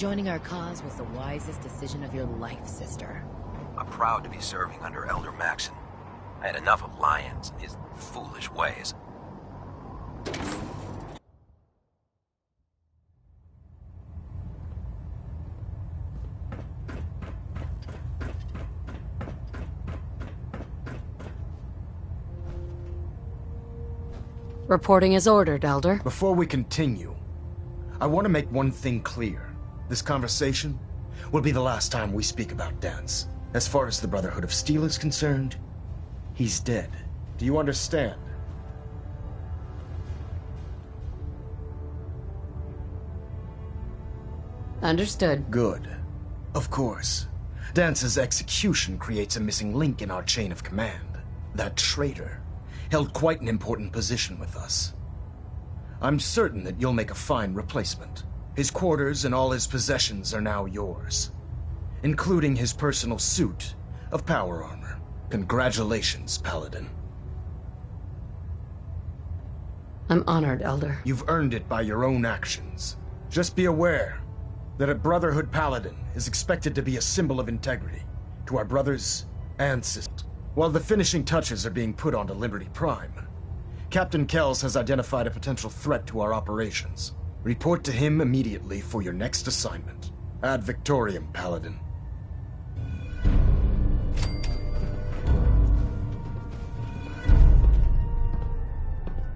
joining our cause was the wisest decision of your life, sister. I'm proud to be serving under Elder Maxson. I had enough of Lyons and his foolish ways. Reporting as ordered, Elder. Before we continue, I want to make one thing clear. This conversation will be the last time we speak about Danse. As far as the Brotherhood of Steel is concerned, he's dead. Do you understand? Understood. Good. Of course. Dance's execution creates a missing link in our chain of command. That traitor held quite an important position with us. I'm certain that you'll make a fine replacement. His quarters and all his possessions are now yours, including his personal suit of power armor. Congratulations, Paladin. I'm honored, Elder. You've earned it by your own actions. Just be aware that a Brotherhood Paladin is expected to be a symbol of integrity to our brothers and sisters. While the finishing touches are being put onto Liberty Prime, Captain Kells has identified a potential threat to our operations. Report to him immediately for your next assignment. Ad Victoriam, Paladin.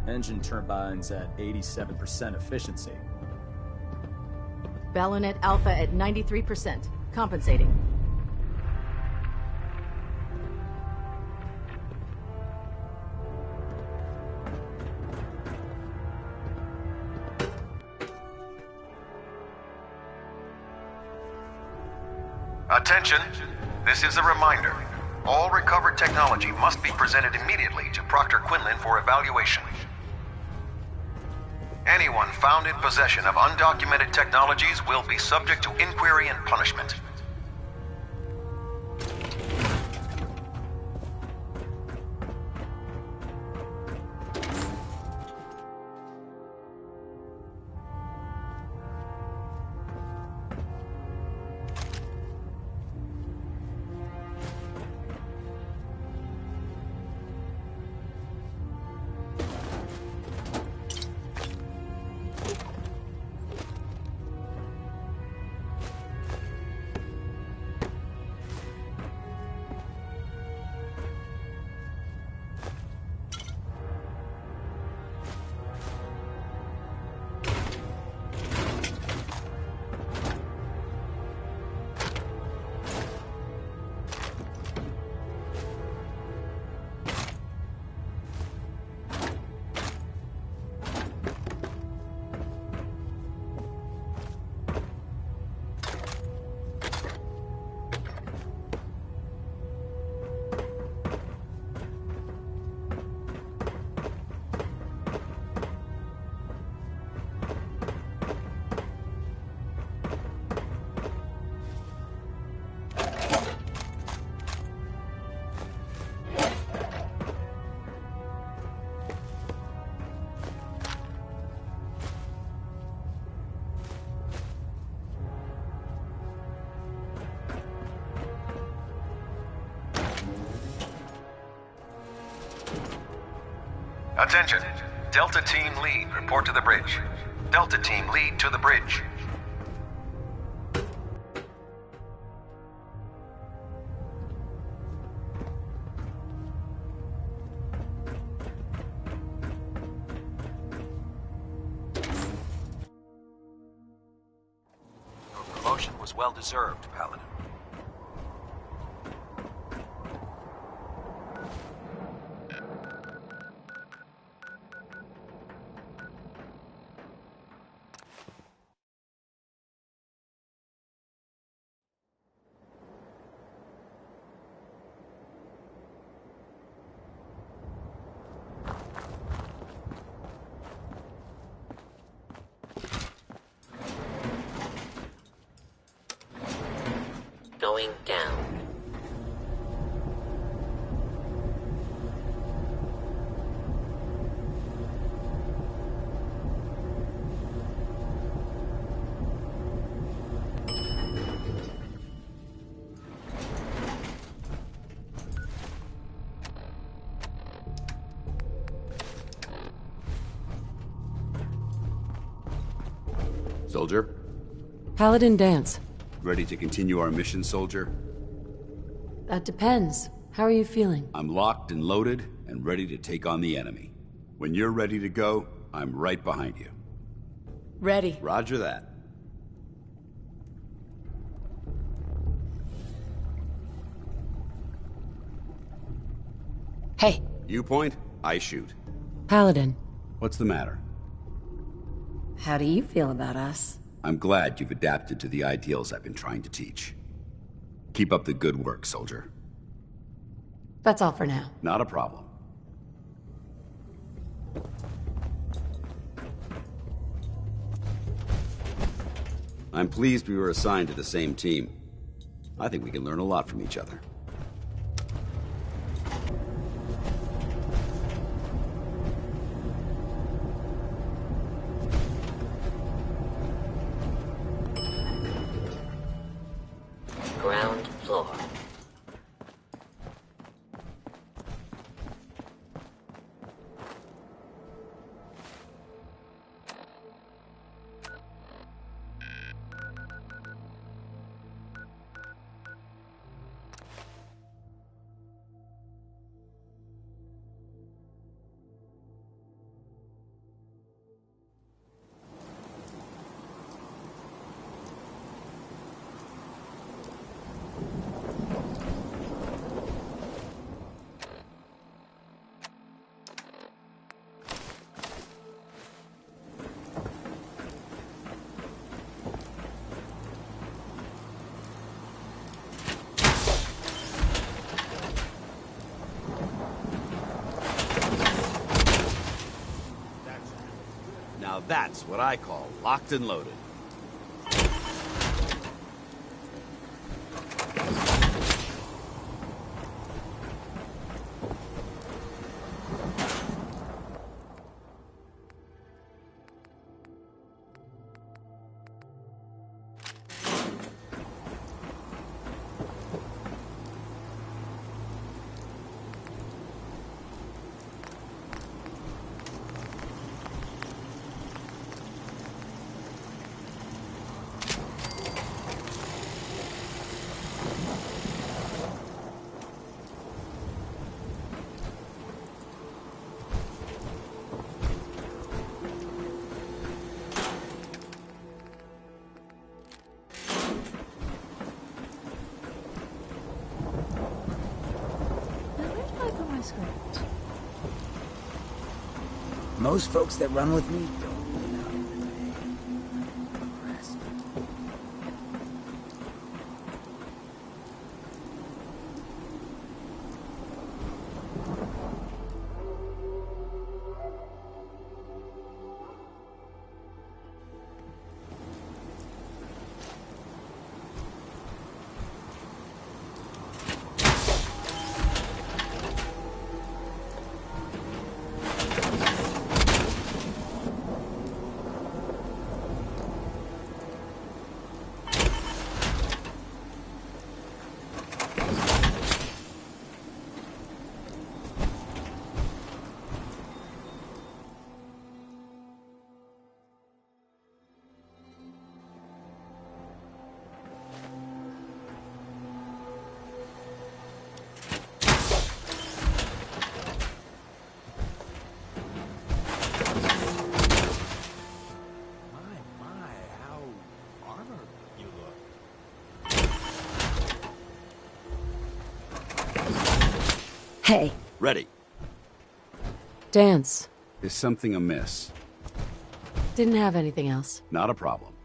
Engine turbines at 87% efficiency. Ballonet Alpha at 93%. Compensating. Attention! This is a reminder. All recovered technology must be presented immediately to Proctor Quinlan for evaluation. Anyone found in possession of undocumented technologies will be subject to inquiry and punishment. Attention! Delta Team Lead, report to the bridge. Delta Team Lead to the bridge. Your promotion was well deserved, Paladin. Going down. Soldier? Paladin Dance. Ready to continue our mission, soldier? That depends. How are you feeling? I'm locked and loaded and ready to take on the enemy. When you're ready to go, I'm right behind you. Ready. Roger that. Hey, You point, I shoot. Paladin. What's the matter? How do you feel about us? I'm glad you've adapted to the ideals I've been trying to teach. Keep up the good work, soldier. That's all for now. Not a problem. I'm pleased we were assigned to the same team. I think we can learn a lot from each other. Ground floor. Now that's what I call locked and loaded. Most folks that run with me don't. Hey. Ready. Dance. Is something amiss? Didn't have anything else. Not a problem.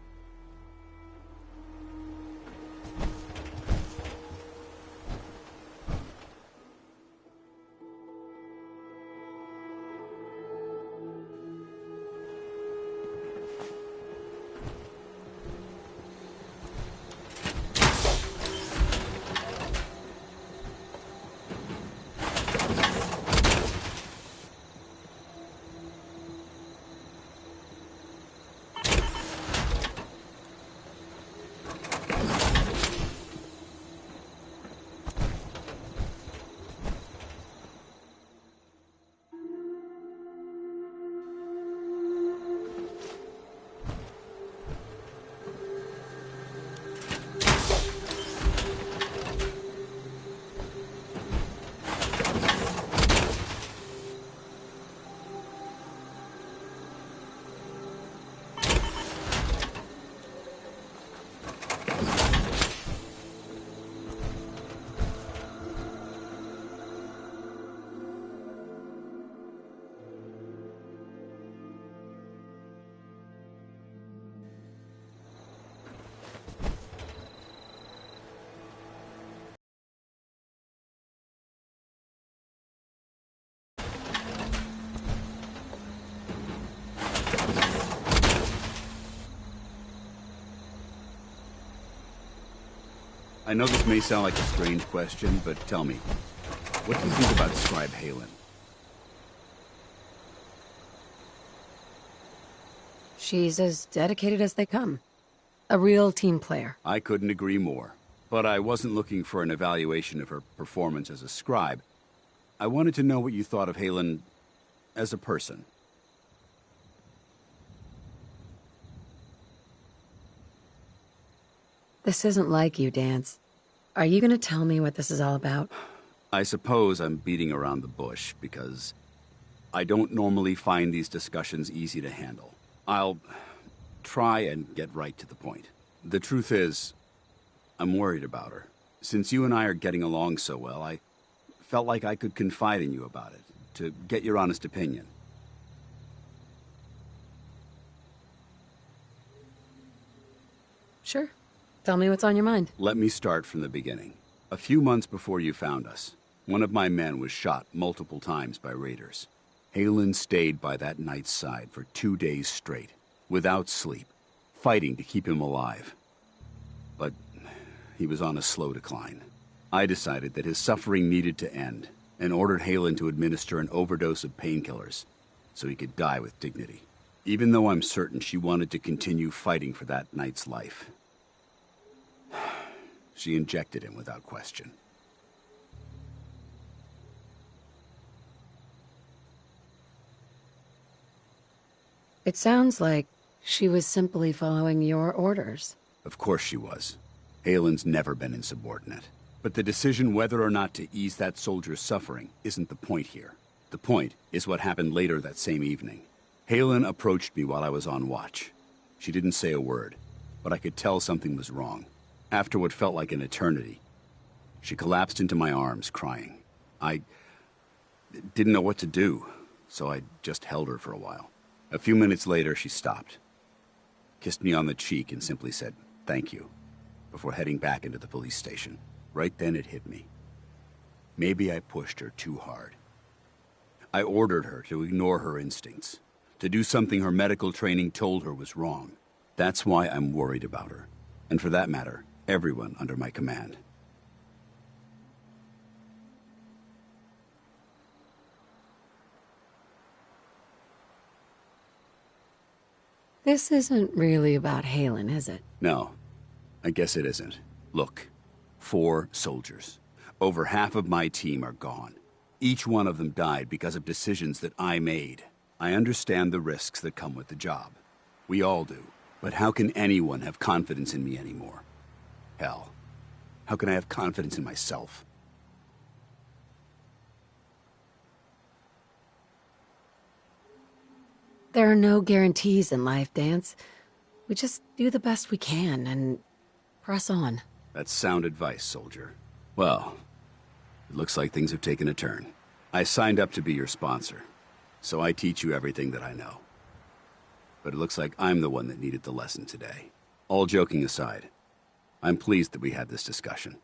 I know this may sound like a strange question, but tell me, what do you think about Scribe Haylen? She's as dedicated as they come. A real team player. I couldn't agree more. But I wasn't looking for an evaluation of her performance as a scribe. I wanted to know what you thought of Haylen as a person. This isn't like you, Danse. Are you gonna tell me what this is all about? I suppose I'm beating around the bush, because I don't normally find these discussions easy to handle. I'll try and get right to the point. The truth is, I'm worried about her. Since you and I are getting along so well, I felt like I could confide in you about it, to get your honest opinion. Sure. Tell me what's on your mind. Let me start from the beginning. A few months before you found us, one of my men was shot multiple times by raiders. Haylen stayed by that knight's side for 2 days straight, without sleep, fighting to keep him alive. But he was on a slow decline. I decided that his suffering needed to end, and ordered Haylen to administer an overdose of painkillers, so he could die with dignity. Even though I'm certain she wanted to continue fighting for that knight's life. She injected him without question. It sounds like she was simply following your orders. Of course she was. Haylen's never been insubordinate. But the decision whether or not to ease that soldier's suffering isn't the point here. The point is what happened later that same evening. Haylen approached me while I was on watch. She didn't say a word, but I could tell something was wrong. After what felt like an eternity, she collapsed into my arms, crying. I didn't know what to do, so I just held her for a while. A few minutes later, she stopped, kissed me on the cheek, and simply said, "Thank you," before heading back into the police station. Right then it hit me. Maybe I pushed her too hard. I ordered her to ignore her instincts, to do something her medical training told her was wrong. That's why I'm worried about her, and for that matter, everyone under my command. This isn't really about Haylen, is it? No, I guess it isn't. Look, 4 soldiers. Over half of my team are gone. Each one of them died because of decisions that I made. I understand the risks that come with the job. We all do. But how can anyone have confidence in me anymore? Hell, how can I have confidence in myself? There are no guarantees in life, Danse. We just do the best we can and press on. That's sound advice, soldier. Well, it looks like things have taken a turn. I signed up to be your sponsor, so I teach you everything that I know. But it looks like I'm the one that needed the lesson today. All joking aside, I'm pleased that we had this discussion.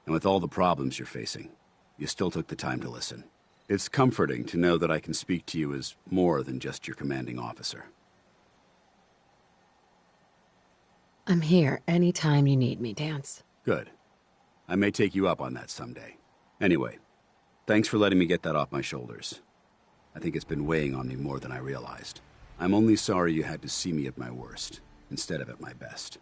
And with all the problems you're facing, you still took the time to listen. It's comforting to know that I can speak to you as more than just your commanding officer. I'm here anytime you need me, Danse. Good. I may take you up on that someday. Anyway, thanks for letting me get that off my shoulders. I think it's been weighing on me more than I realized. I'm only sorry you had to see me at my worst, instead of at my best.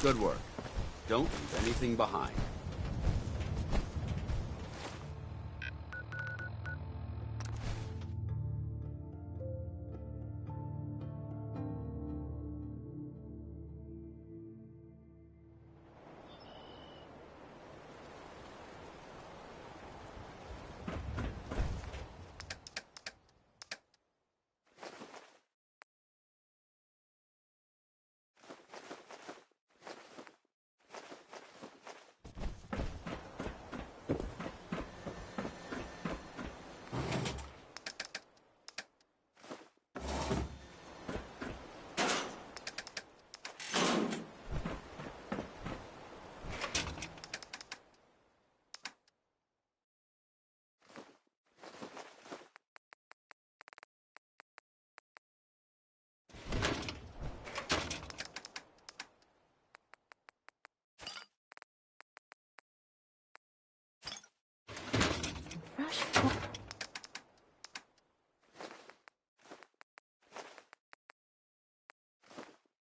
Good work. Don't leave anything behind.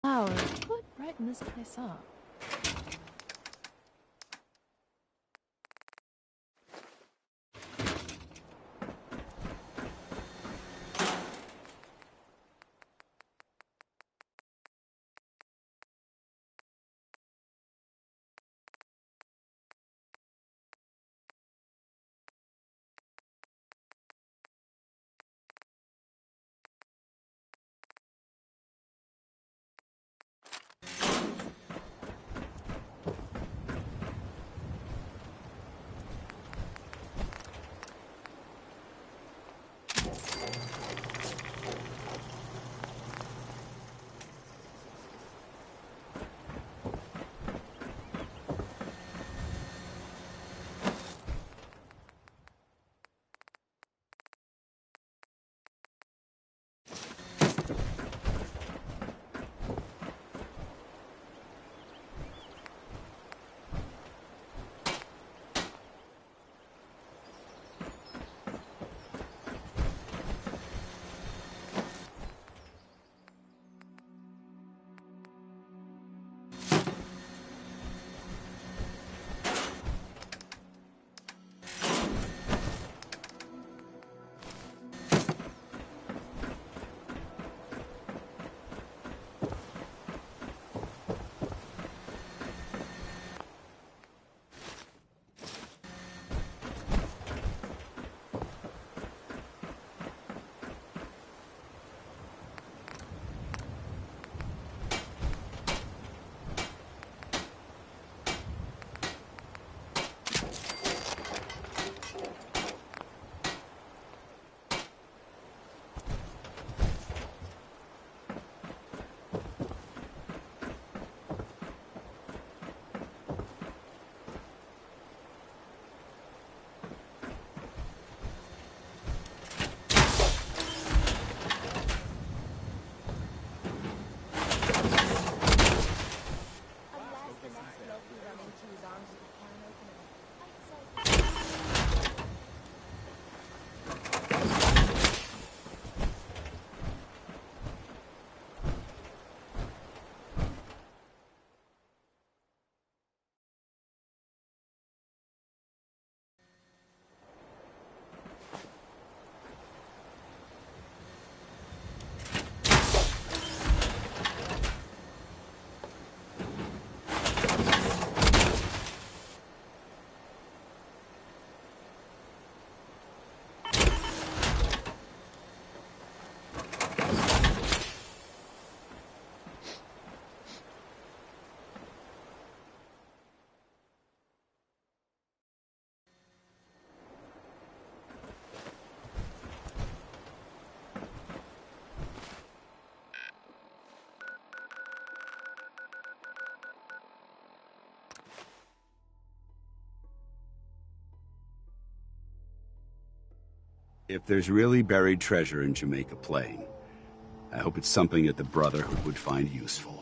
Flowers, what brighten this place up? If there's really buried treasure in Jamaica Plain, I hope it's something that the Brotherhood would find useful.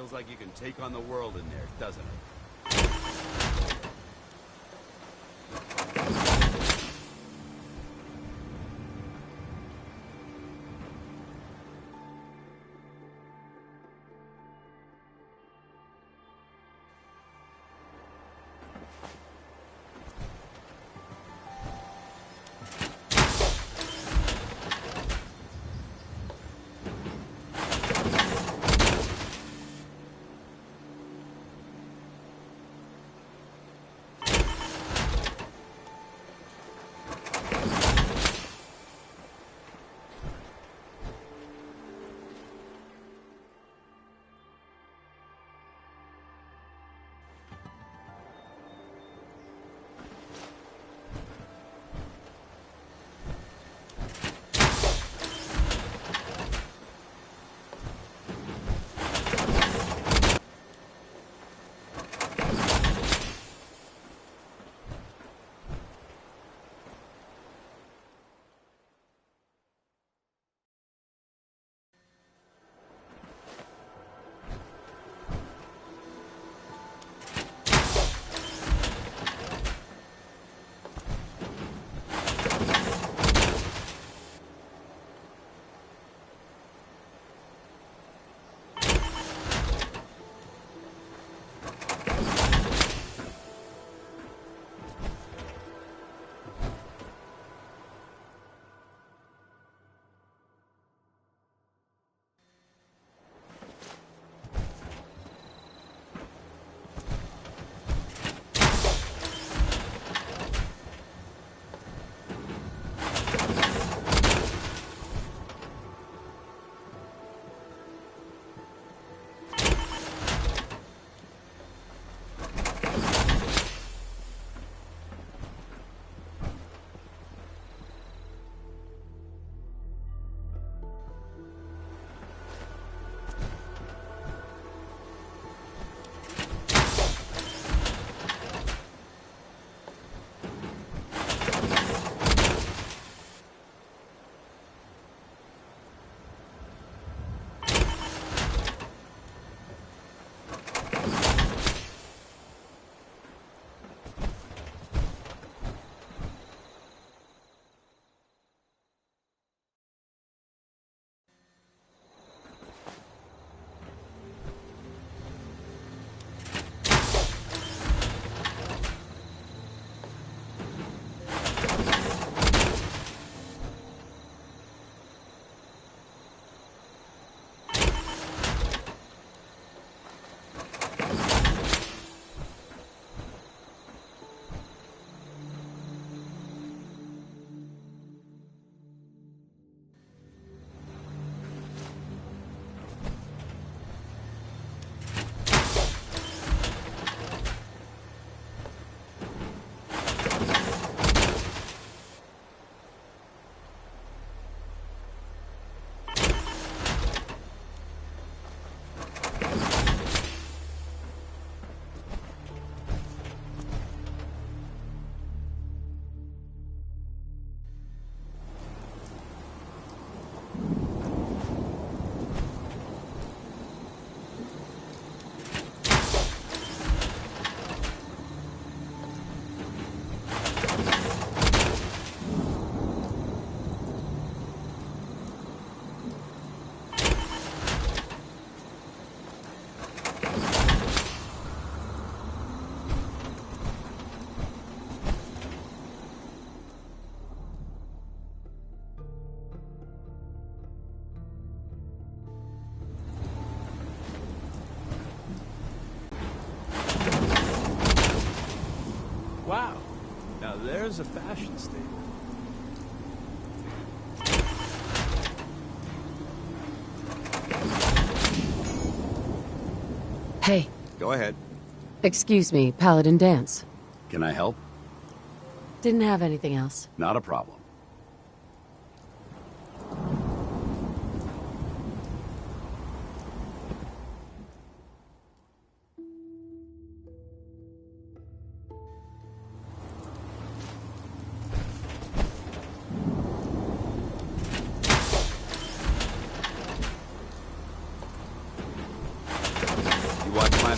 Feels like you can take on the world in there, doesn't it? Wow. Now there's a fashion statement. Hey. Go ahead. Excuse me, Paladin Dance. Can I help? Didn't have anything else. Not a problem.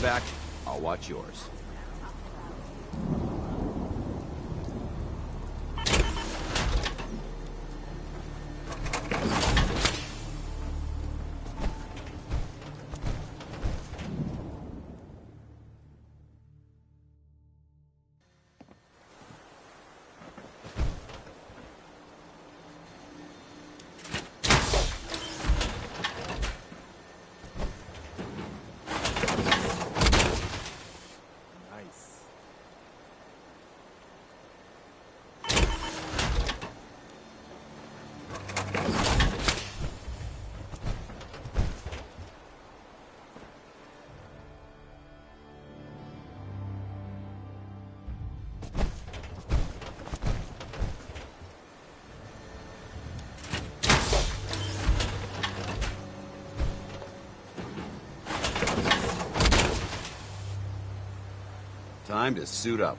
back, I'll watch yours. Time to suit up.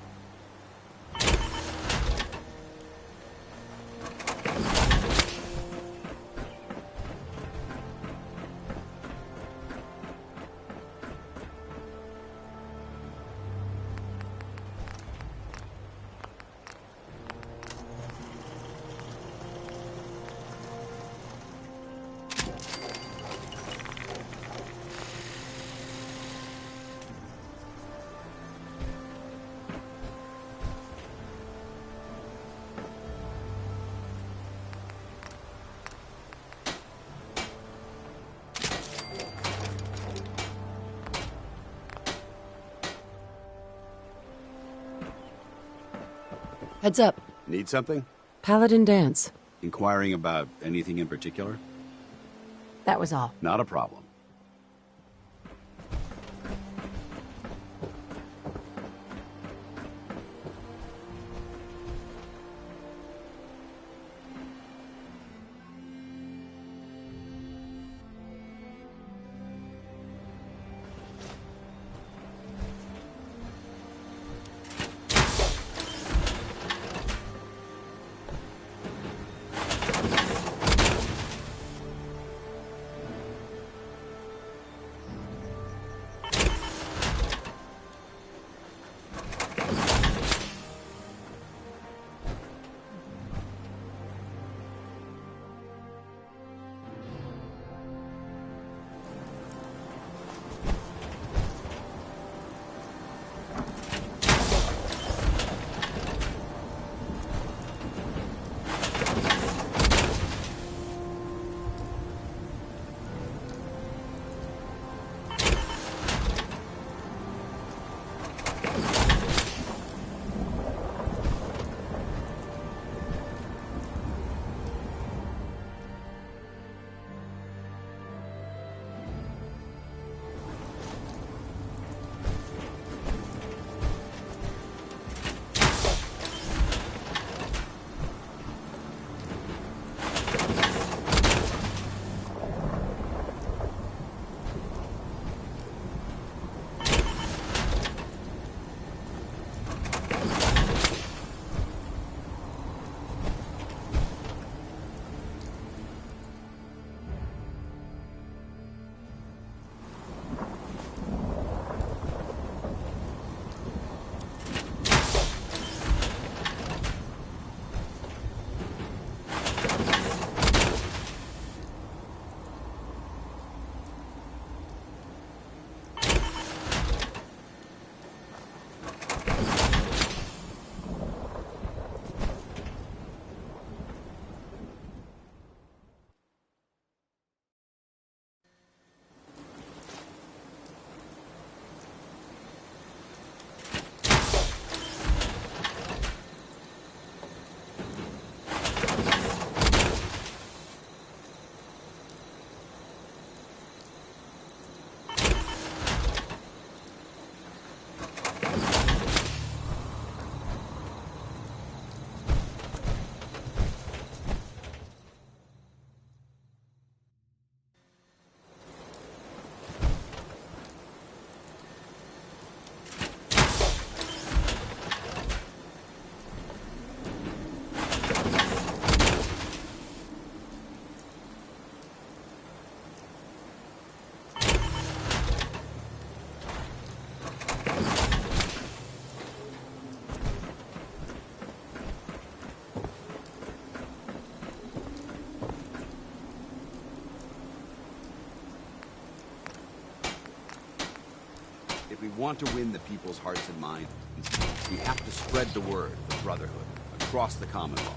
Heads up. Need something? Paladin Danse. Inquiring about anything in particular? That was all. Not a problem. want to win the people's hearts and minds, we have to spread the word of the Brotherhood across the Commonwealth.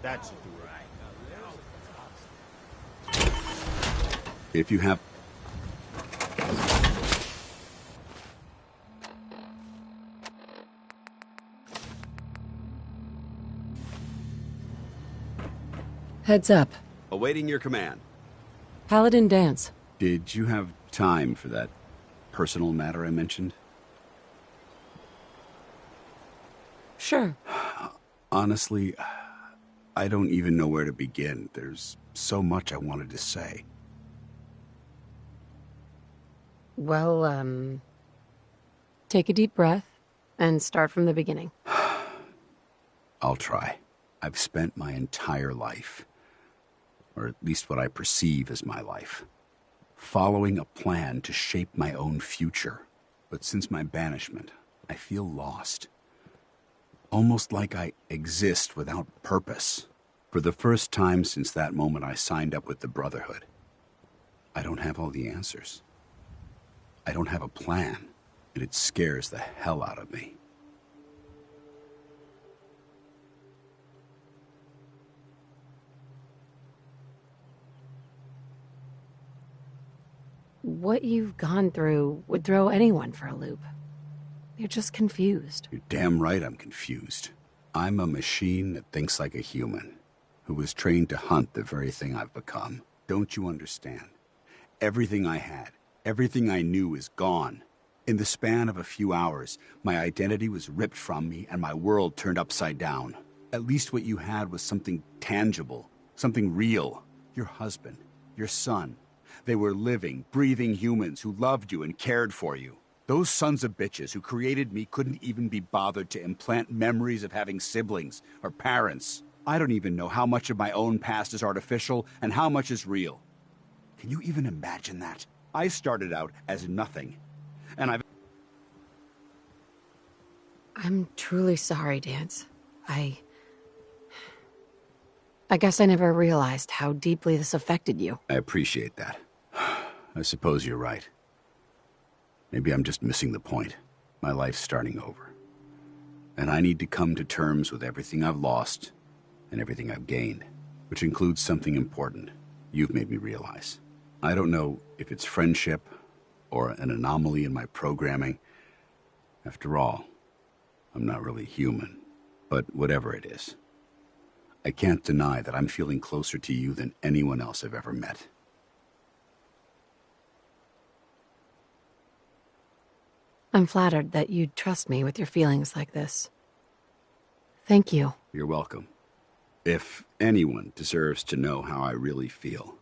That should do it. If you have... Heads up. Awaiting your command. Paladin Danse. Did you have time for that personal matter I mentioned? Sure. Honestly, I don't even know where to begin. There's so much I wanted to say. Well, take a deep breath and start from the beginning. I'll try. I've spent my entire life, or at least what I perceive as my life, following a plan to shape my own future. But since my banishment, I feel lost. Almost like I exist without purpose. For the first time since that moment I signed up with the Brotherhood, I don't have all the answers. I don't have a plan, and it scares the hell out of me. What you've gone through would throw anyone for a loop. You're just confused. You're damn right I'm confused. I'm a machine that thinks like a human, who was trained to hunt the very thing I've become. Don't you understand? Everything I had, everything I knew is gone. In the span of a few hours, my identity was ripped from me and my world turned upside down. At least what you had was something tangible, something real. Your husband, your son. They were living, breathing humans who loved you and cared for you. Those sons of bitches who created me couldn't even be bothered to implant memories of having siblings or parents. I don't even know how much of my own past is artificial and how much is real. Can you even imagine that? I started out as nothing, and I'm truly sorry, Danse. I guess I never realized how deeply this affected you. I appreciate that. I suppose you're right. Maybe I'm just missing the point. My life's starting over. And I need to come to terms with everything I've lost and everything I've gained, which includes something important you've made me realize. I don't know if it's friendship or an anomaly in my programming. After all, I'm not really human. But whatever it is, I can't deny that I'm feeling closer to you than anyone else I've ever met. I'm flattered that you'd trust me with your feelings like this. Thank you. You're welcome. If anyone deserves to know how I really feel,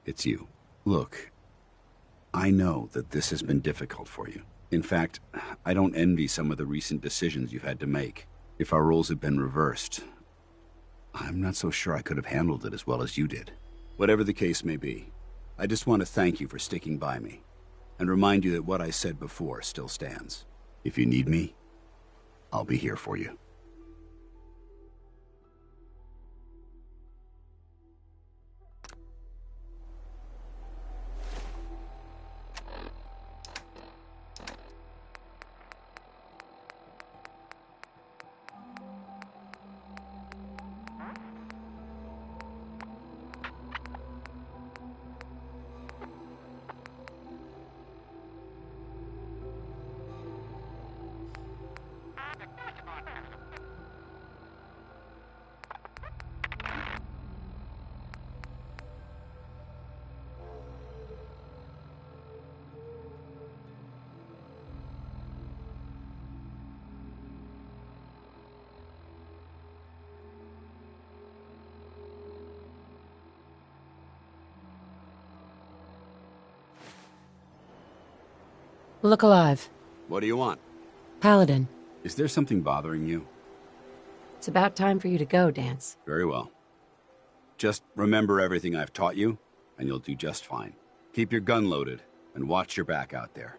it's you. Look, I know that this has been difficult for you. In fact, I don't envy some of the recent decisions you've had to make. If our roles had been reversed, I'm not so sure I could have handled it as well as you did. Whatever the case may be, I just want to thank you for sticking by me, and remind you that what I said before still stands. If you need me, I'll be here for you. Look alive. What do you want? Paladin. Is there something bothering you? It's about time for you to go, Dance. Very well. Just remember everything I've taught you, and you'll do just fine. Keep your gun loaded, and watch your back out there.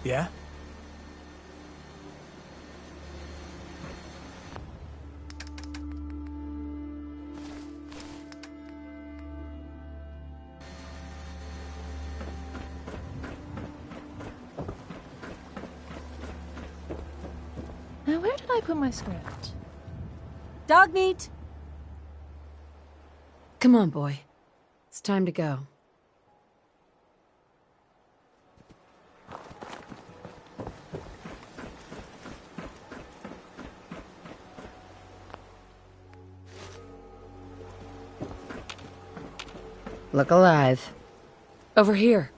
Yeah? Now, where did I put my script? Dog meat! Come on, boy. It's time to go. Look alive. Over here.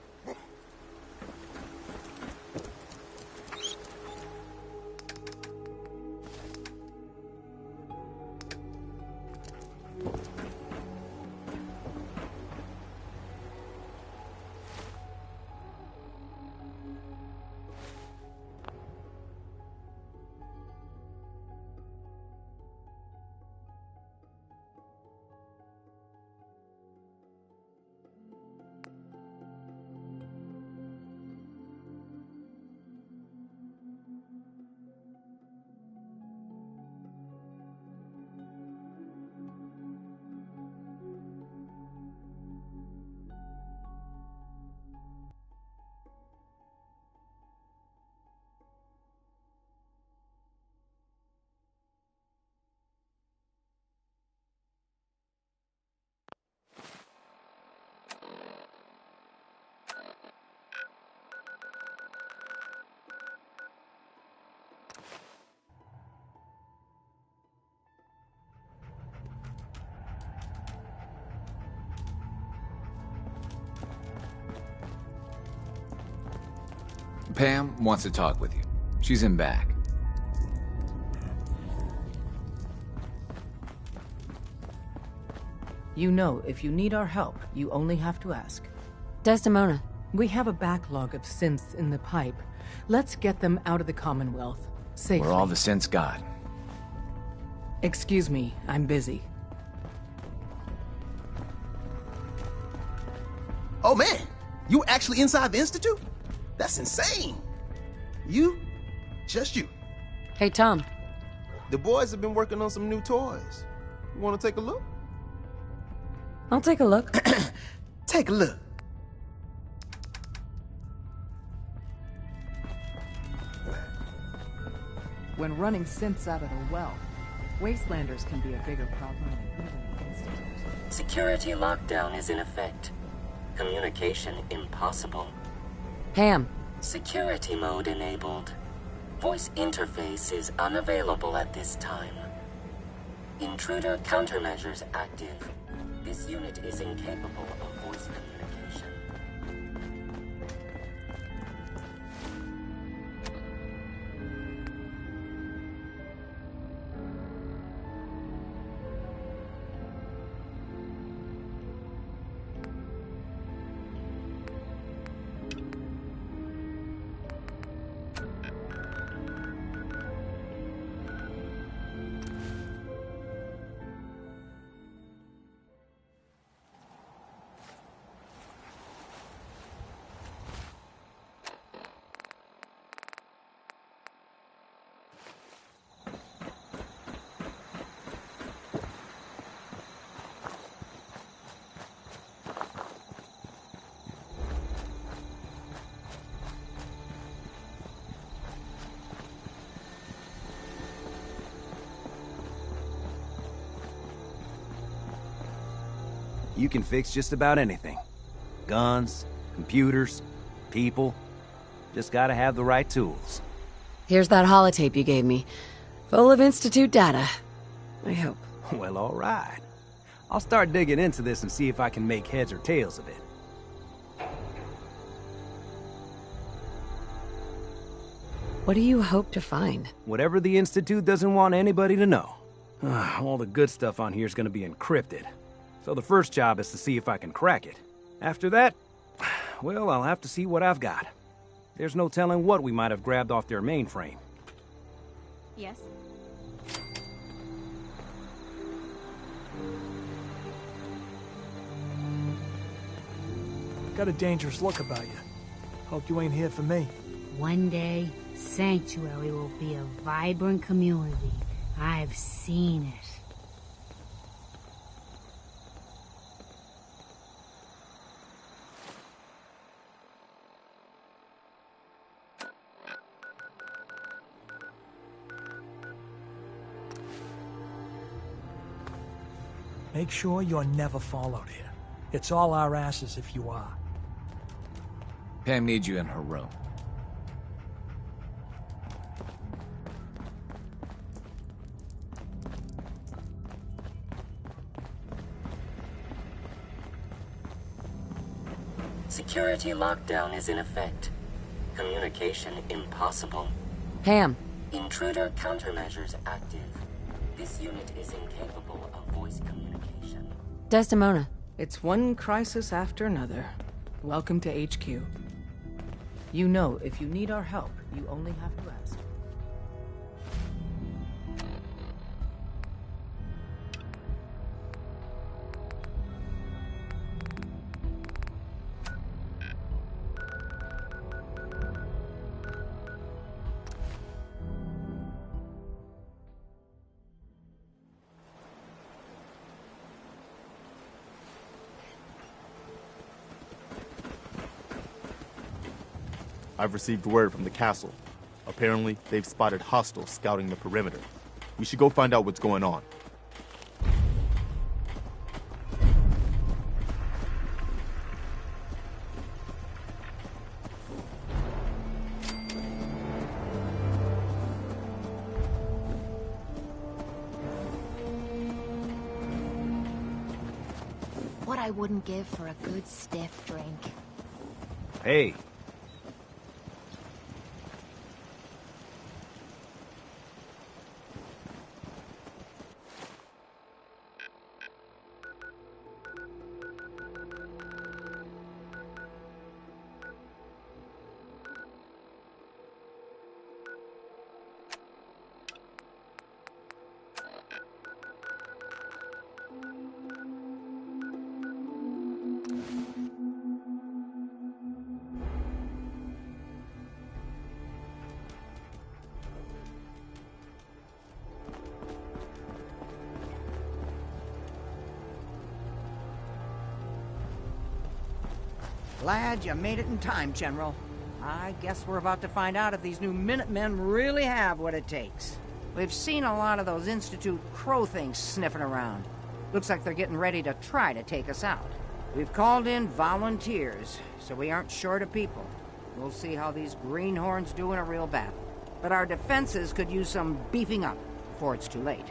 Pam wants to talk with you. She's in back. You know, if you need our help, you only have to ask. Desdemona. We have a backlog of synths in the pipe. Let's get them out of the Commonwealth, safely. We're all the synths got. Excuse me, I'm busy. Oh man, you actually inside the Institute? That's insane. You? Just you. Hey, Tom. The boys have been working on some new toys. You want to take a look? I'll take a look. Take a look. When running synths out of the well, Wastelanders can be a bigger problem than even the Institute. Security lockdown is in effect. Communication impossible. Pam. Security mode enabled. Voice interface is unavailable at this time. Intruder countermeasures active. This unit is incapable of voice communication. You can fix just about anything. Guns, computers, people. Just gotta have the right tools. Here's that holotape you gave me. Full of Institute data. I hope. Well, all right. I'll start digging into this and see if I can make heads or tails of it. What do you hope to find? Whatever the Institute doesn't want anybody to know. All the good stuff on here is gonna be encrypted. So the first job is to see if I can crack it. After that, well, I'll have to see what I've got. There's no telling what we might have grabbed off their mainframe. Yes? Got a dangerous look about you. Hope you ain't here for me. One day, Sanctuary will be a vibrant community. I've seen it. Make sure you're never followed here. It's all our asses if you are. Pam needs you in her room. Security lockdown is in effect. Communication impossible. Pam. Intruder countermeasures active. This unit is incapable of voice communication. Desdemona. It's one crisis after another. Welcome to HQ. You know, if you need our help, you only have to ask. I've received word from the castle. Apparently, they've spotted hostiles scouting the perimeter. We should go find out what's going on. What I wouldn't give for a good stiff drink. Hey. Glad you made it in time, General. I guess we're about to find out if these new Minutemen really have what it takes. We've seen a lot of those Institute crow things sniffing around. Looks like they're getting ready to try to take us out. We've called in volunteers, so we aren't short of people. We'll see how these greenhorns do in a real battle. But our defenses could use some beefing up before it's too late.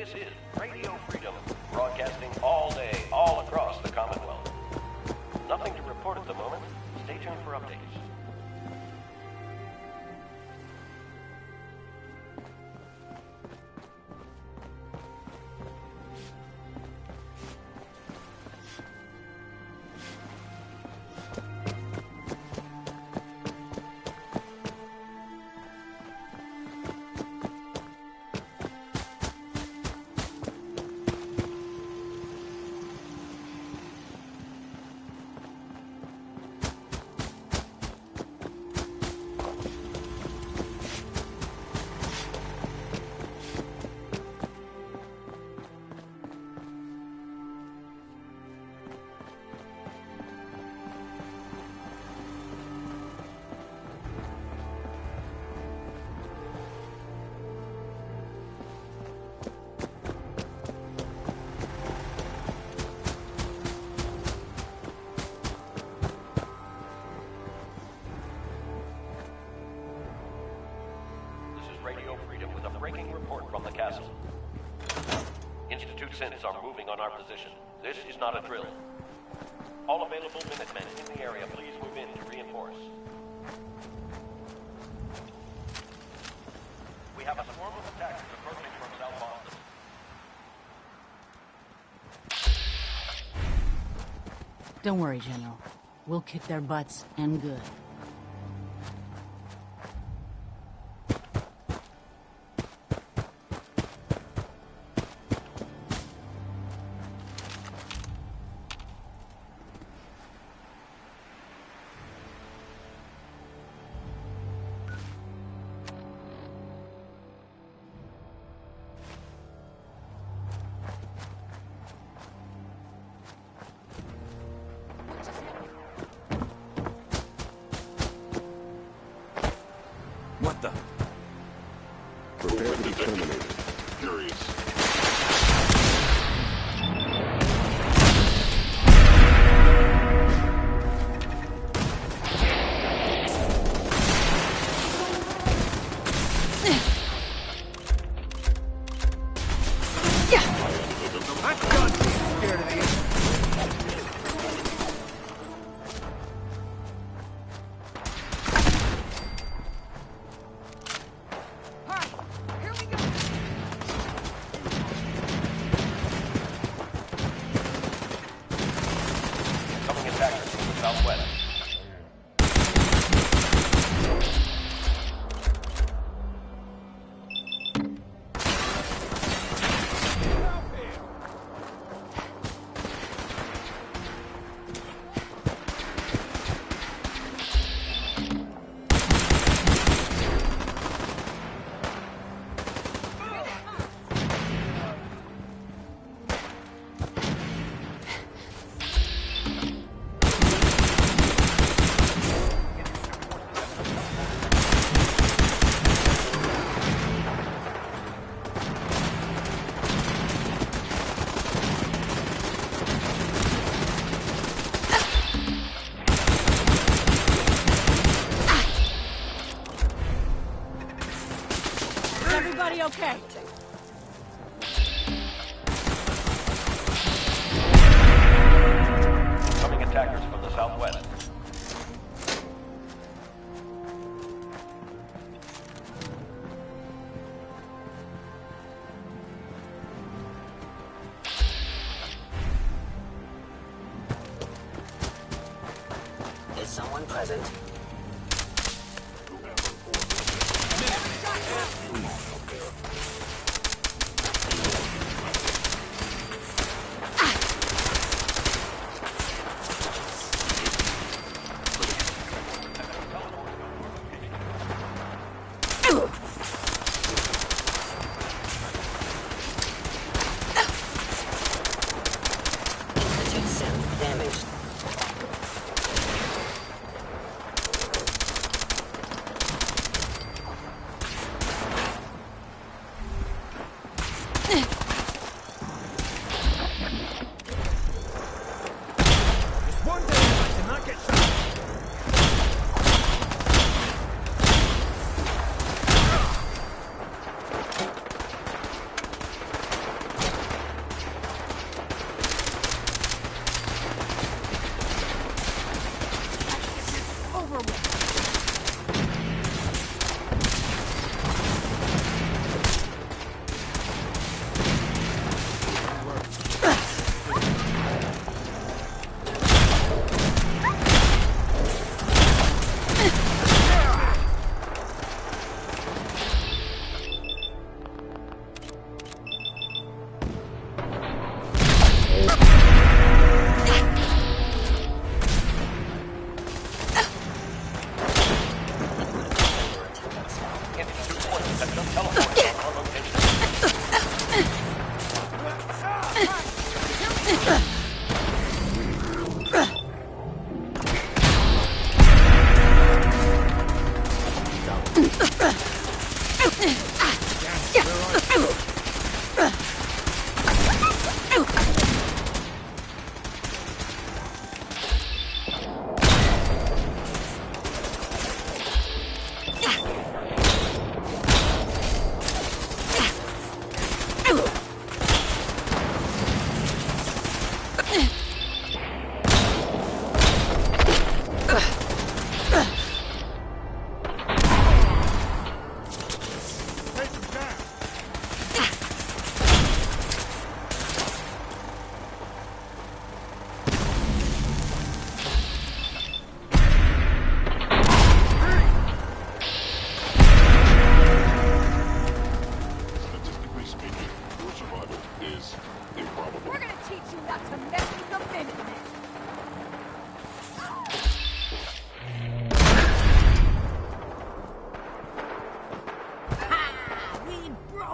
This is Radio Freedom, broadcasting all day, all across the Commonwealth. Nothing to report at the moment. Stay tuned for updates. Breaking report from the castle. Institute synths are moving on our position. This is not a drill. All available Minutemen in the area, please move in to reinforce. We have a swarm of attackers approaching from South Boston. Don't worry, General. We'll kick their butts, and good. What the? Prepare to be terminated. Furious. Okay. Coming attackers from the southwest. Is someone present?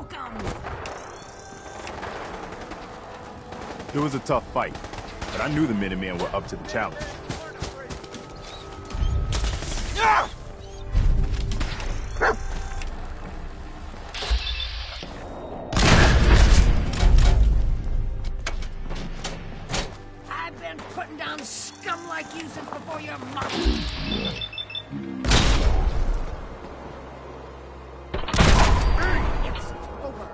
Smoke 'em! It was a tough fight, but I knew the Minutemen were up to the challenge. I've been putting down scum like you since before your mom. It's over.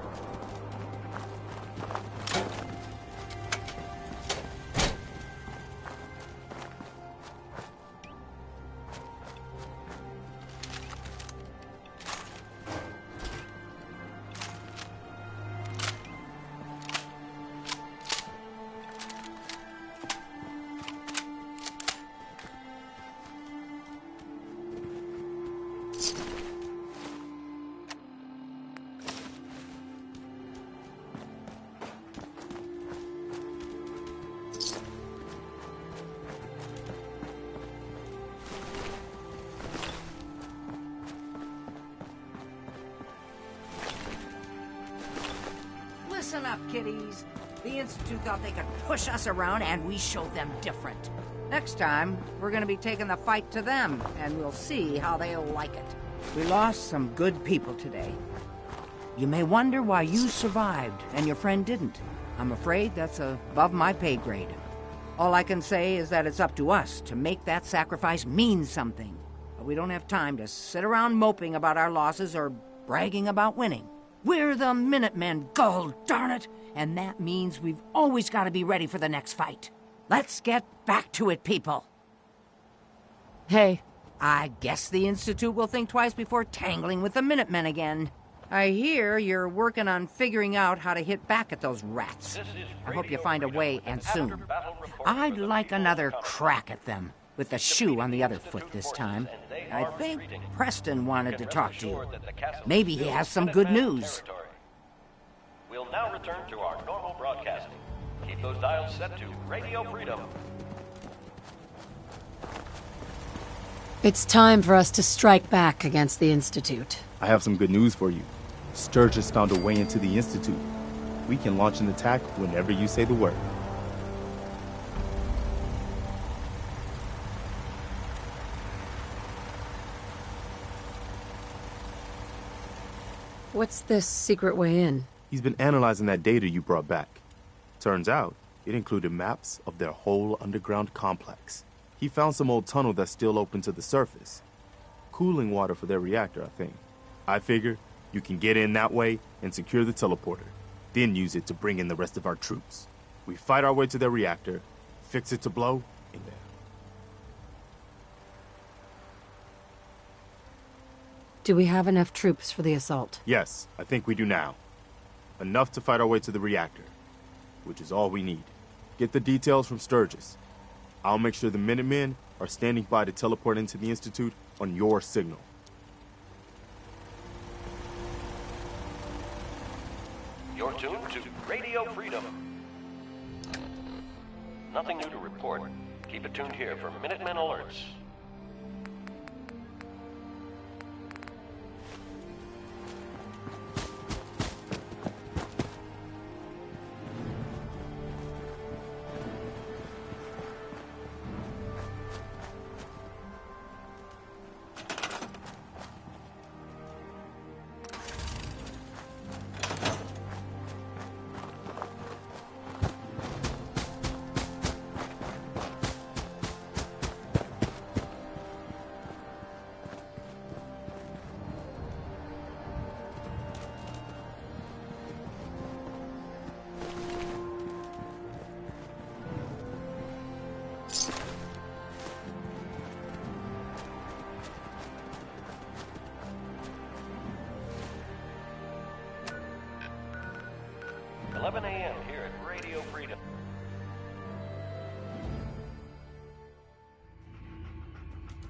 Listen up, kiddies. The Institute thought they could push us around, and we showed them different. Next time, we're gonna be taking the fight to them, and we'll see how they'll like it. We lost some good people today. You may wonder why you survived, and your friend didn't. I'm afraid that's above my pay grade. All I can say is that it's up to us to make that sacrifice mean something. But we don't have time to sit around moping about our losses or bragging about winning. We're the Minutemen, gol darn it! And that means we've always got to be ready for the next fight. Let's get back to it, people. Hey. I guess the Institute will think twice before tangling with the Minutemen again. I hear you're working on figuring out how to hit back at those rats. I hope you find a way, and soon. I'd like another crack at them, with the shoe on the other foot this time. I think Preston wanted to talk to you. Maybe he has some good news. We'll now return to our normal broadcasting. Keep those dials set to Radio Freedom. It's time for us to strike back against the Institute. I have some good news for you. Sturgis found a way into the Institute. We can launch an attack whenever you say the word. What's this secret way in? He's been analyzing that data you brought back. Turns out, it included maps of their whole underground complex. He found some old tunnel that's still open to the surface. Cooling water for their reactor, I think. I figure you can get in that way and secure the teleporter, then use it to bring in the rest of our troops. We fight our way to their reactor, fix it to blow, and then... Do we have enough troops for the assault? Yes, I think we do now. Enough to fight our way to the reactor, which is all we need. Get the details from Sturgis. I'll make sure the Minutemen are standing by to teleport into the Institute on your signal. You're tuned to Radio Freedom. Nothing new to report. Keep it tuned here for Minutemen alerts. A.m. here at Radio Freedom.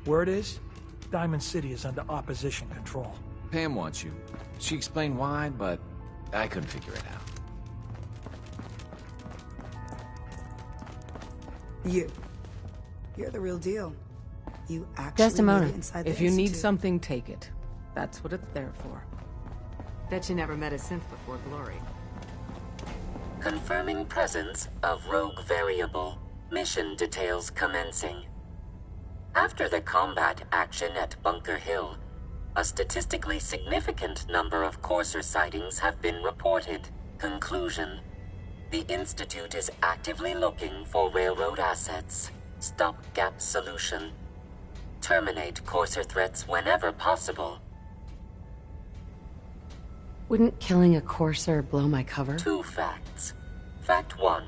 Word is, Diamond City is under opposition control. Pam wants you. She explained why, but I couldn't figure it out. You're the real deal. You actually Desdemona, made it inside the if you need Institute. something, take it. That's what it's there for. Bet you never met a synth before Glory. Confirming presence of rogue variable. Mission details commencing. After the combat action at Bunker Hill, a statistically significant number of Courser sightings have been reported. Conclusion: the Institute is actively looking for railroad assets. Stopgap solution: terminate Courser threats whenever possible. Wouldn't killing a Courser blow my cover? 2 facts. Fact 1.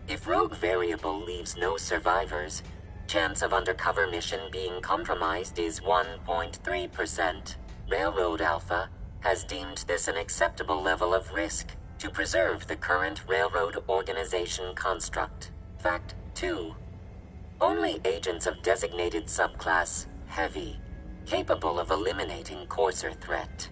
If Rogue Variable leaves no survivors, chance of undercover mission being compromised is 1.3%. Railroad Alpha has deemed this an acceptable level of risk to preserve the current railroad organization construct. Fact 2. Only agents of designated subclass Heavy capable of eliminating Courser threat.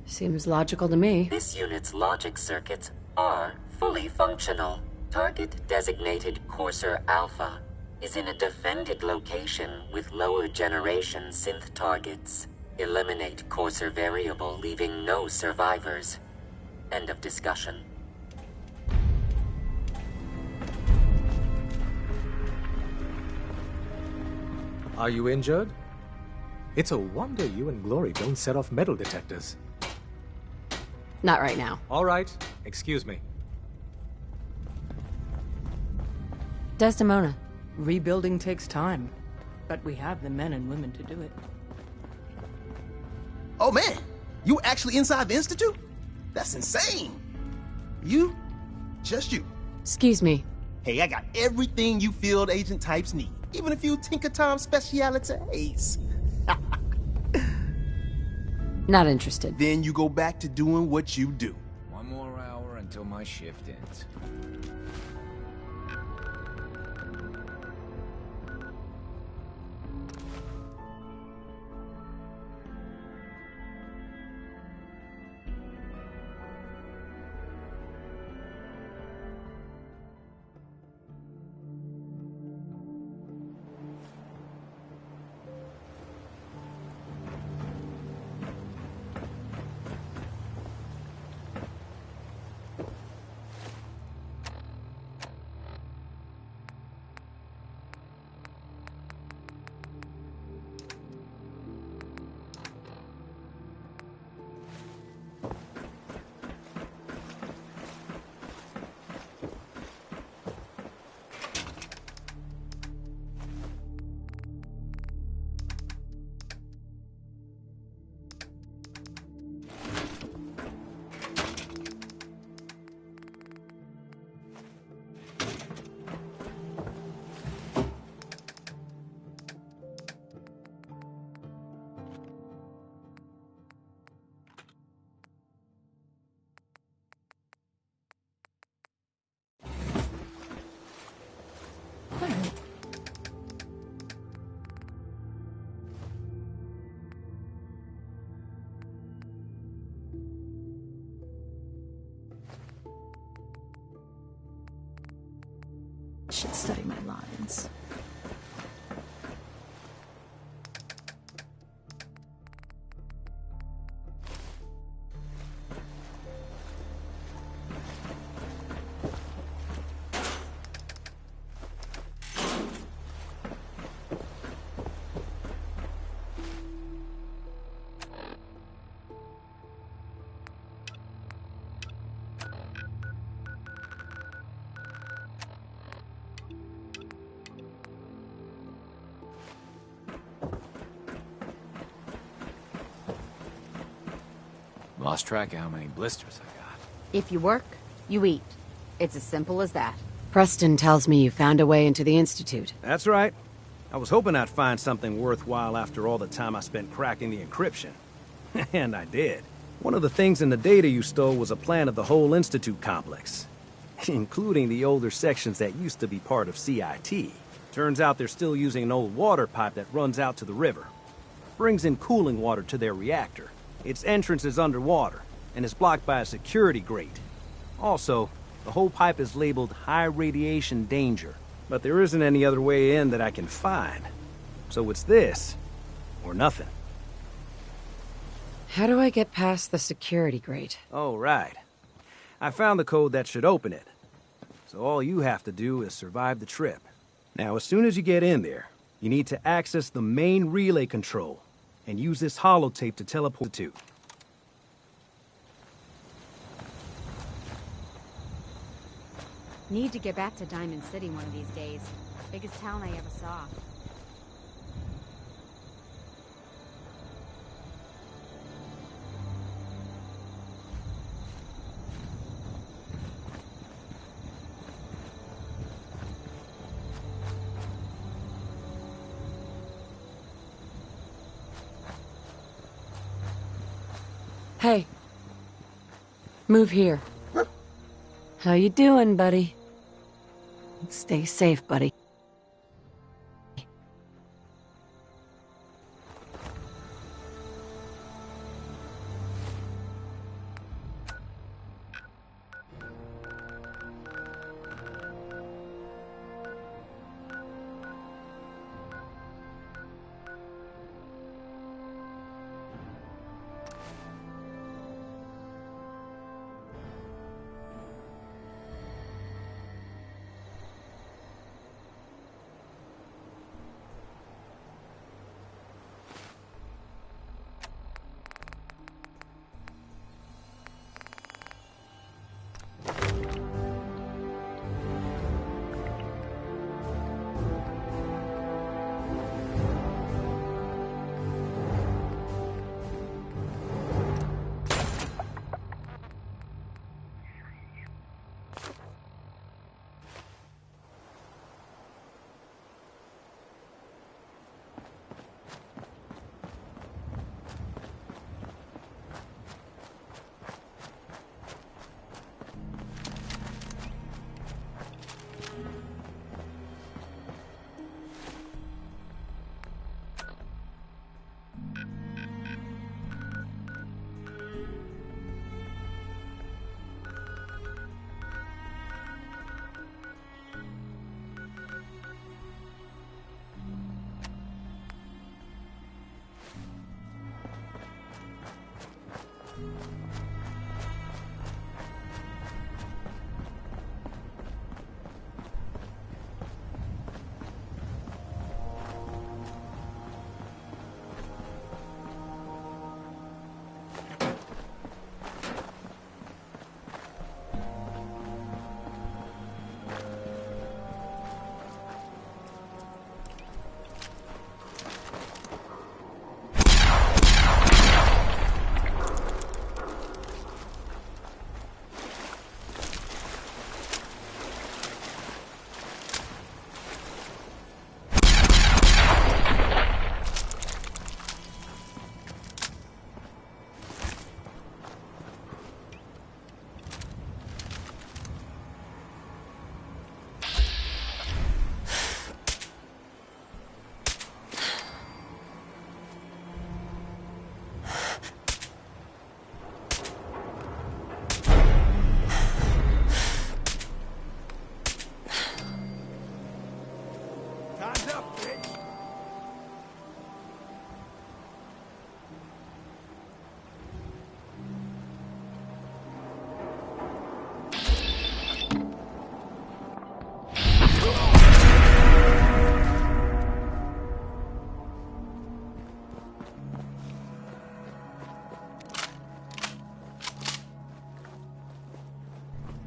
Seems logical to me. This unit's logic circuits are fully functional. Target designated Courser Alpha is in a defended location with lower generation synth targets. Eliminate Courser Variable, leaving no survivors. End of discussion. Are you injured? It's a wonder you and Glory don't set off metal detectors. Not right now. All right. Excuse me. Desdemona. Rebuilding takes time, but we have the men and women to do it. Oh man, you actually inside the Institute? That's insane. You? Just you. Excuse me. Hey, I got everything you field agent types need. Even a few Tinker Tom specialities. Not interested. Then you go back to doing what you do. One more hour until my shift ends. Should study my lines. Lost track of how many blisters I got. If you work, you eat. It's as simple as that. Preston tells me you found a way into the Institute. That's right. I was hoping I'd find something worthwhile after all the time I spent cracking the encryption. And I did. One of the things in the data you stole was a plan of the whole Institute complex, including the older sections that used to be part of CIT. Turns out they're still using an old water pipe that runs out to the river. Brings in cooling water to their reactor. Its entrance is underwater, and is blocked by a security grate. Also, the whole pipe is labeled high radiation danger, but there isn't any other way in that I can find. So it's this, or nothing. How do I get past the security grate? Oh, right. I found the code that should open it. So all you have to do is survive the trip. Now, as soon as you get in there, you need to access the main relay control and use this holotape to teleport to. Need to get back to Diamond City one of these days. Biggest town I ever saw. Hey. Move here. How you doing, buddy? Stay safe, buddy.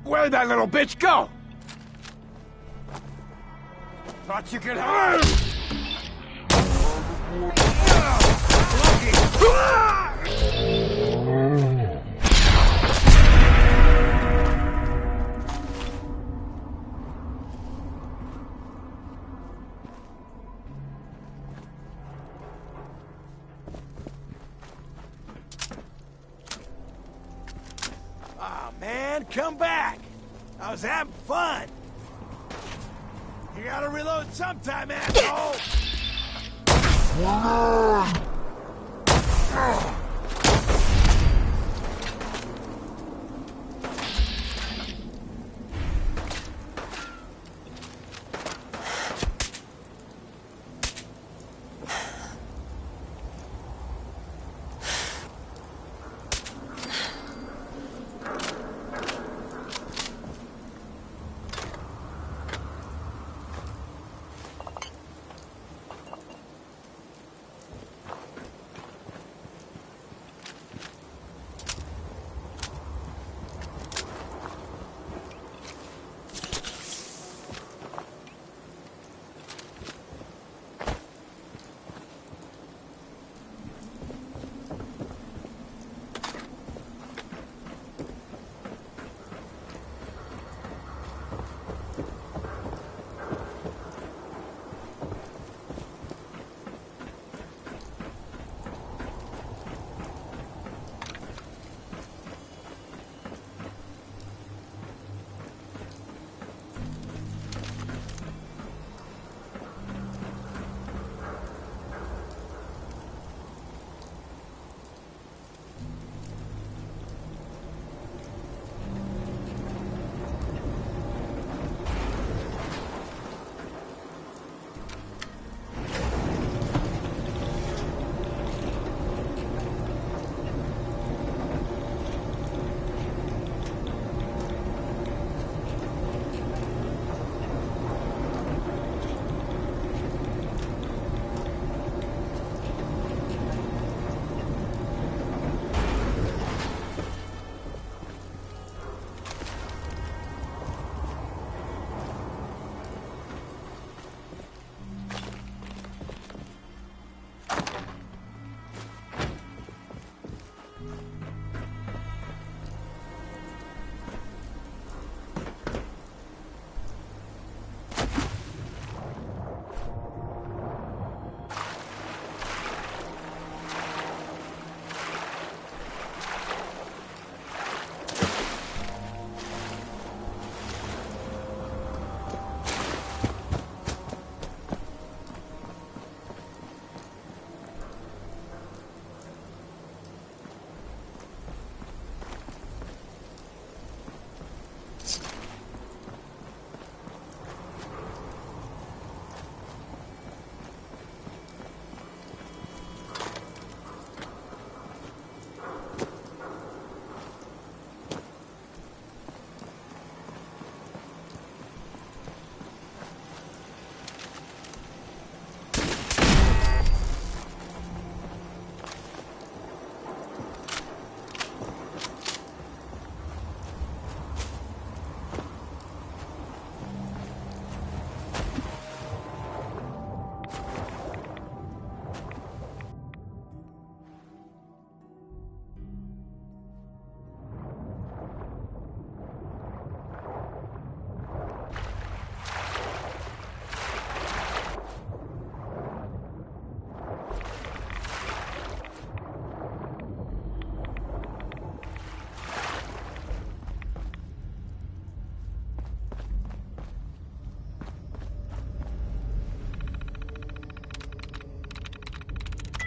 Where'd that little bitch go? Thought you could hide. Oh, man, come back. I was having fun. You gotta reload sometime, asshole!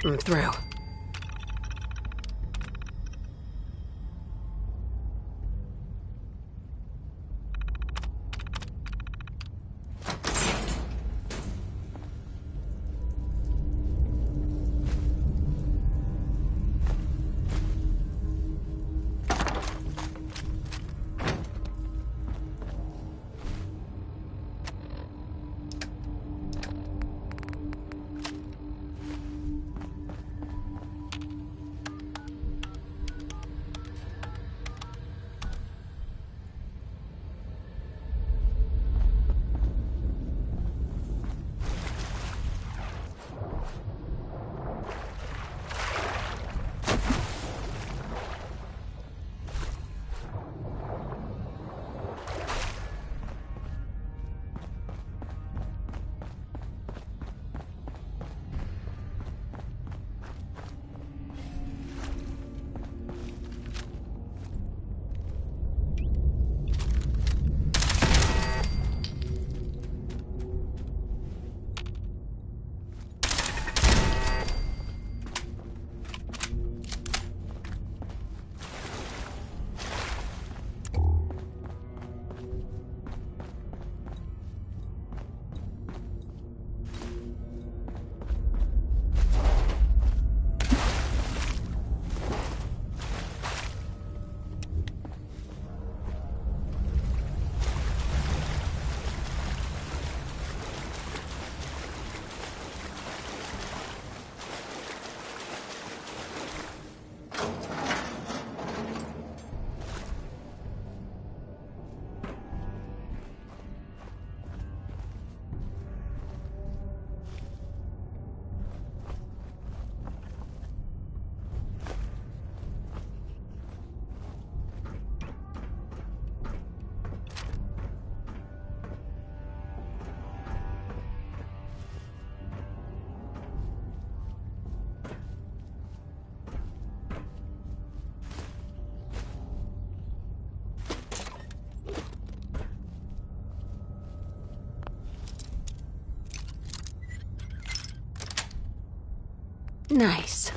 I'm through. Nice.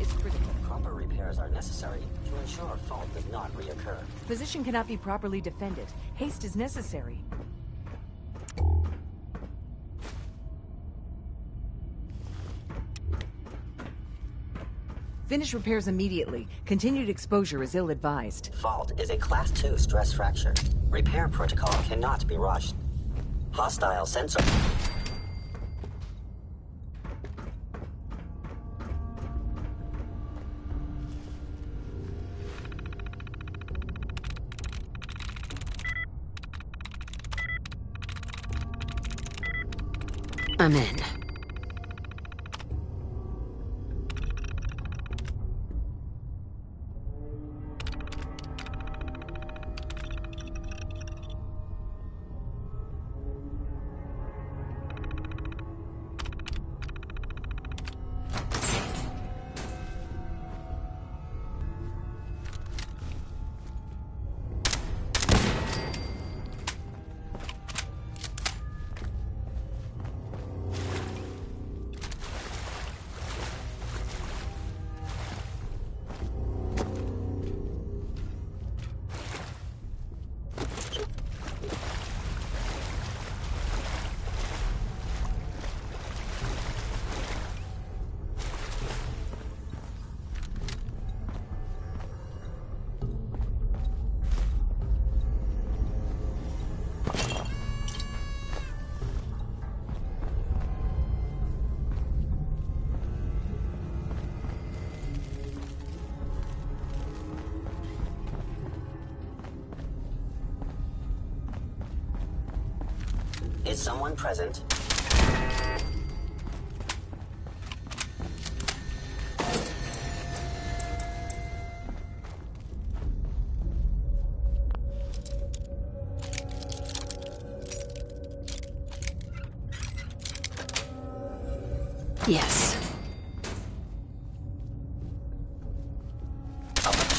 is critical. Proper repairs are necessary to ensure fault does not reoccur. Position cannot be properly defended. Haste is necessary. Finish repairs immediately. Continued exposure is ill-advised. Fault is a Class 2 stress fracture. Repair protocol cannot be rushed. Hostile sensor. I'm in. Is someone present? Yes.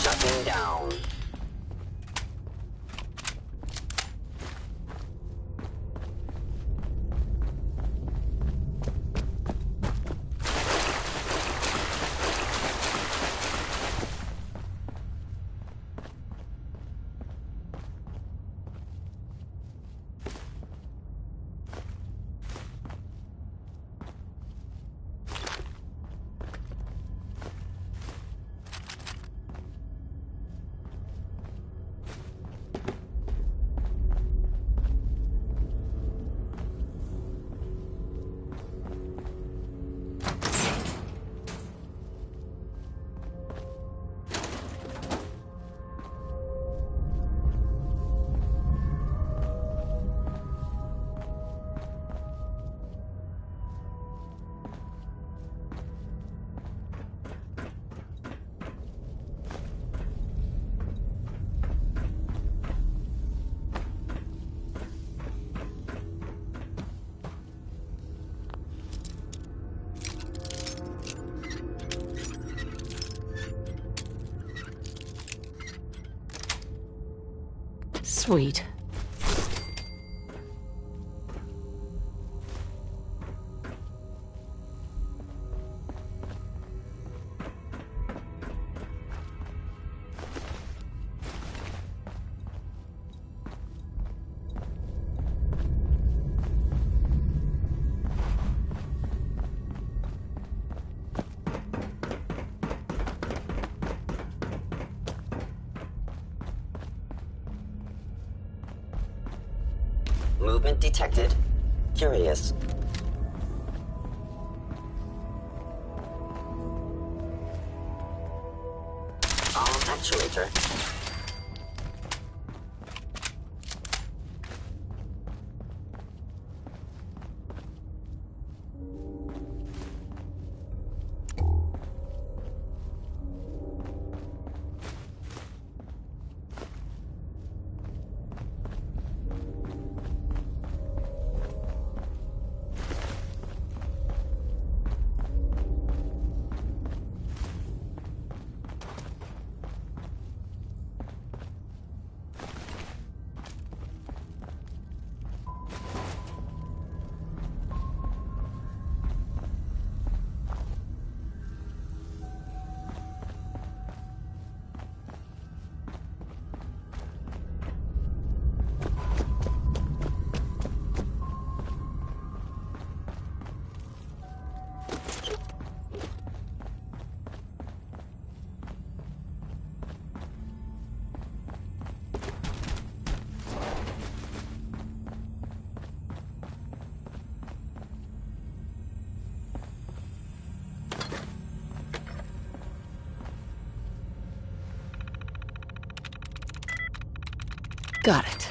Shutting down. Sweet. Movement detected. Curious. Arm actuator. Got it.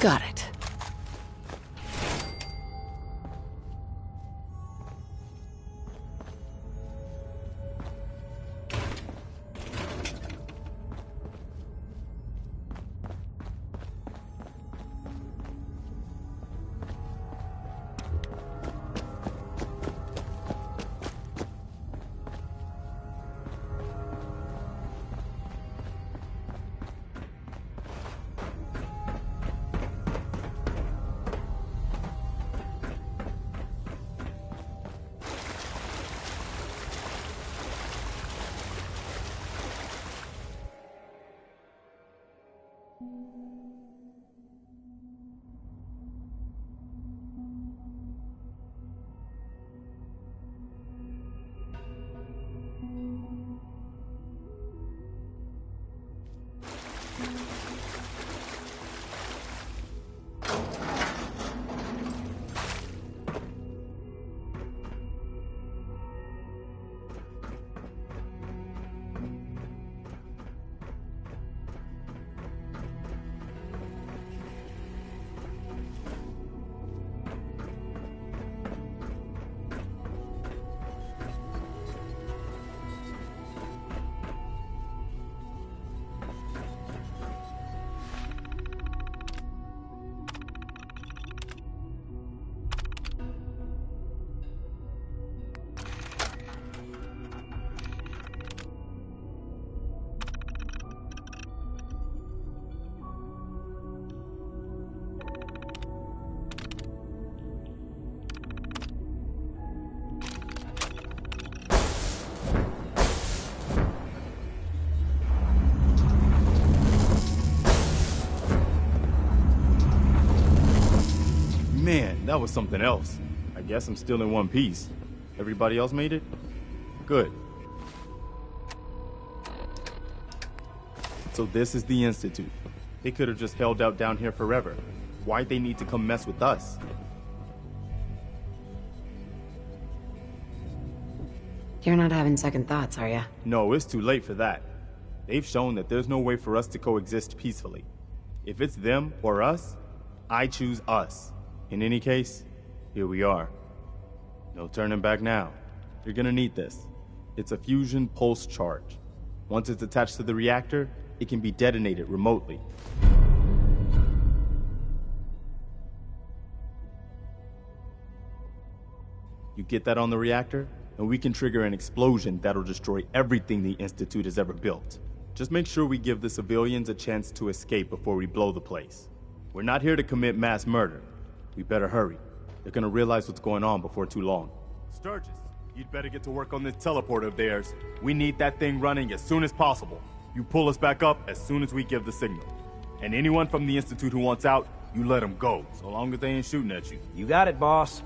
Got it. Man, that was something else. I guess I'm still in one piece. Everybody else made it? Good. So this is the Institute. They could have just held out down here forever. Why'd they need to come mess with us? You're not having second thoughts, are ya? No, it's too late for that. They've shown that there's no way for us to coexist peacefully. If it's them or us, I choose us. In any case, here we are. No turning back now. You're gonna need this. It's a fusion pulse charge. Once it's attached to the reactor, it can be detonated remotely. You get that on the reactor, and we can trigger an explosion that'll destroy everything the Institute has ever built. Just make sure we give the civilians a chance to escape before we blow the place. We're not here to commit mass murder. We better hurry. They're gonna realize what's going on before too long. Sturgis, you'd better get to work on this teleporter of theirs. We need that thing running as soon as possible. You pull us back up as soon as we give the signal. And anyone from the Institute who wants out, you let them go, so long as they ain't shooting at you. You got it, boss.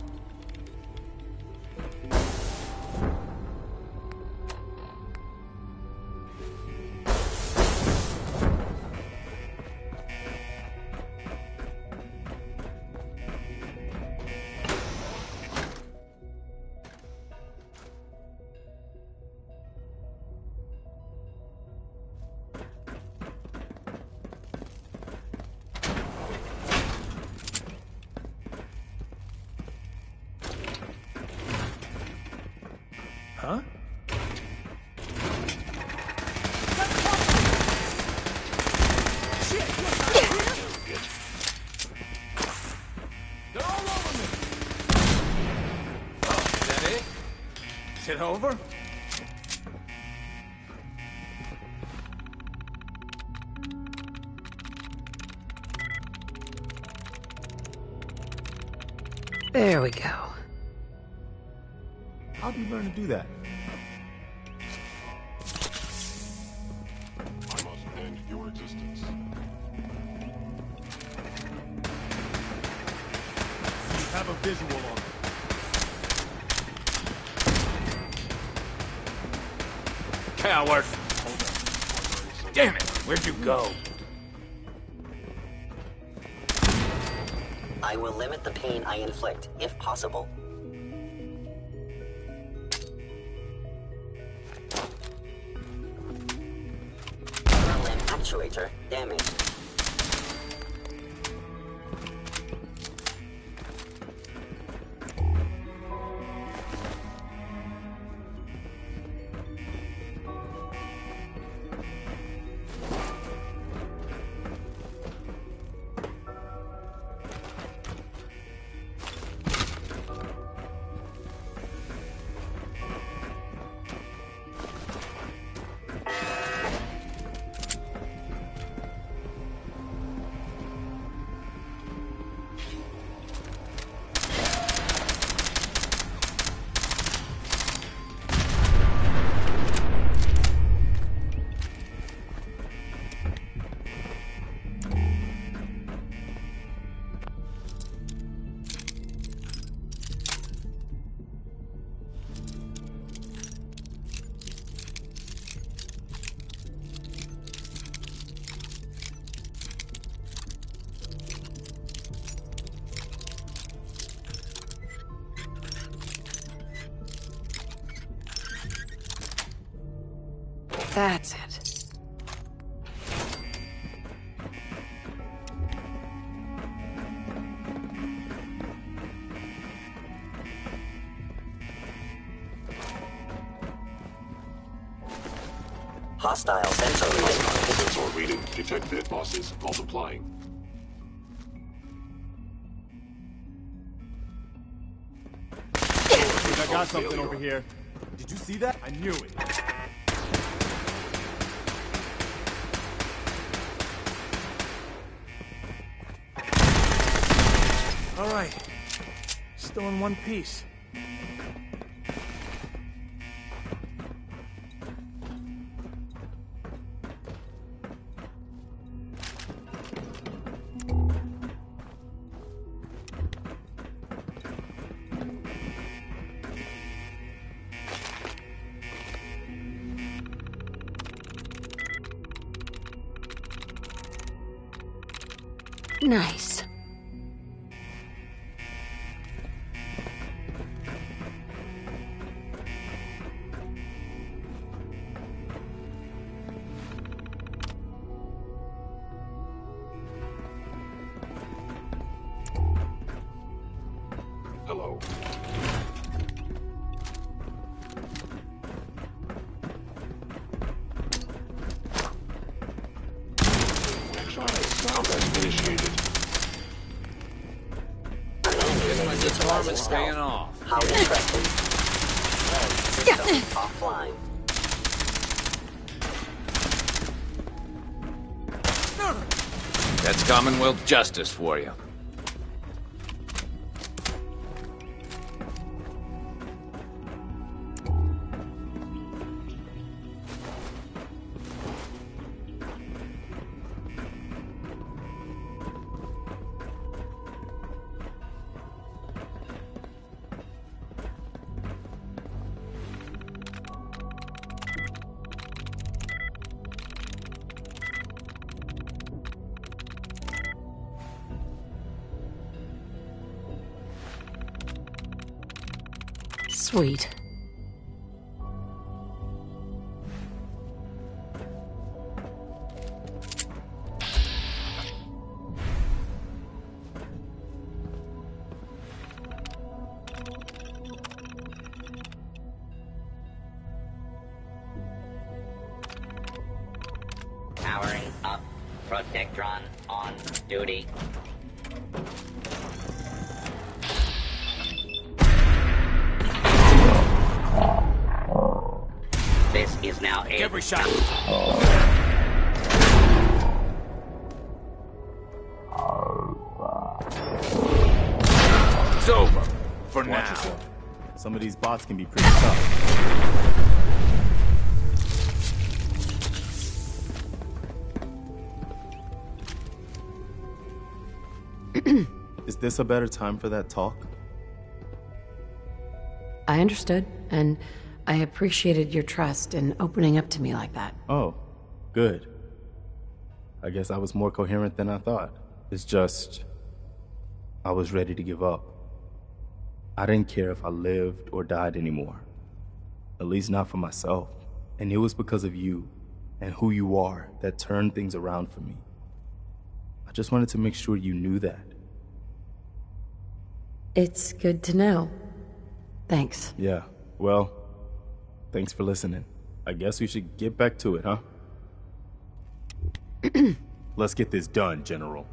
Huh? They're all over me! Oh, is that it? Is it over? There we go. How'd you learn to do that? I must end your existence. You have a visual on it. Coward! Damn it! Where'd you go? I will limit the pain I inflict, if possible. Limb actuator damaged. That's it. Hostile sensor reading. Sensor reading. Detect bit losses multiplying. I got something over here. Did you see that? I knew it. All right. Still in one piece. Nice. Utilizing staying stealth. off. How interesting. System offline. That's Commonwealth justice for you. Sweet. Powering up. Protectron on duty. This is now a... Every shot. It's over. For Watch now. yourself. Some of these bots can be pretty tough. Is this a better time for that talk? I understood, and I appreciated your trust in opening up to me like that. Oh, good. I guess I was more coherent than I thought. It's just, I was ready to give up. I didn't care if I lived or died anymore. At least not for myself. And it was because of you and who you are that turned things around for me. I just wanted to make sure you knew that. It's good to know. Thanks. Yeah, well, thanks for listening. I guess we should get back to it, huh? Let's get this done, General.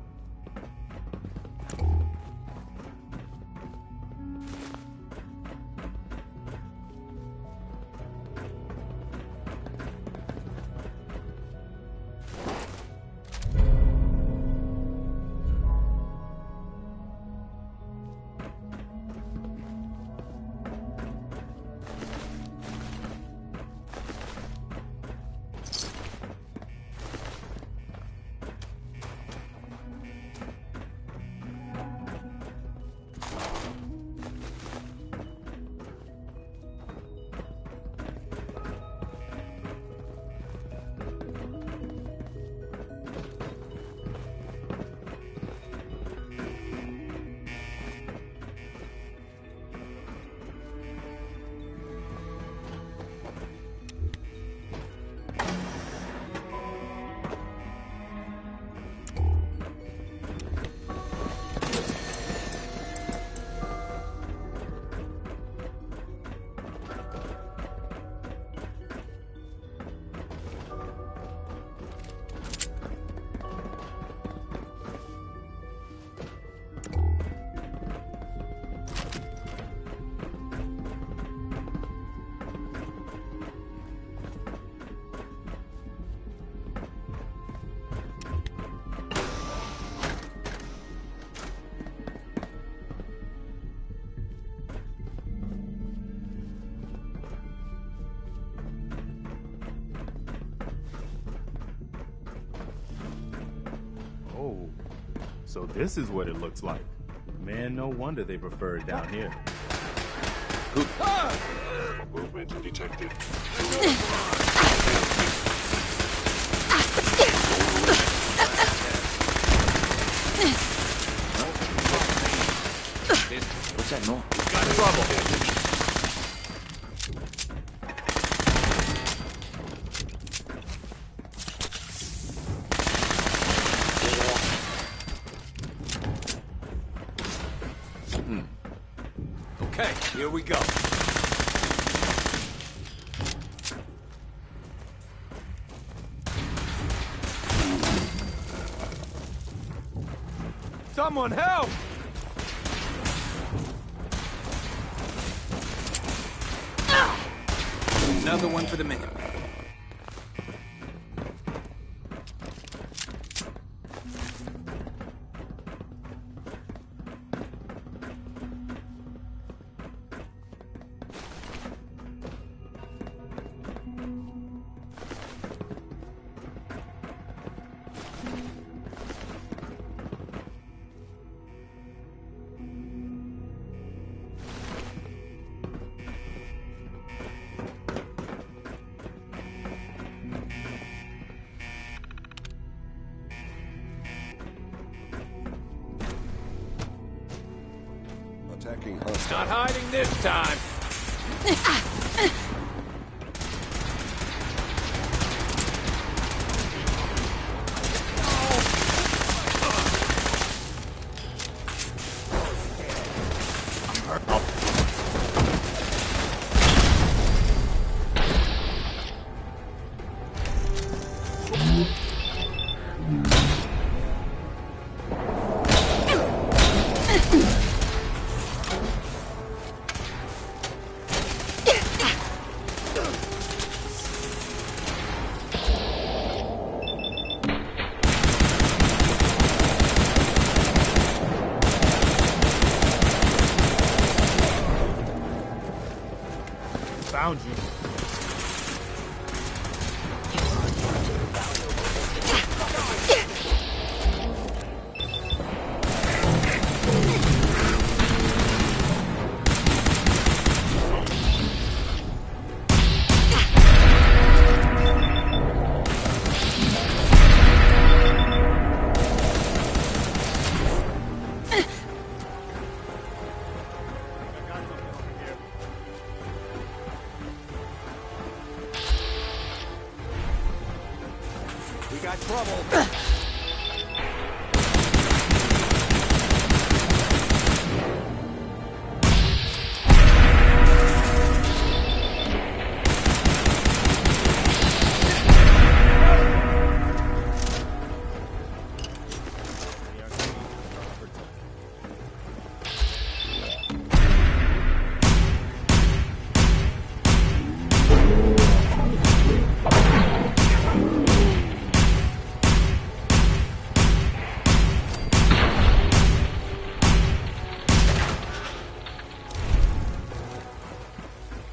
Oh, so this is what it looks like. Man, no wonder they prefer it down here. Movement detected. What's that noise? Got trouble. Okay, here we go. Someone help! Another one for the Minutemen. Attacking Not hiding this time. Found you. We got trouble.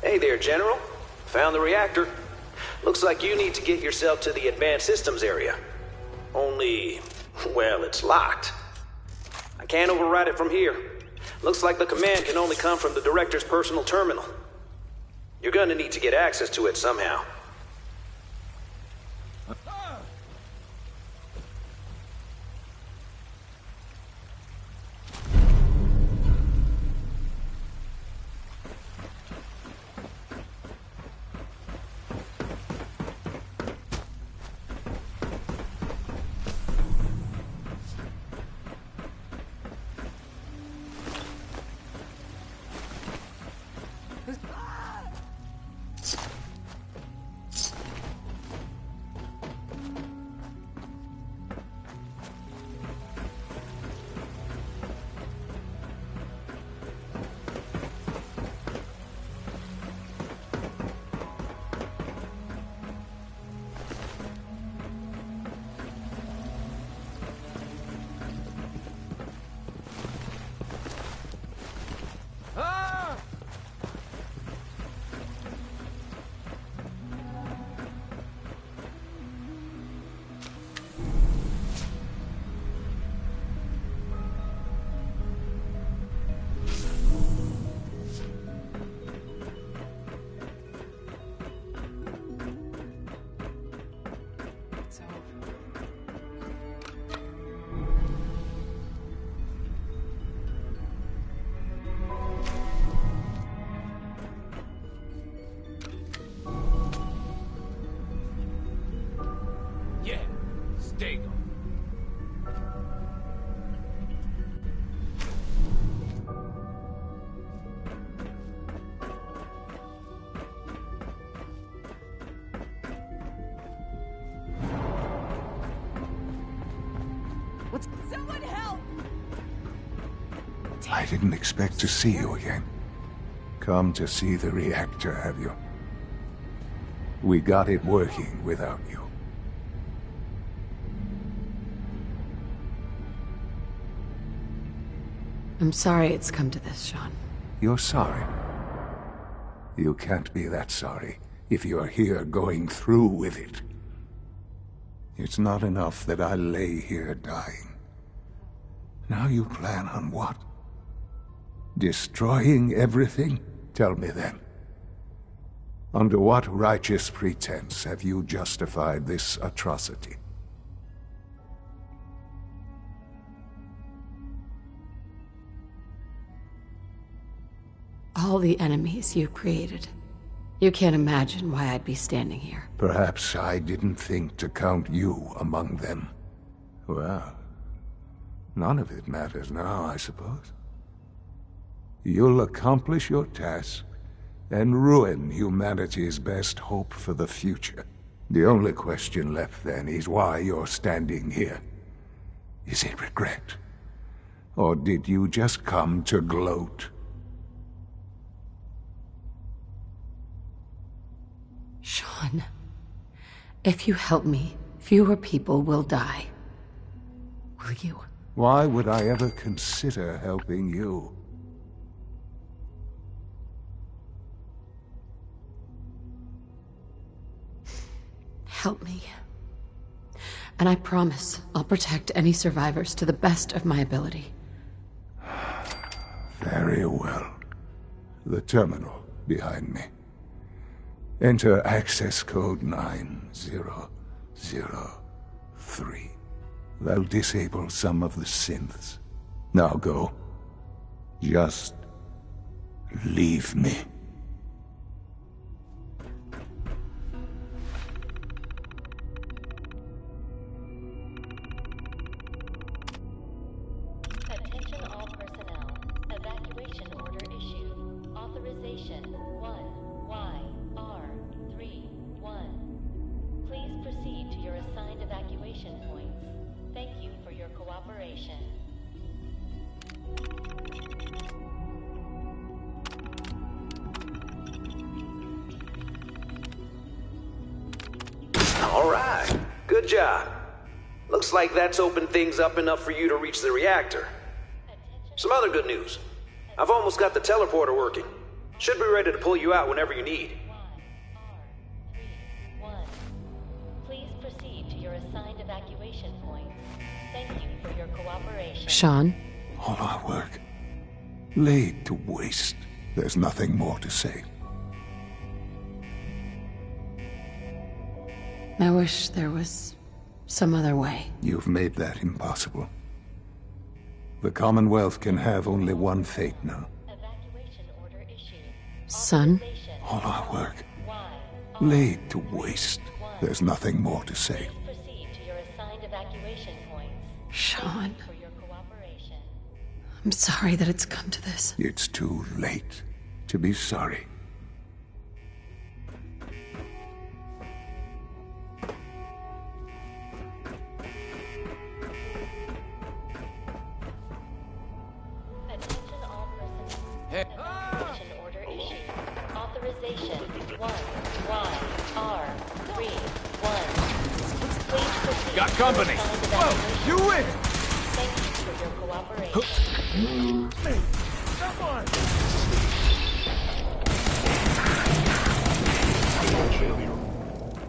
Hey there, General. Found the reactor. Looks like you need to get yourself to the advanced systems area. Only, well, it's locked. I can't override it from here. Looks like the command can only come from the director's personal terminal. You're gonna need to get access to it somehow. Someone help! I didn't expect to see you again. Come to see the reactor, have you? We got it working without you. I'm sorry it's come to this, Sean. You're sorry? You can't be that sorry if you're here going through with it. It's not enough that I lay here dying. Now you plan on what? Destroying everything? Tell me then. Under what righteous pretense have you justified this atrocity? All the enemies you've created. You can't imagine why I'd be standing here. Perhaps I didn't think to count you among them. Well, none of it matters now, I suppose. You'll accomplish your task and ruin humanity's best hope for the future. The only question left then is why you're standing here. Is it regret? Or did you just come to gloat? Sean, if you help me, fewer people will die. Will you? Why would I ever consider helping you? Help me. And I promise I'll protect any survivors to the best of my ability. Very well. The terminal behind me. Enter access code 9003. That'll disable some of the synths. Now go. Just leave me. Attention all personnel. Evacuation order issued. Authorization 1YR31. Please proceed to your assigned evacuation points. Thank you for your cooperation. All right. Good job. Looks like that's opened things up enough for you to reach the reactor. Some other good news. I've almost got the teleporter working. Should be ready to pull you out whenever you need. Please proceed to your assigned evacuation points. Thank you for your cooperation. Sean? All our work laid to waste. There's nothing more to say. I wish there was some other way. You've made that impossible. The Commonwealth can have only one fate now. Son? All our work laid to waste. There's nothing more to say. Proceed to your assigned evacuation points. Sean. For your cooperation. I'm sorry that it's come to this. It's too late to be sorry. Attention all personnel. Evacuation order issued. Authorization 1YR31. Please proceed. Got company. Whoa, you win. Thank you for your cooperation. Someone.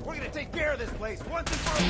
We're gonna take care of this place once and for all.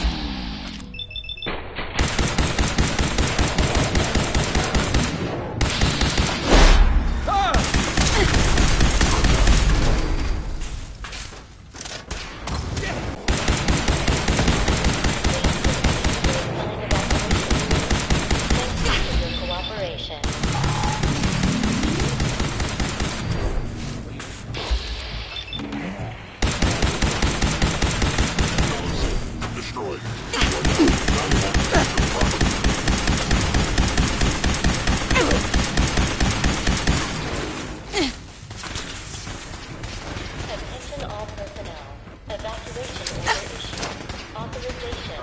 Attention all personnel. Evacuation order issued. Authorization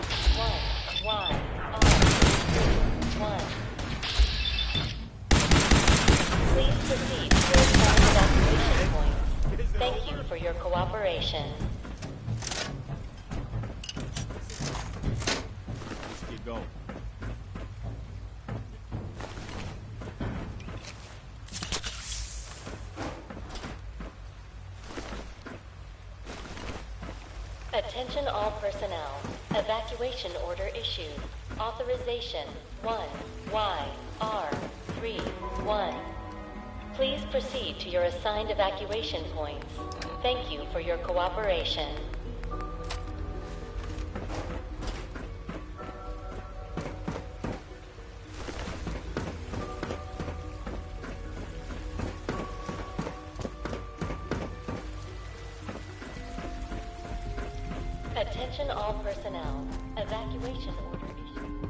1YR31. Please proceed to your assigned evacuation points. Thank you for your cooperation. Attention all personnel. Evacuation order issued. Authorization 1YR31. Please proceed to your assigned evacuation points. Thank you for your cooperation. Attention all personnel. Evacuation order issued.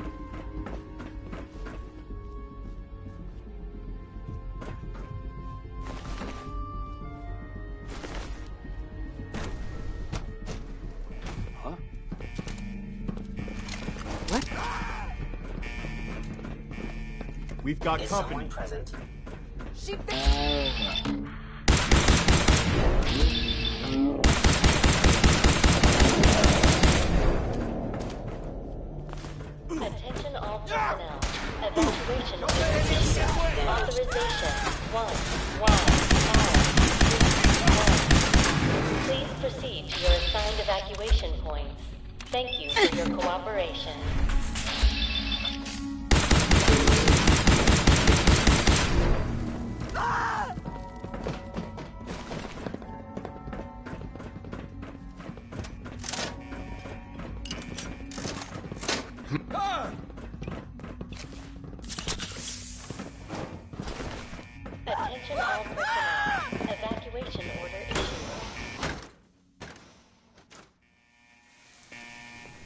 Huh? What? We've got Is company. someone present? Attention all personnel. Evacuation order issued. Authorization 1YR31. Please proceed to your assigned evacuation points. Thank you for your cooperation. Attention all personnel. Evacuation order issued.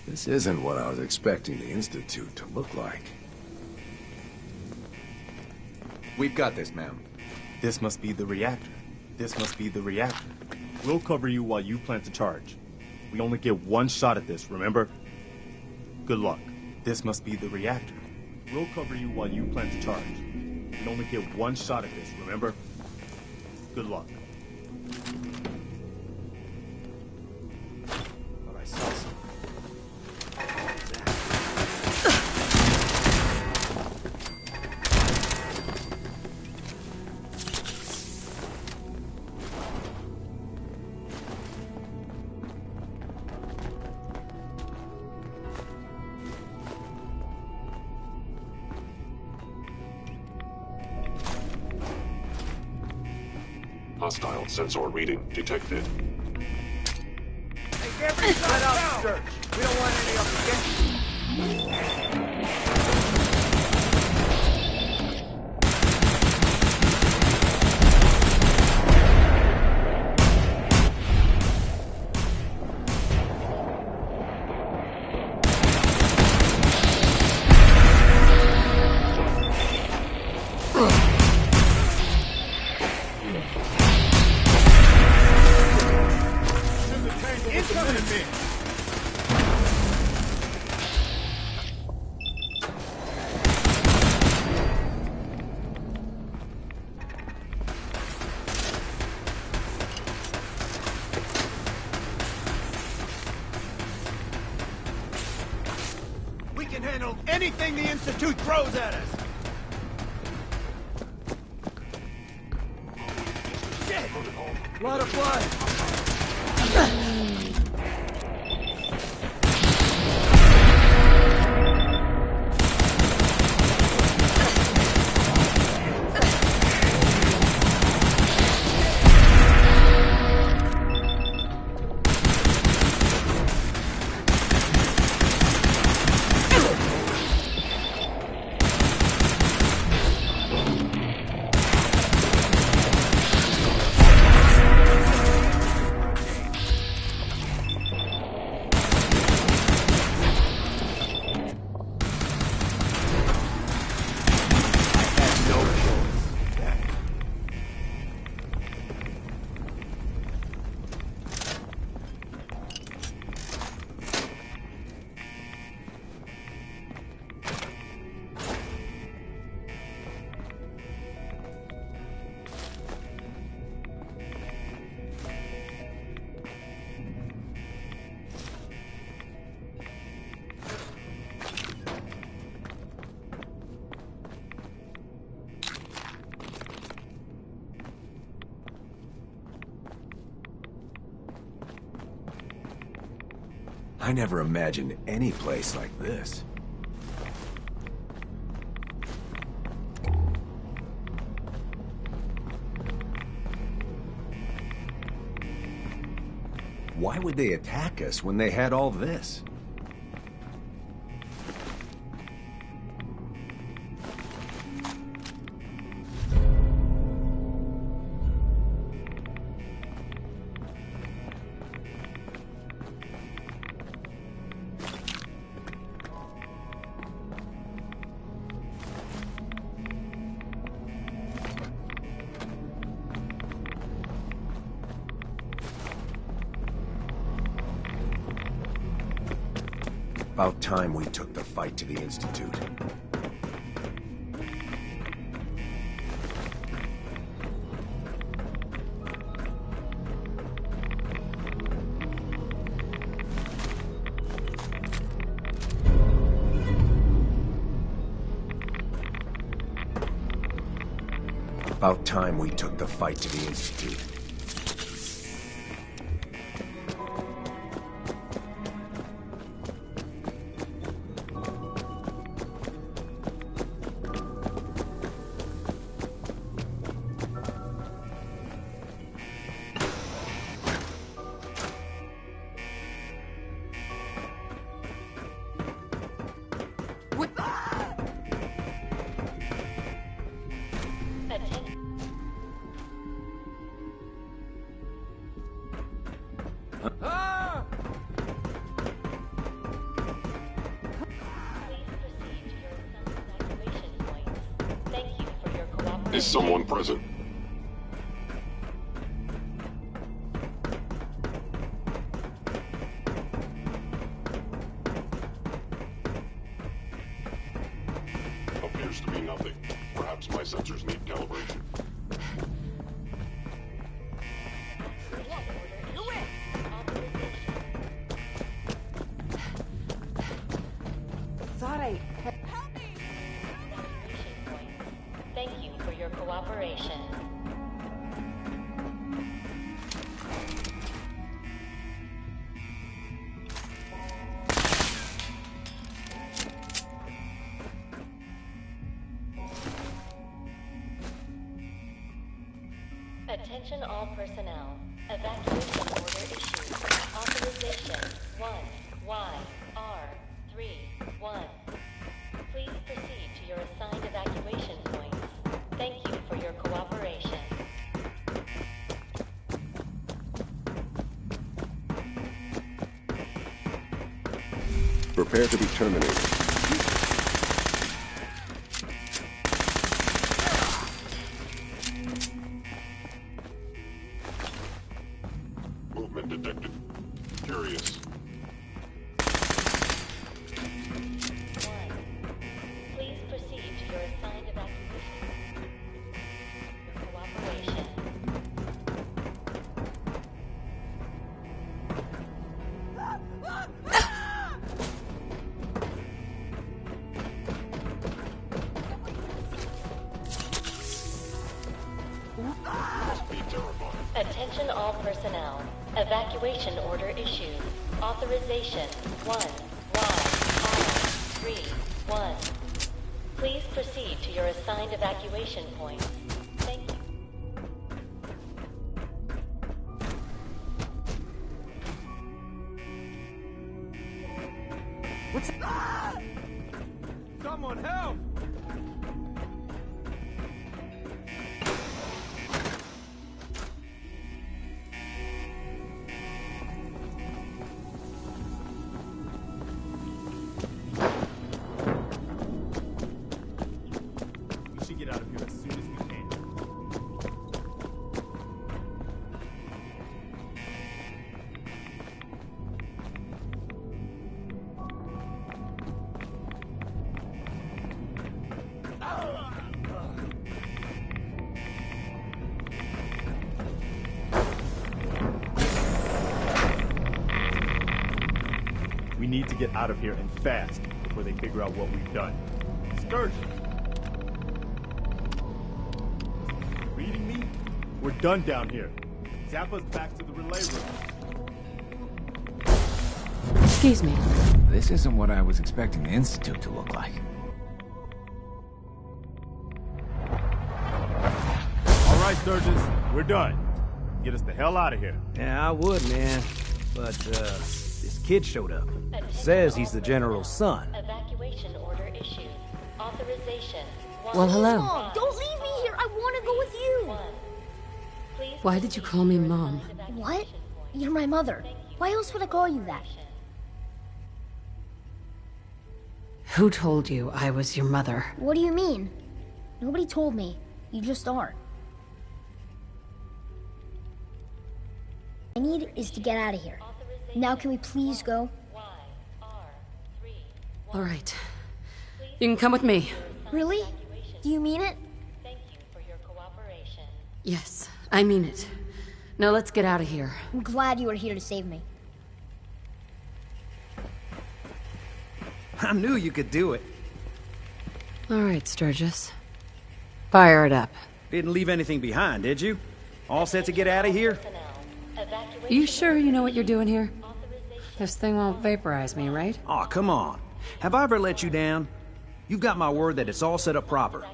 This isn't what I was expecting the Institute to look like. We've got this, ma'am. This must be the reactor. This must be the reactor. We'll cover you while you plant the charge. We only get one shot at this, remember? Good luck. This must be the reactor. We'll cover you while you plant the charge. We only get one shot at this, remember? Good luck. Well, I saw something. Hostile sensor reading detected. Take every shot out search. We don't want any up against. We can handle anything the Institute throws at us. Shit! Lot of blood. I never imagined any place like this. Why would they attack us when they had all this? About time we took the fight to the Institute. About time we took the fight to the Institute. Is someone present? Appears to be nothing. Perhaps my sensors need calibration. Thought I... Thank you for your cooperation. Attention all personnel. Evacuation order issued. Authorization 1YR31. Please proceed to your assigned evacuation points. Thank you for your cooperation. Prepare to be terminated. Movement detected. Curious. Please proceed to your assigned evacuation. Your cooperation. Attention all personnel. Evacuation order issued. Authorization 1YR31. Please proceed to your assigned evacuation points. Thank you. What's... Ah! Someone help! We should get out of here as soon as we can. We need to get out of here and fast before they figure out what we've done. Sturgeon! Reading me? We're done down here. Zap us back to the relay room. Excuse me. This isn't what I was expecting the Institute to look like. All right, Sturgis, we're done. Get us the hell out of here. Yeah, I would, man. But, this kid showed up. Says he's the General's son. Evacuation order issued. Authorization. Well, hello. Mom, don't leave me here. I want to go with you. Why did you call me Mom? What? You're my mother. Why else would I call you that? Who told you I was your mother? What do you mean? Nobody told me. You just are. I need is to get out of here. Now can we please go? All right. You can come with me. Really? Do you mean it? Yes, I mean it. Now let's get out of here. I'm glad you are here to save me. I knew you could do it. All right, Sturgis. Fire it up. Didn't leave anything behind, did you? All set to get out of here? You sure you know what you're doing here? This thing won't vaporize me, right? Aw, come on. Have I ever let you down? You've got my word that it's all set up proper.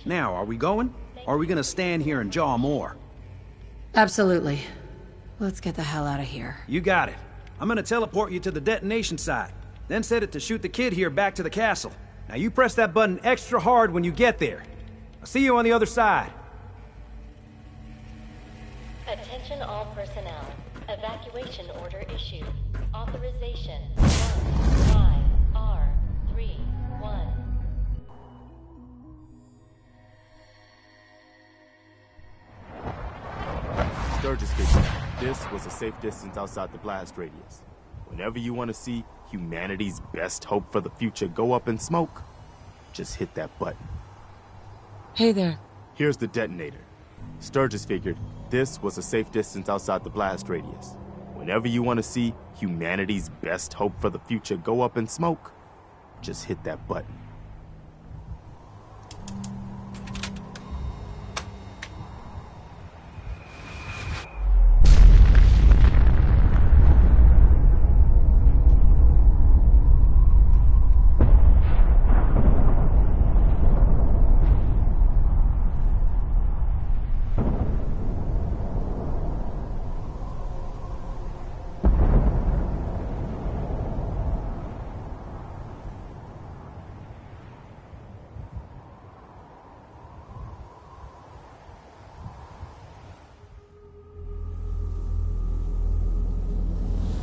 Now, are we going? Or are we gonna stand here and jaw more? Absolutely. Let's get the hell out of here. You got it. I'm gonna teleport you to the detonation site, then set it to shoot the kid here back to the castle. Now you press that button extra hard when you get there. I'll see you on the other side. Attention all personnel. Evacuation order issued. Authorization 1YR31. Sturgis figured this was a safe distance outside the blast radius. Whenever you want to see humanity's best hope for the future go up in smoke, just hit that button. Hey there. Here's the detonator. Sturgis figured this was a safe distance outside the blast radius. Whenever you want to see humanity's best hope for the future go up in smoke, just hit that button.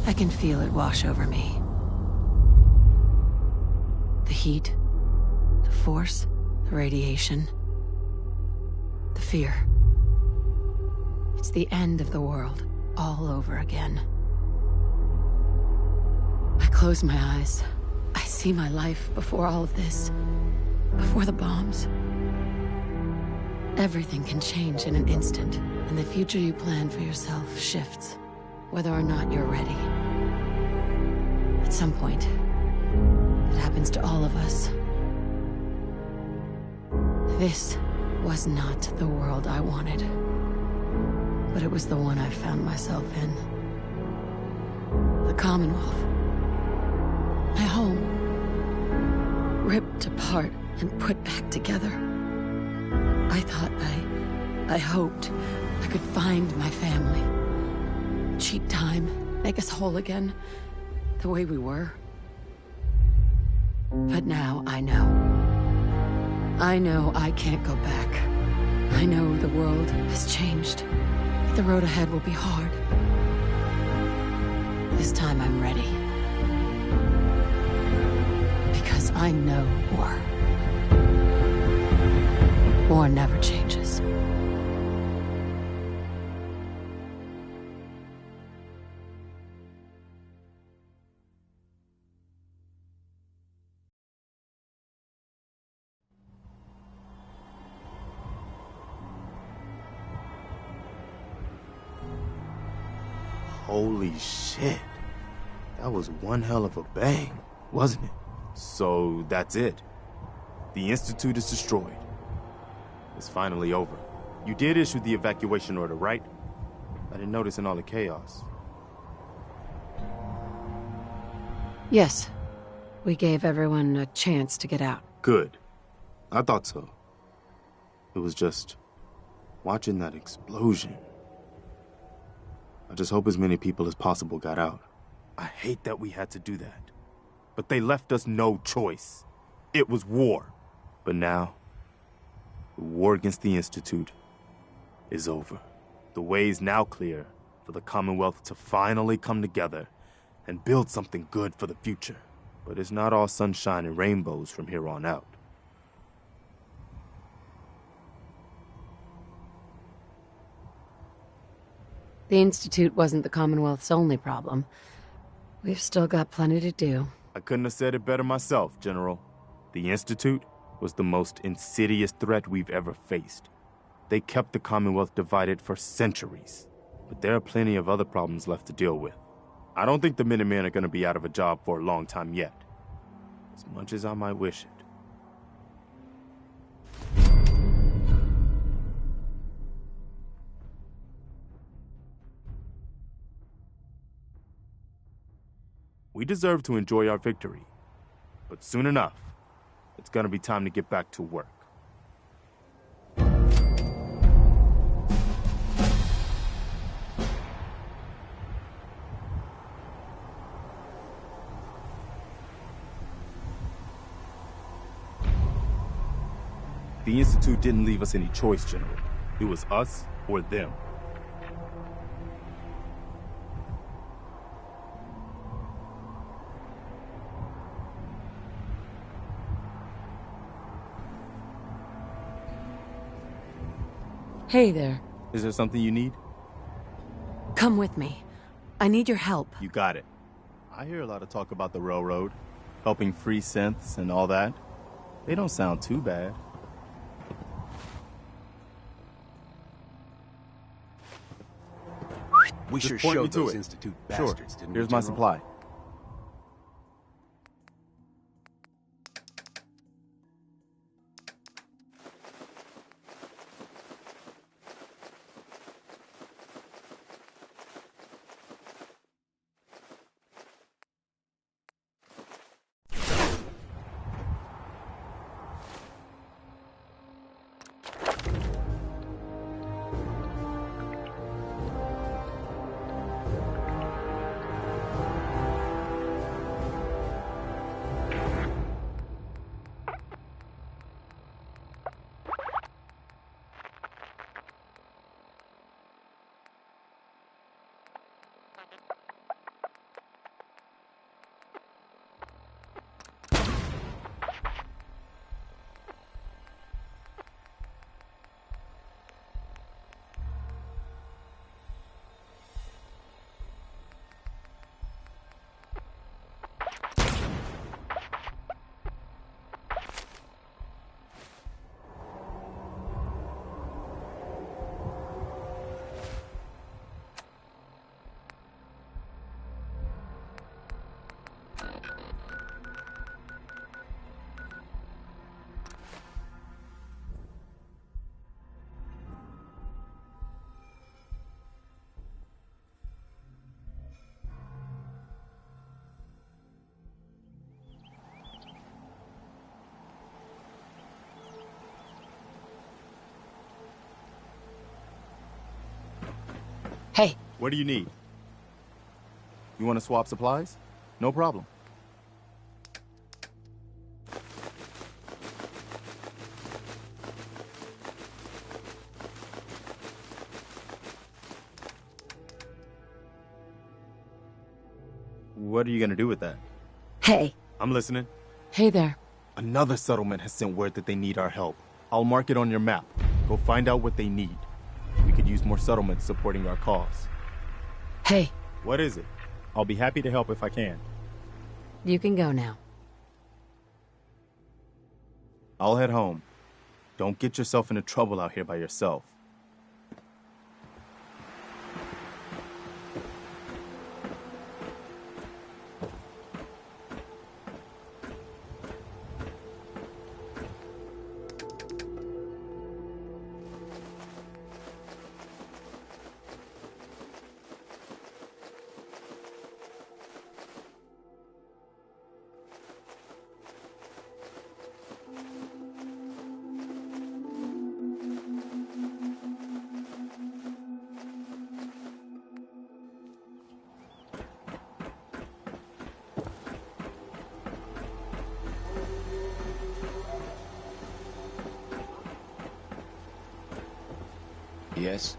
I can feel it wash over me. The heat, the force, the radiation, the fear. It's the end of the world, all over again. I close my eyes. I see my life before all of this, before the bombs. Everything can change in an instant, and the future you plan for yourself shifts, whether or not you're ready. At some point, it happens to all of us. This was not the world I wanted, but it was the one I found myself in. The Commonwealth. My home. Ripped apart and put back together. I thought I hoped I could find my family. Cheat time, make us whole again, the way we were. But now I know. I know I can't go back. I know the world has changed. The road ahead will be hard. This time I'm ready. Because I know war. War never changes. Holy shit. That was one hell of a bang, wasn't it? So that's it. The Institute is destroyed. It's finally over. You did issue the evacuation order, right? I didn't notice in all the chaos. Yes. We gave everyone a chance to get out. Good. I thought so. It was just watching that explosion. I just hope as many people as possible got out. I hate that we had to do that. But they left us no choice. It was war. But now, the war against the Institute is over. The way is now clear for the Commonwealth to finally come together and build something good for the future. But it's not all sunshine and rainbows from here on out. The Institute wasn't the Commonwealth's only problem. We've still got plenty to do. I couldn't have said it better myself, General. The Institute was the most insidious threat we've ever faced. They kept the Commonwealth divided for centuries. But there are plenty of other problems left to deal with. I don't think the Minutemen are going to be out of a job for a long time yet. As much as I might wish it. We deserve to enjoy our victory. But soon enough, it's gonna be time to get back to work. The Institute didn't leave us any choice, General. It was us or them. Hey there. Is there something you need? Come with me. I need your help. You got it. I hear a lot of talk about the railroad, helping free synths and all that. They don't sound too bad. We Just sure point me showed to those it. Institute Sure. bastards, didn't we, Here's my General? supply. Hey. What do you need? You want to swap supplies? No problem. What are you gonna do with that? Hey. I'm listening. Hey there. Another settlement has sent word that they need our help. I'll mark it on your map. Go find out what they need. We could use more settlements supporting our cause. Hey. What is it? I'll be happy to help if I can. You can go now. I'll head home. Don't get yourself into trouble out here by yourself. Yes?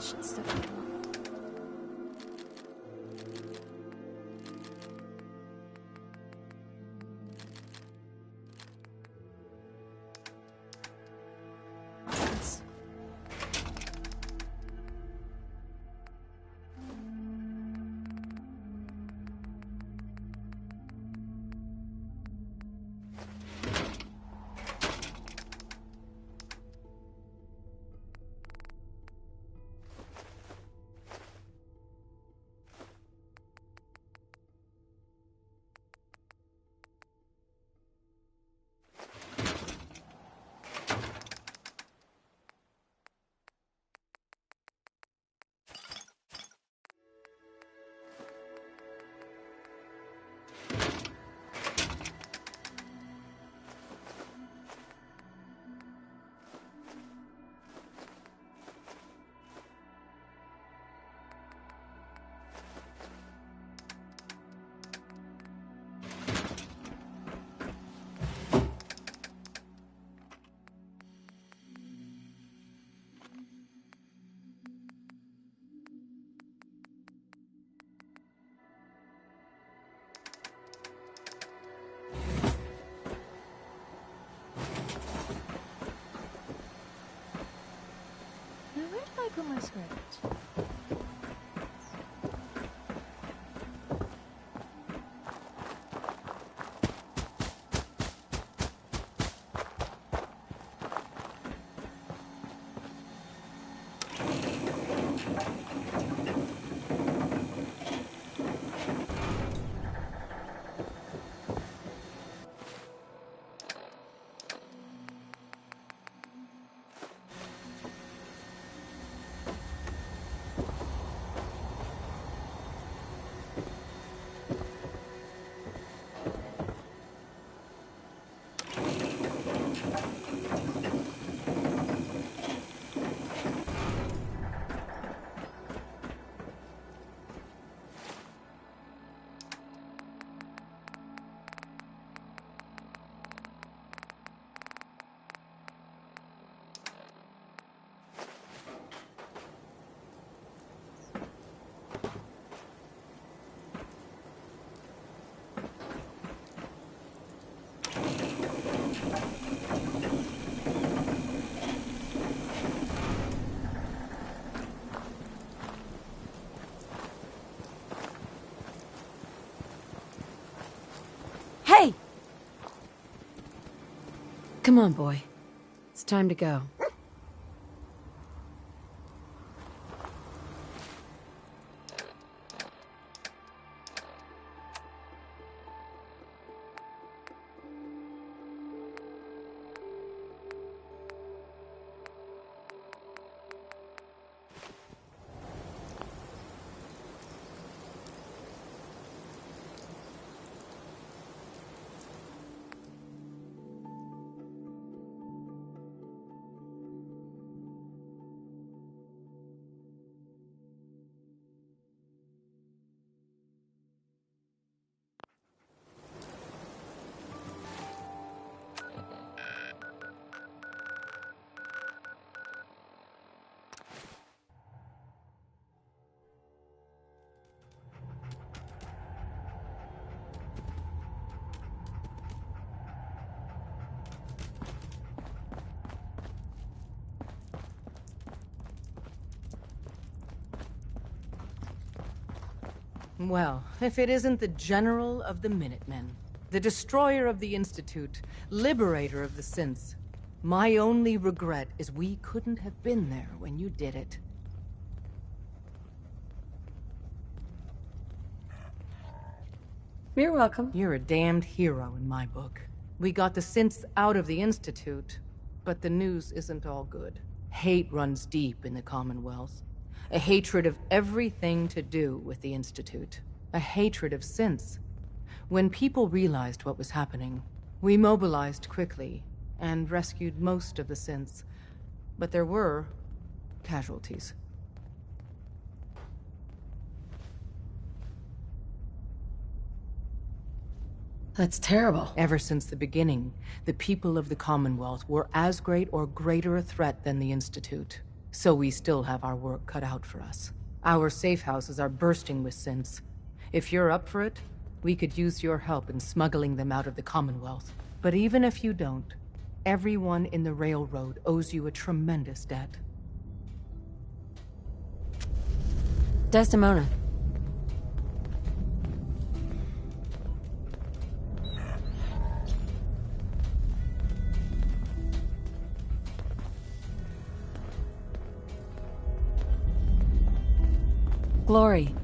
Should step up. Now, where did I put my script? Come on, boy. It's time to go. Well, if it isn't the General of the Minutemen, the Destroyer of the Institute, Liberator of the Synths, my only regret is we couldn't have been there when you did it. You're welcome. You're a damned hero in my book. We got the Synths out of the Institute, but the news isn't all good. Hate runs deep in the Commonwealth. A hatred of everything to do with the Institute. A hatred of synths. When people realized what was happening, we mobilized quickly and rescued most of the synths. But there were casualties. That's terrible. Ever since the beginning, the people of the Commonwealth were as great or greater a threat than the Institute. So we still have our work cut out for us. Our safe houses are bursting with synths. If you're up for it, we could use your help in smuggling them out of the Commonwealth. But even if you don't, everyone in the Railroad owes you a tremendous debt. Desdemona. Glory.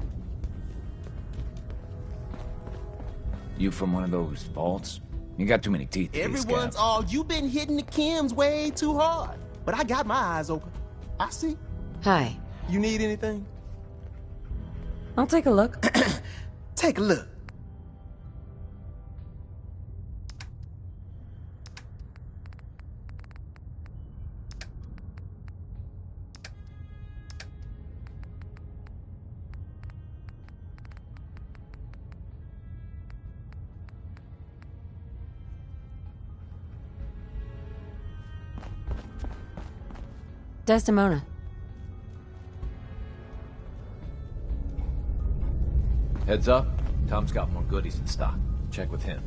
You from one of those vaults? You got too many teeth to be Everyone's Scout. all, you been hitting the chems way too hard. But I got my eyes open. I see. Hi. You need anything? I'll take a look. Take a look. Desdemona. Heads up, Tom's got more goodies in stock. Check with him.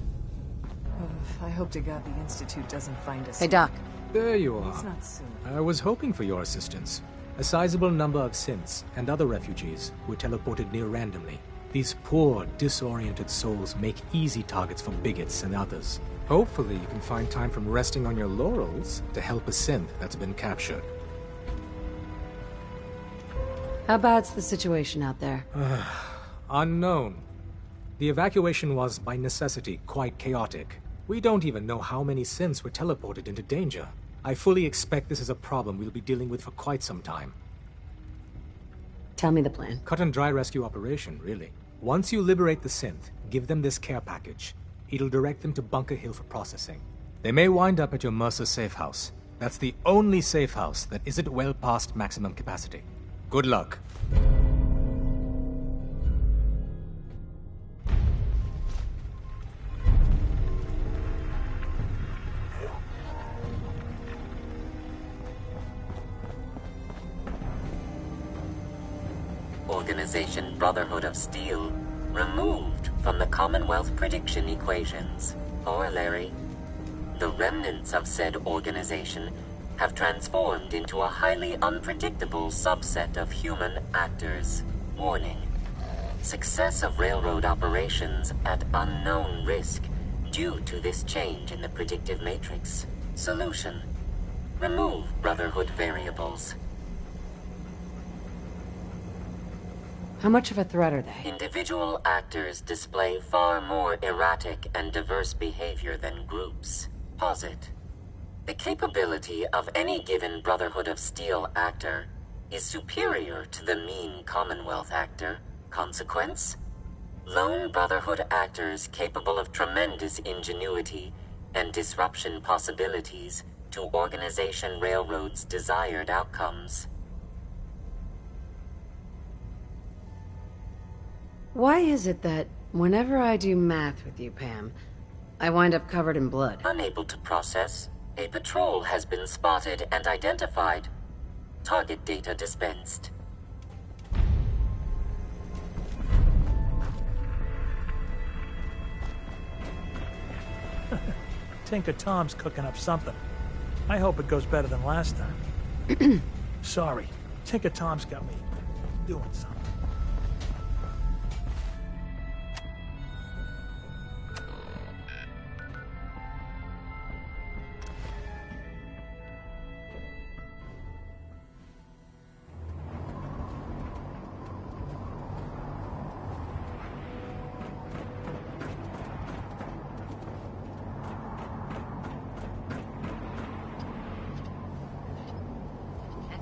I hope to God the Institute doesn't find us. Hey, Doc. There you are. It's not soon. I was hoping for your assistance. A sizable number of synths and other refugees were teleported near randomly. These poor, disoriented souls make easy targets for bigots and others. Hopefully you can find time from resting on your laurels to help a synth that's been captured. How bad's the situation out there? Unknown. The evacuation was, by necessity, quite chaotic. We don't even know how many synths were teleported into danger. I fully expect this is a problem we'll be dealing with for quite some time. Tell me the plan. Cut and dry rescue operation, really. Once you liberate the synth, give them this care package. It'll direct them to Bunker Hill for processing. They may wind up at your Mercer safe house. That's the only safe house that isn't well past maximum capacity. Good luck. Organization Brotherhood of Steel removed from the Commonwealth prediction equations. Corollary: the remnants of said organization have transformed into a highly unpredictable subset of human actors. Warning: success of railroad operations at unknown risk due to this change in the predictive matrix. Solution. Remove Brotherhood variables. How much of a threat are they? Individual actors display far more erratic and diverse behavior than groups. Posit. The capability of any given Brotherhood of Steel actor is superior to the mean Commonwealth actor. Consequence? Lone Brotherhood actors capable of tremendous ingenuity and disruption possibilities to Organization Railroad's desired outcomes. Why is it that whenever I do math with you, Pam, I wind up covered in blood? Unable to process, a patrol has been spotted and identified. Target data dispensed. Tinker Tom's cooking up something. I hope it goes better than last time. Sorry, Tinker Tom's got me doing something.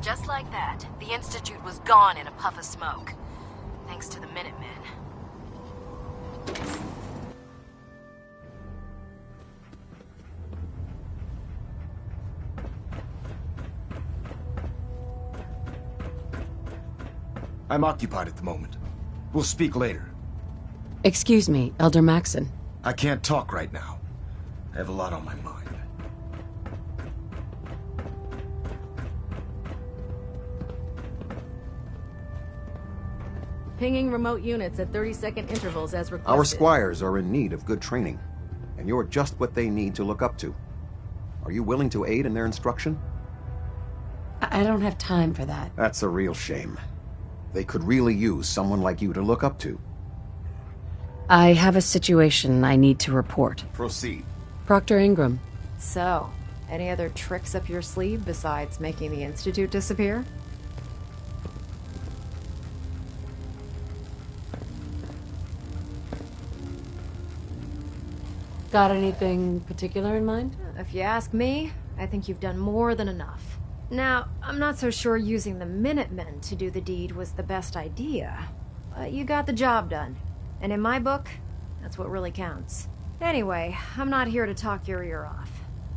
Just like that, the Institute was gone in a puff of smoke. Thanks to the Minutemen. I'm occupied at the moment. We'll speak later. Excuse me, Elder Maxson. I can't talk right now. I have a lot on my mind. Pinging remote units at 30-second intervals as requested. Our squires are in need of good training, and you're just what they need to look up to. Are you willing to aid in their instruction? I don't have time for that. That's a real shame. They could really use someone like you to look up to. I have a situation I need to report. Proceed. Proctor Ingram. So, any other tricks up your sleeve besides making the Institute disappear? Got anything particular in mind? If you ask me, I think you've done more than enough. Now, I'm not so sure using the Minutemen to do the deed was the best idea, but you got the job done. And in my book, that's what really counts. Anyway, I'm not here to talk your ear off.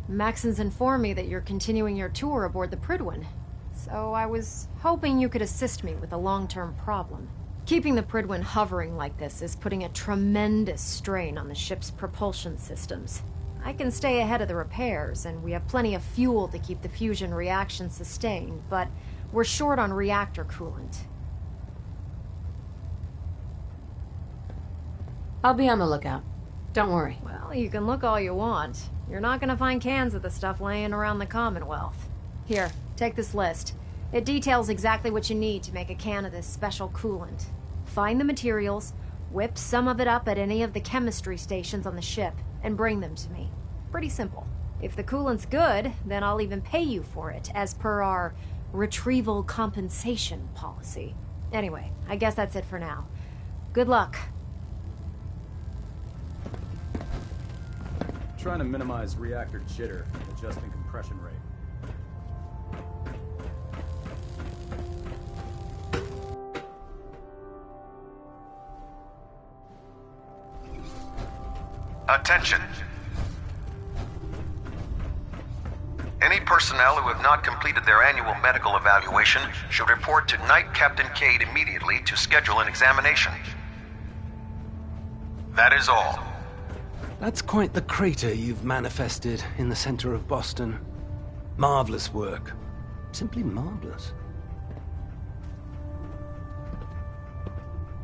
Maxson's informed me that you're continuing your tour aboard the Prydwen, so I was hoping you could assist me with a long-term problem. Keeping the Prydwen hovering like this is putting a tremendous strain on the ship's propulsion systems. I can stay ahead of the repairs, and we have plenty of fuel to keep the fusion reaction sustained, but we're short on reactor coolant. I'll be on the lookout. Don't worry. Well, you can look all you want. You're not gonna find cans of the stuff laying around the Commonwealth. Here, take this list. It details exactly what you need to make a can of this special coolant. Find the materials, whip some of it up at any of the chemistry stations on the ship, and bring them to me. Pretty simple. If the coolant's good, then I'll even pay you for it, as per our retrieval compensation policy. Anyway, I guess that's it for now. Good luck. Trying to minimize reactor jitter, adjusting compression rate. Attention. Any personnel who have not completed their annual medical evaluation should report to Knight Captain Cade immediately to schedule an examination. That is all. That's quite the crater you've manifested in the center of Boston. Marvelous work. Simply marvelous.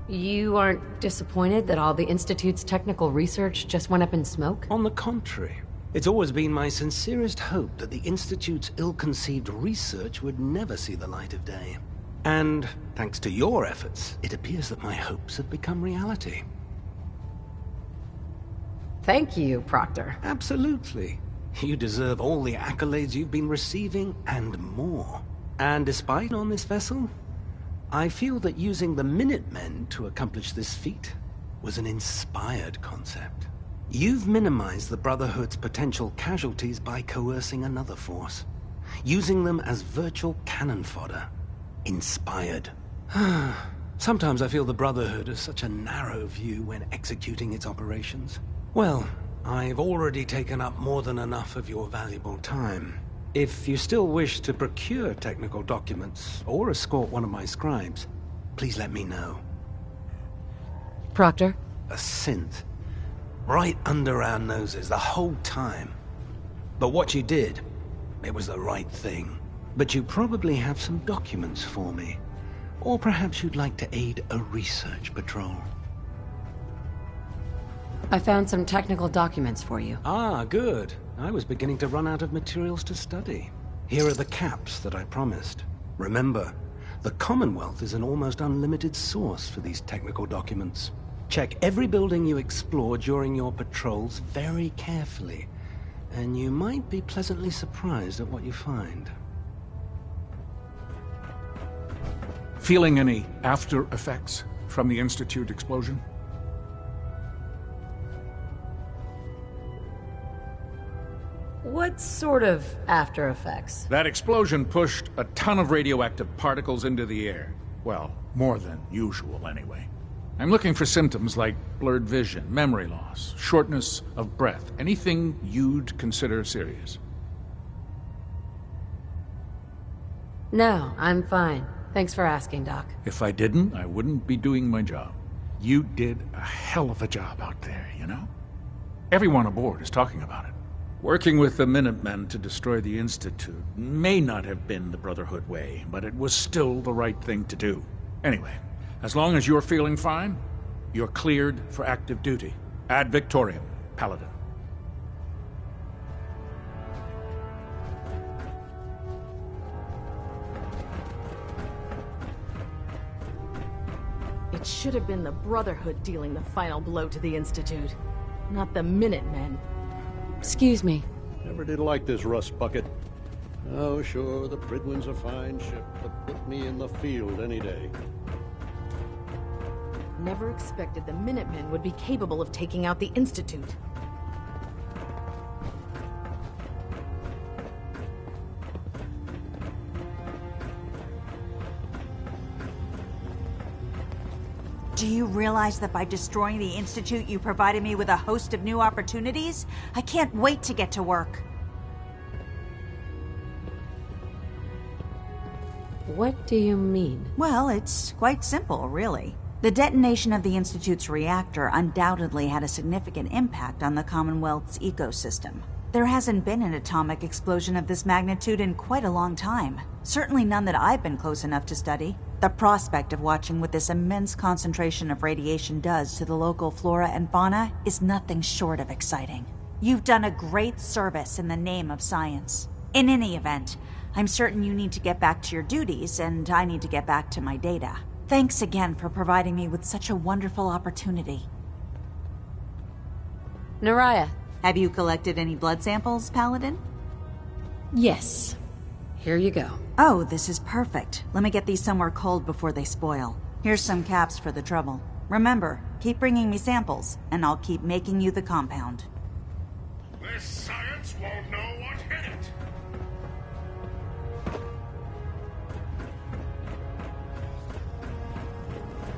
You aren't disappointed that all the Institute's technical research just went up in smoke? On the contrary. It's always been my sincerest hope that the Institute's ill-conceived research would never see the light of day. And, thanks to your efforts, it appears that my hopes have become reality. Thank you, Proctor. Absolutely. You deserve all the accolades you've been receiving and more. And despite on this vessel, I feel that using the Minutemen to accomplish this feat was an inspired concept. You've minimized the Brotherhood's potential casualties by coercing another force, using them as virtual cannon fodder. Inspired. Sometimes I feel the Brotherhood has such a narrow view when executing its operations. Well, I've already taken up more than enough of your valuable time. If you still wish to procure technical documents or escort one of my scribes, please let me know. Proctor? A synth. Right under our noses the whole time. But what you did, it was the right thing. But you probably have some documents for me. Or perhaps you'd like to aid a research patrol. I found some technical documents for you. Ah, good. I was beginning to run out of materials to study. Here are the caps that I promised. Remember, the Commonwealth is an almost unlimited source for these technical documents. Check every building you explore during your patrols very carefully, and you might be pleasantly surprised at what you find. Feeling any after effects from the Institute explosion? What sort of after effects? That explosion pushed a ton of radioactive particles into the air. Well, more than usual anyway. I'm looking for symptoms like blurred vision, memory loss, shortness of breath, anything you'd consider serious. No, I'm fine. Thanks for asking, Doc. If I didn't, I wouldn't be doing my job. You did a hell of a job out there, you know? Everyone aboard is talking about it. Working with the Minutemen to destroy the Institute may not have been the Brotherhood way, but it was still the right thing to do. Anyway, as long as you're feeling fine, you're cleared for active duty. Ad Victoriam, Paladin. It should have been the Brotherhood dealing the final blow to the Institute, not the Minutemen. Excuse me. Never did like this rust bucket. Oh, sure, the Prydwen's a fine ship, but put me in the field any day. Never expected the Minutemen would be capable of taking out the Institute. Do you realize that by destroying the Institute, you provided me with a host of new opportunities? I can't wait to get to work. What do you mean? Well, it's quite simple, really. The detonation of the Institute's reactor undoubtedly had a significant impact on the Commonwealth's ecosystem. There hasn't been an atomic explosion of this magnitude in quite a long time. Certainly none that I've been close enough to study. The prospect of watching what this immense concentration of radiation does to the local flora and fauna is nothing short of exciting. You've done a great service in the name of science. In any event, I'm certain you need to get back to your duties, and I need to get back to my data. Thanks again for providing me with such a wonderful opportunity. Naraya. Have you collected any blood samples, Paladin? Yes. Here you go. Oh, this is perfect. Let me get these somewhere cold before they spoil. Here's some caps for the trouble. Remember, keep bringing me samples, and I'll keep making you the compound. This science won't know what hit it.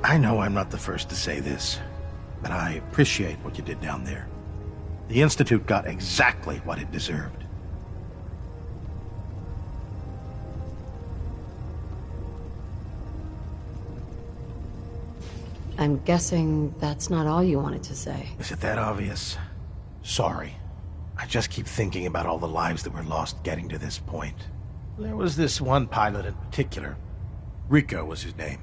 I know I'm not the first to say this, but I appreciate what you did down there. The Institute got exactly what it deserved. I'm guessing that's not all you wanted to say. Is it that obvious? Sorry. I just keep thinking about all the lives that were lost getting to this point. There was this one pilot in particular. Rico was his name.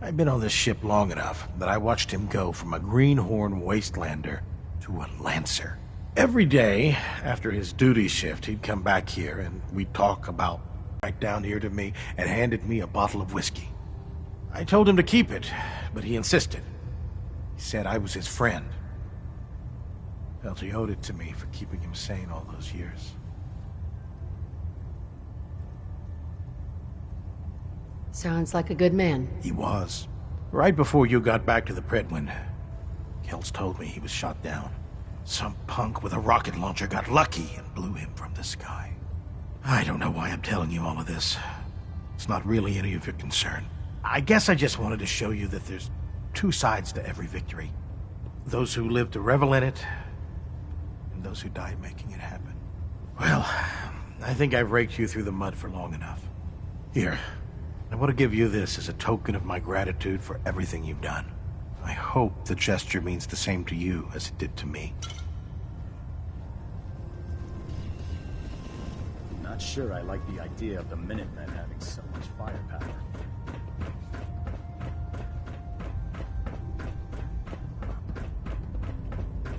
I'd been on this ship long enough that I watched him go from a greenhorn wastelander to a lancer. Every day, after his duty shift, he'd come back here and we'd talk about right down here to me and handed me a bottle of whiskey. I told him to keep it, but he insisted. He said I was his friend. Felt he owed it to me for keeping him sane all those years. Sounds like a good man. He was. Right before you got back to the Predwin, Kells told me he was shot down. Some punk with a rocket launcher got lucky and blew him from the sky. I don't know why I'm telling you all of this. It's not really any of your concern. I guess I just wanted to show you that there's two sides to every victory. Those who live to revel in it, and those who die making it happen. Well, I think I've raked you through the mud for long enough. Here, I want to give you this as a token of my gratitude for everything you've done. I hope the gesture means the same to you as it did to me. Not sure I like the idea of the Minutemen having so much firepower.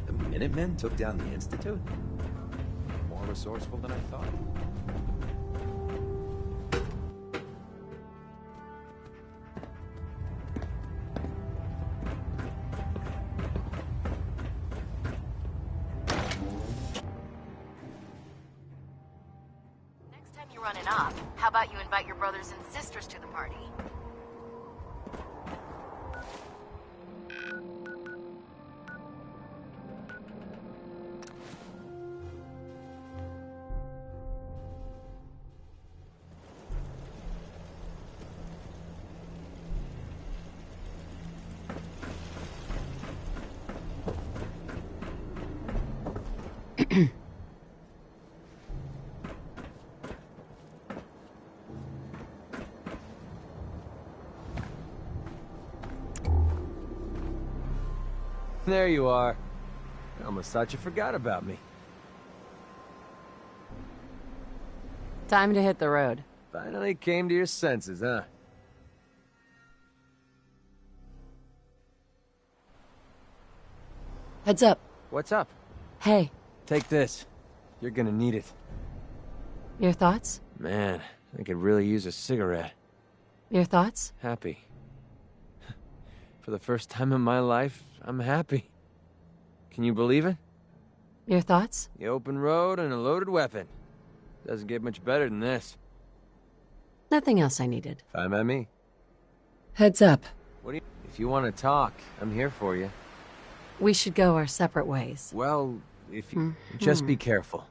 The Minutemen took down the Institute? More resourceful than I thought. Next time you run an op, how about you invite your brothers and sisters to the party? There you are. I almost thought you forgot about me. Time to hit the road. Finally came to your senses, huh? Heads up. What's up? Hey, Take this. You're gonna need it. your thoughts? Man, I could really use a cigarette. Your thoughts? Happy. For the first time in my life, I'm happy. Can you believe it? Your thoughts? The open road and a loaded weapon. Doesn't get much better than this. Nothing else I needed. Fine by me. Heads up. What do you... If you want to talk, I'm here for you. We should go our separate ways. Well, if you... Just be careful.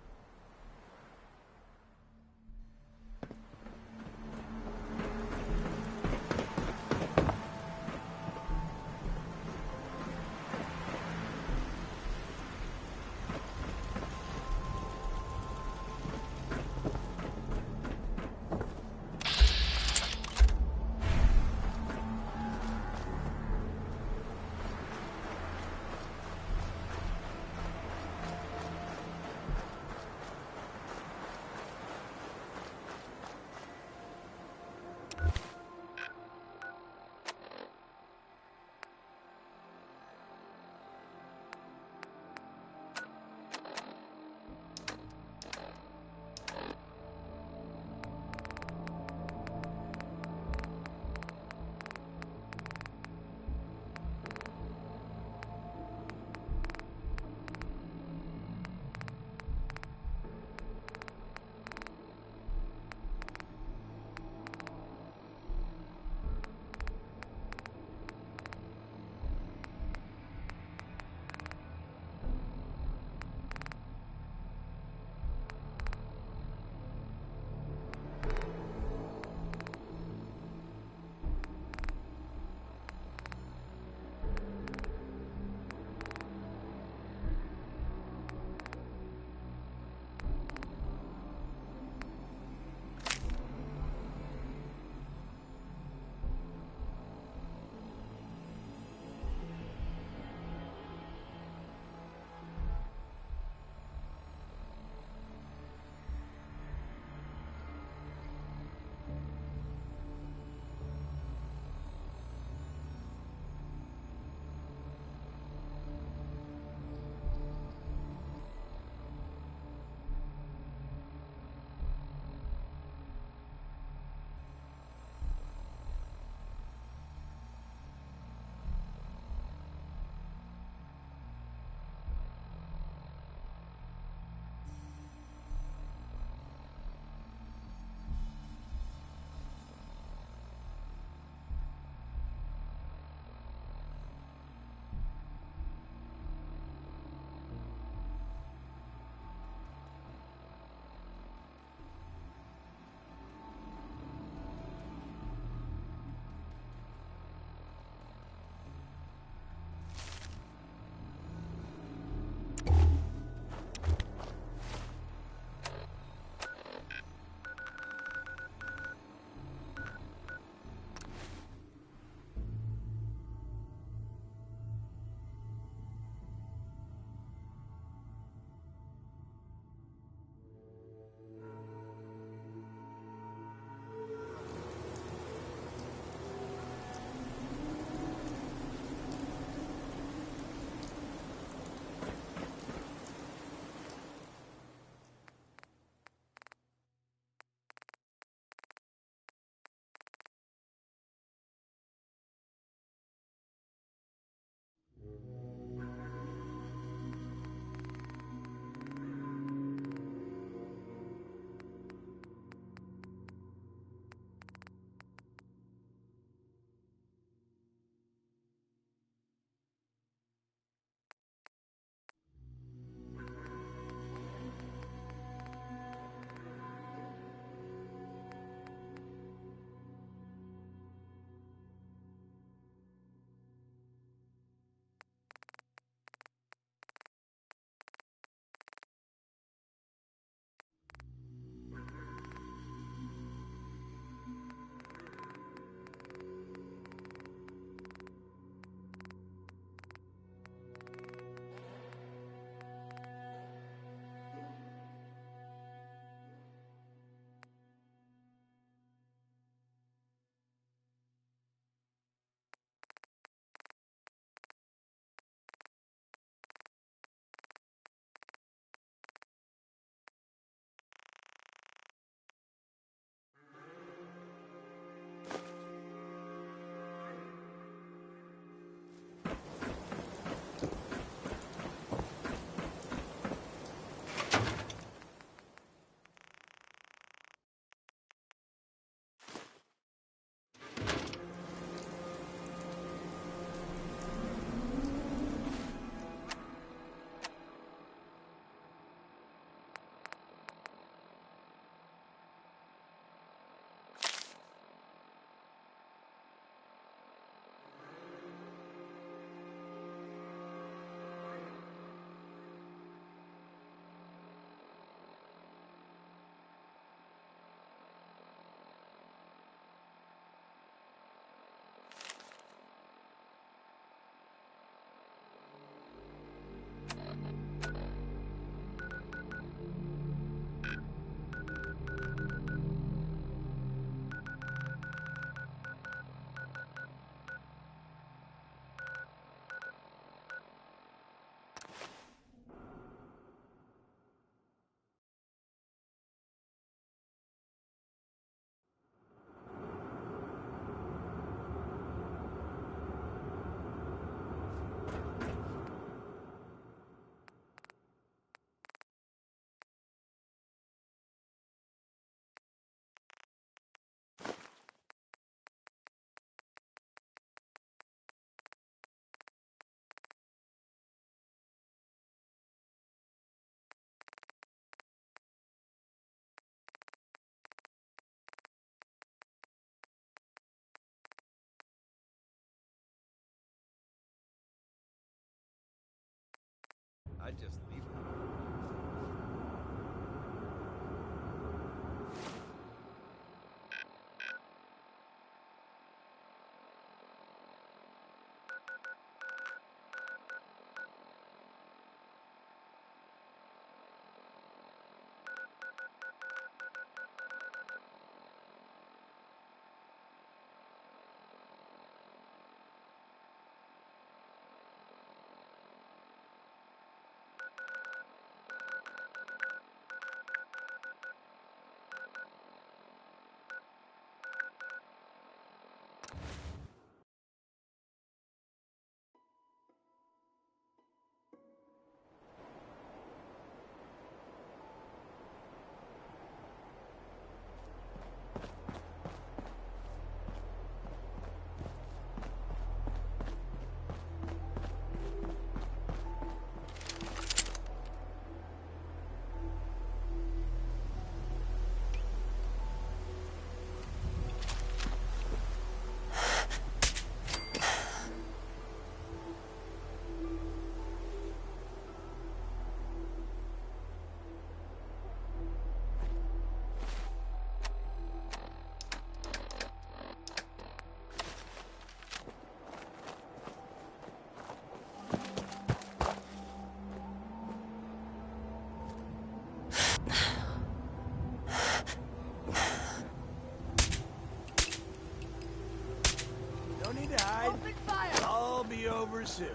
side. I'll be over soon.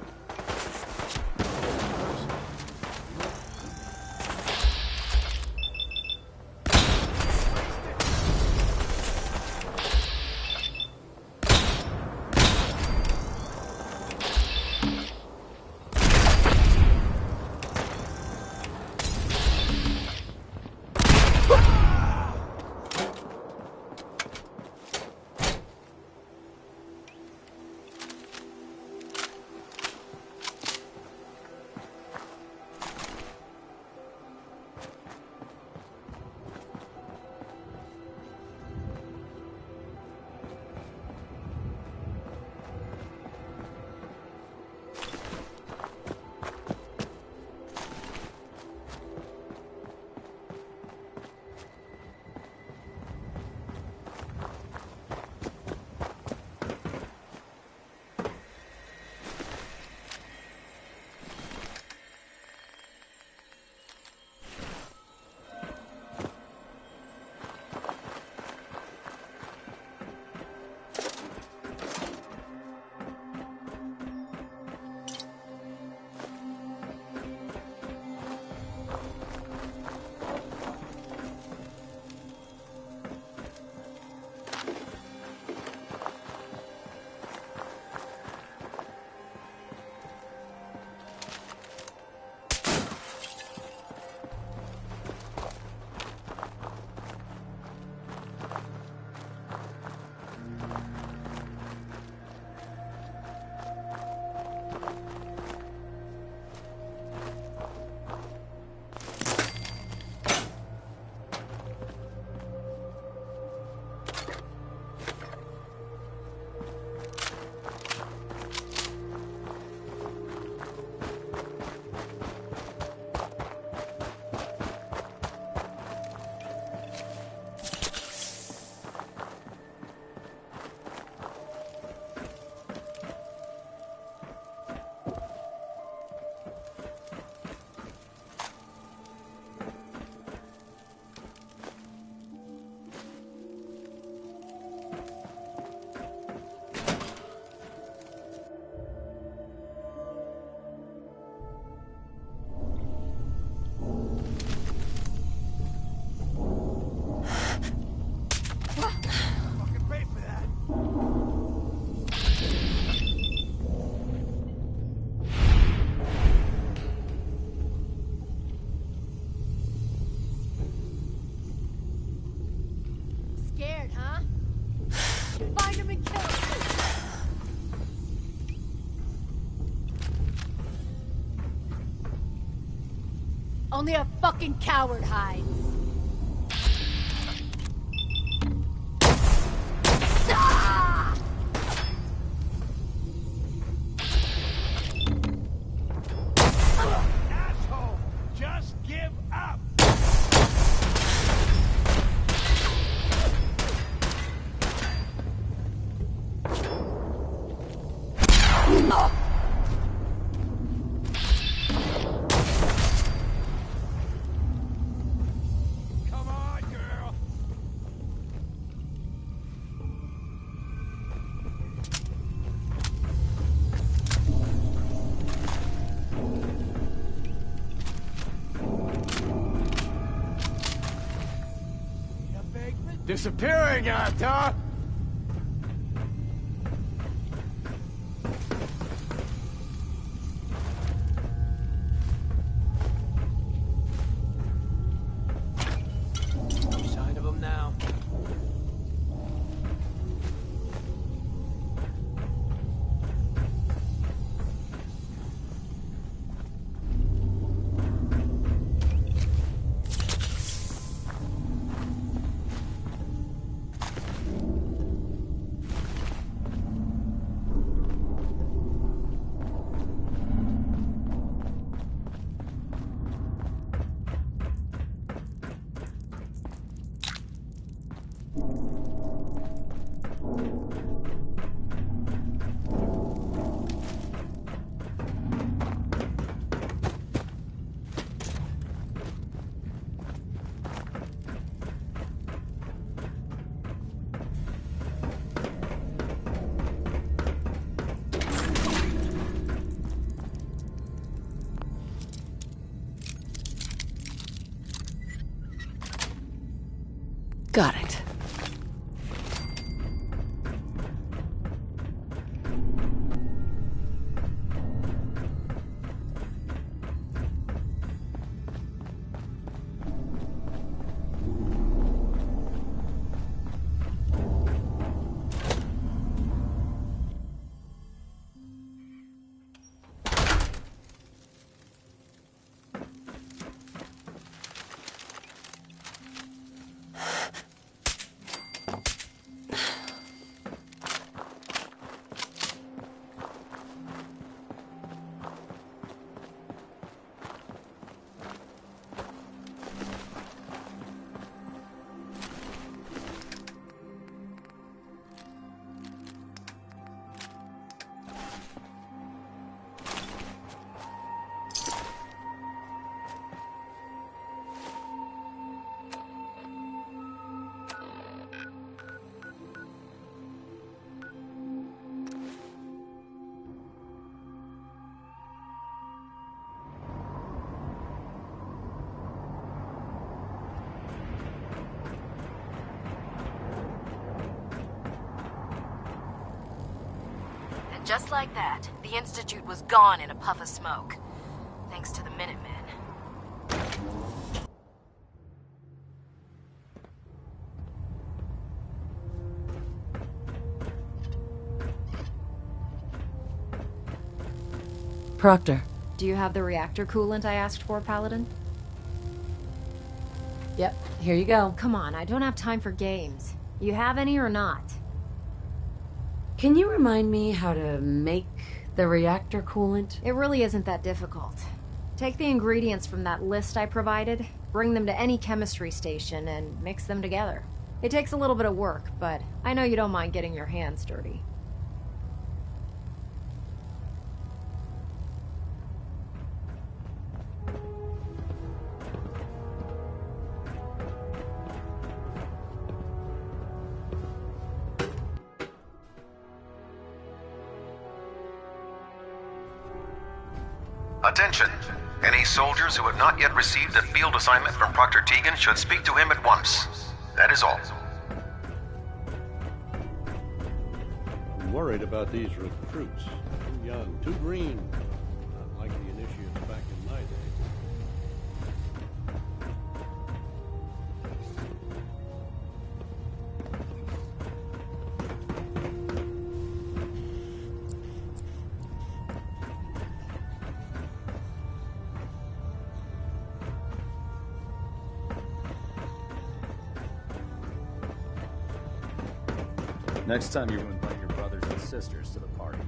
Only a fucking coward hides. Ah! Asshole! Just give up! Disappearing, Arthur! No sign of him now. Just like that, the Institute was gone in a puff of smoke. Thanks to the Minutemen. Proctor. Do you have the reactor coolant I asked for, Paladin? Yep, here you go. Come on, I don't have time for games. You have any or not? Can you remind me how to make the reactor coolant? It really isn't that difficult. Take the ingredients from that list I provided, bring them to any chemistry station, and mix them together. It takes a little bit of work, but I know you don't mind getting your hands dirty. Attention! Any soldiers who have not yet received a field assignment from Proctor Tegan should speak to him at once. That is all. I'm worried about these recruits. Too young, too green. Not like the initiates back in my day. Next time you invite your brothers and sisters to the party.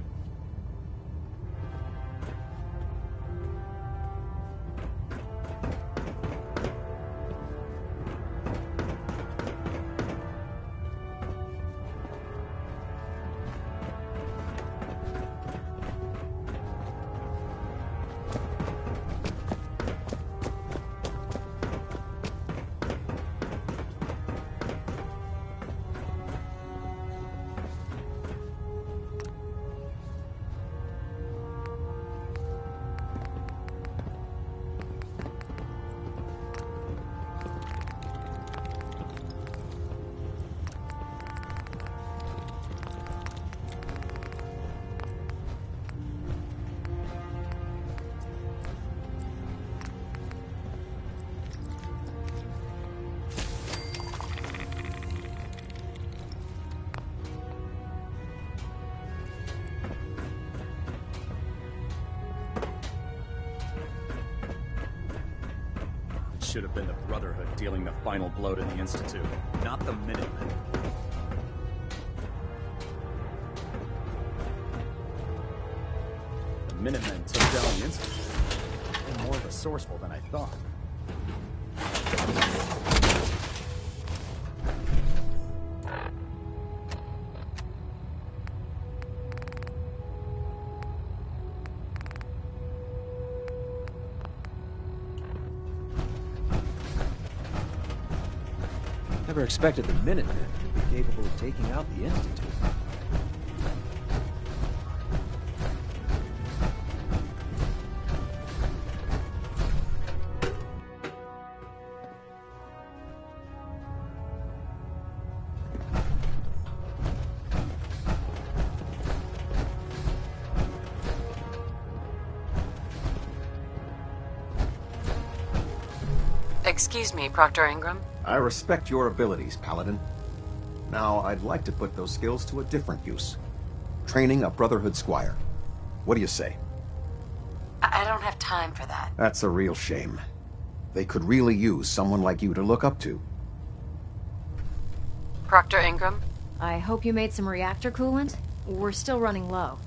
Should have been the Brotherhood dealing the final blow to the Institute, not the Minutemen. The Minutemen took down the Institute. They're more resourceful than I thought. Never expected the Minutemen to be capable of taking out the Institute. Excuse me, Proctor Ingram. I respect your abilities, Paladin. Now, I'd like to put those skills to a different use. Training a Brotherhood squire. What do you say? I don't have time for that. That's a real shame. They could really use someone like you to look up to. Proctor Ingram? I hope you made some reactor coolant. We're still running low.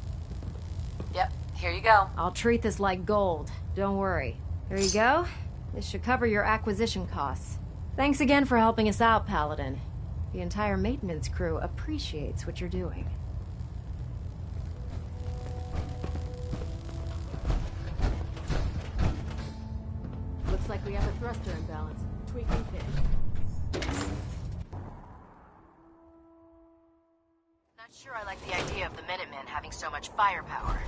Yep, here you go. I'll treat this like gold. Don't worry. Here you go. This should cover your acquisition costs. Thanks again for helping us out, Paladin. The entire maintenance crew appreciates what you're doing. Looks like we have a thruster imbalance. Tweaking pitch. Not sure I like the idea of the Minutemen having so much firepower.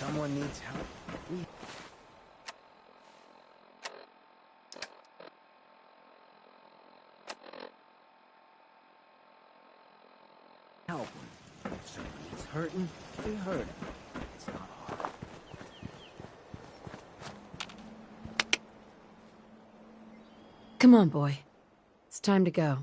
someone needs help, we... help him. If someone needs hurting, we hurt him. It's not hard. Come on, boy. It's time to go.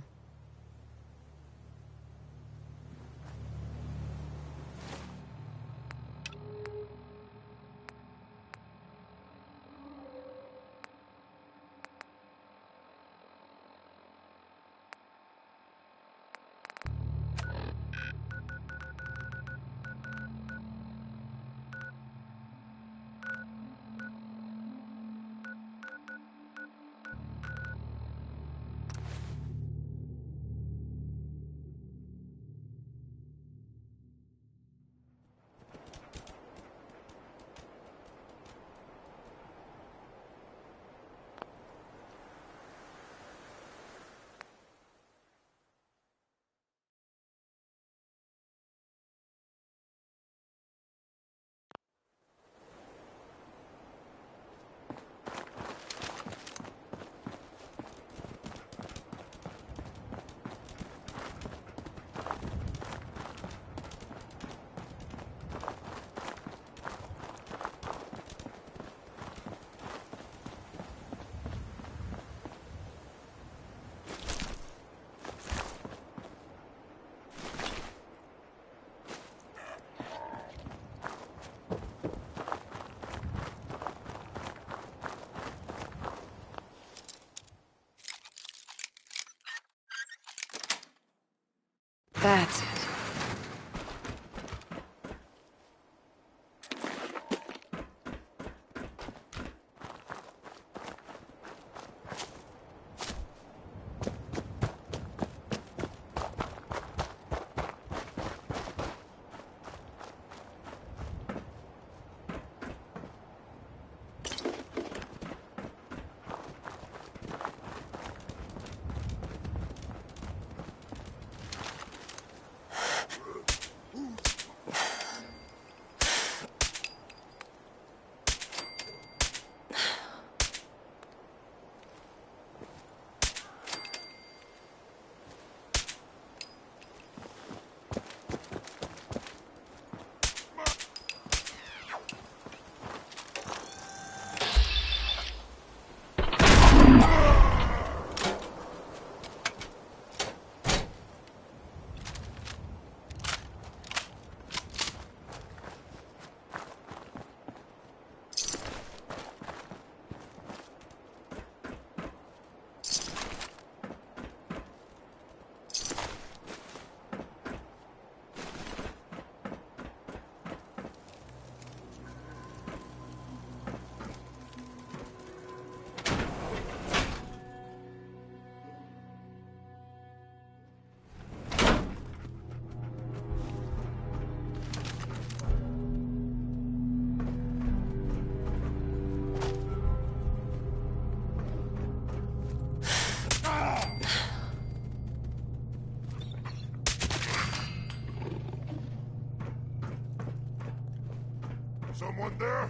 That's it. Someone there?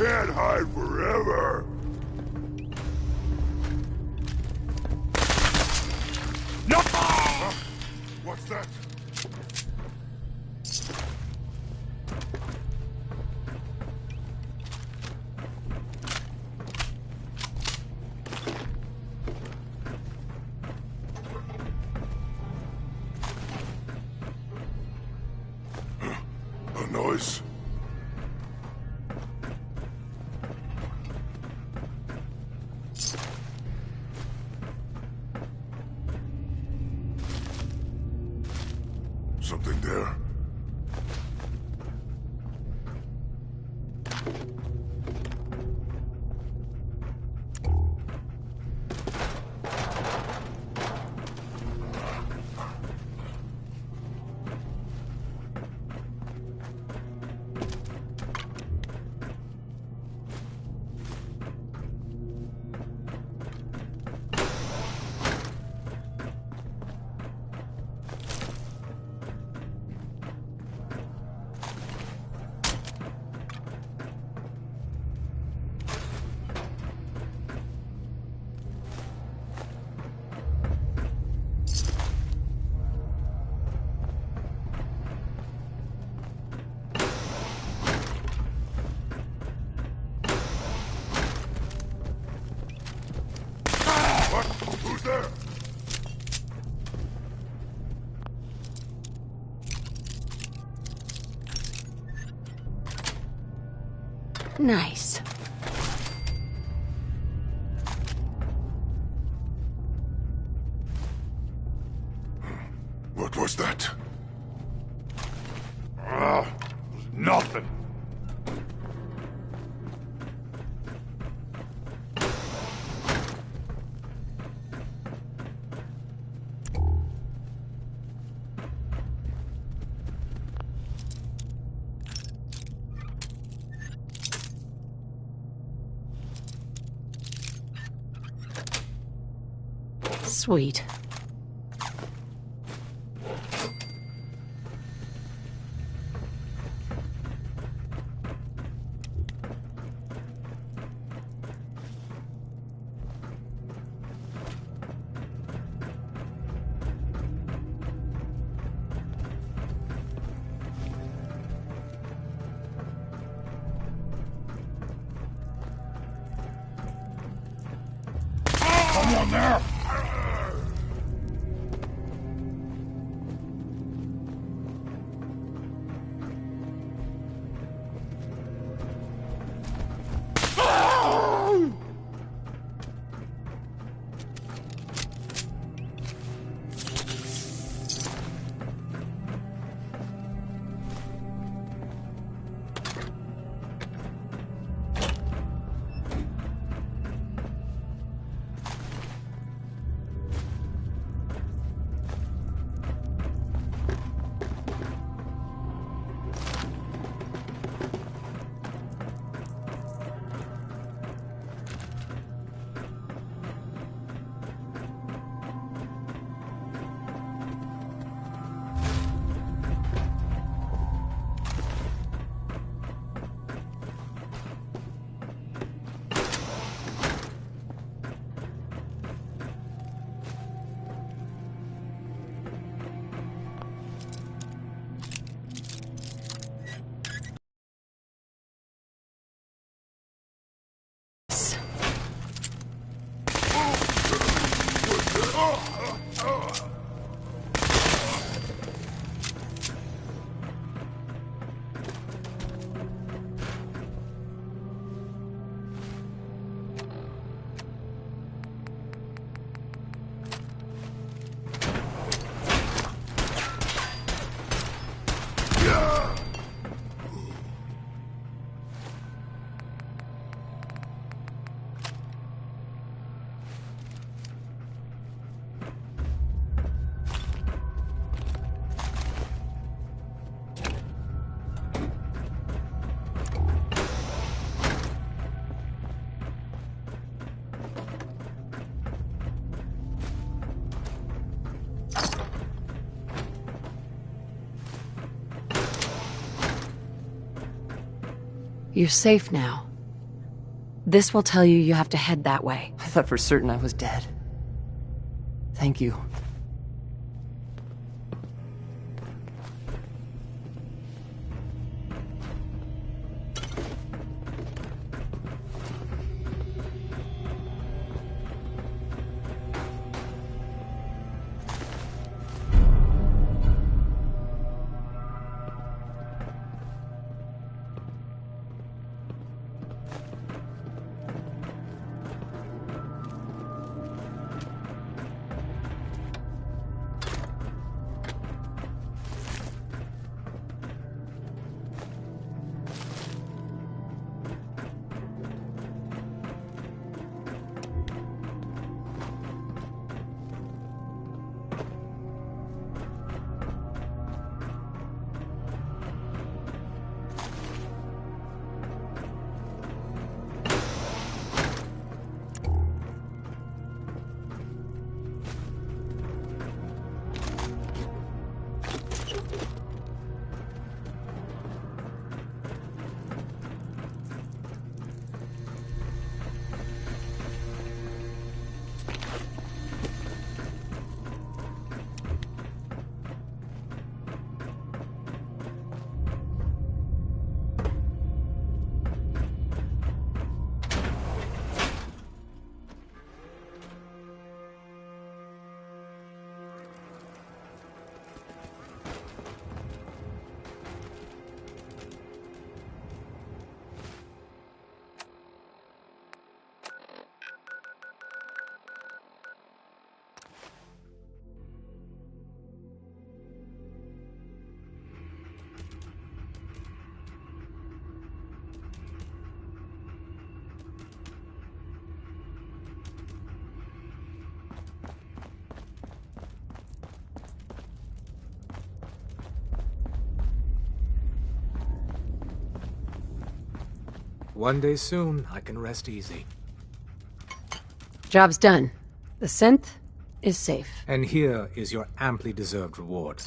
Can't hide forever! No! Huh? What's that? noise? Something there. Who's there? Nice. What was that? Nothing. Sweet. Someone there! You're safe now. This will tell you have to head that way. I thought for certain I was dead. Thank you. One day soon, I can rest easy. Job's done. The synth is safe. And here is your amply deserved reward.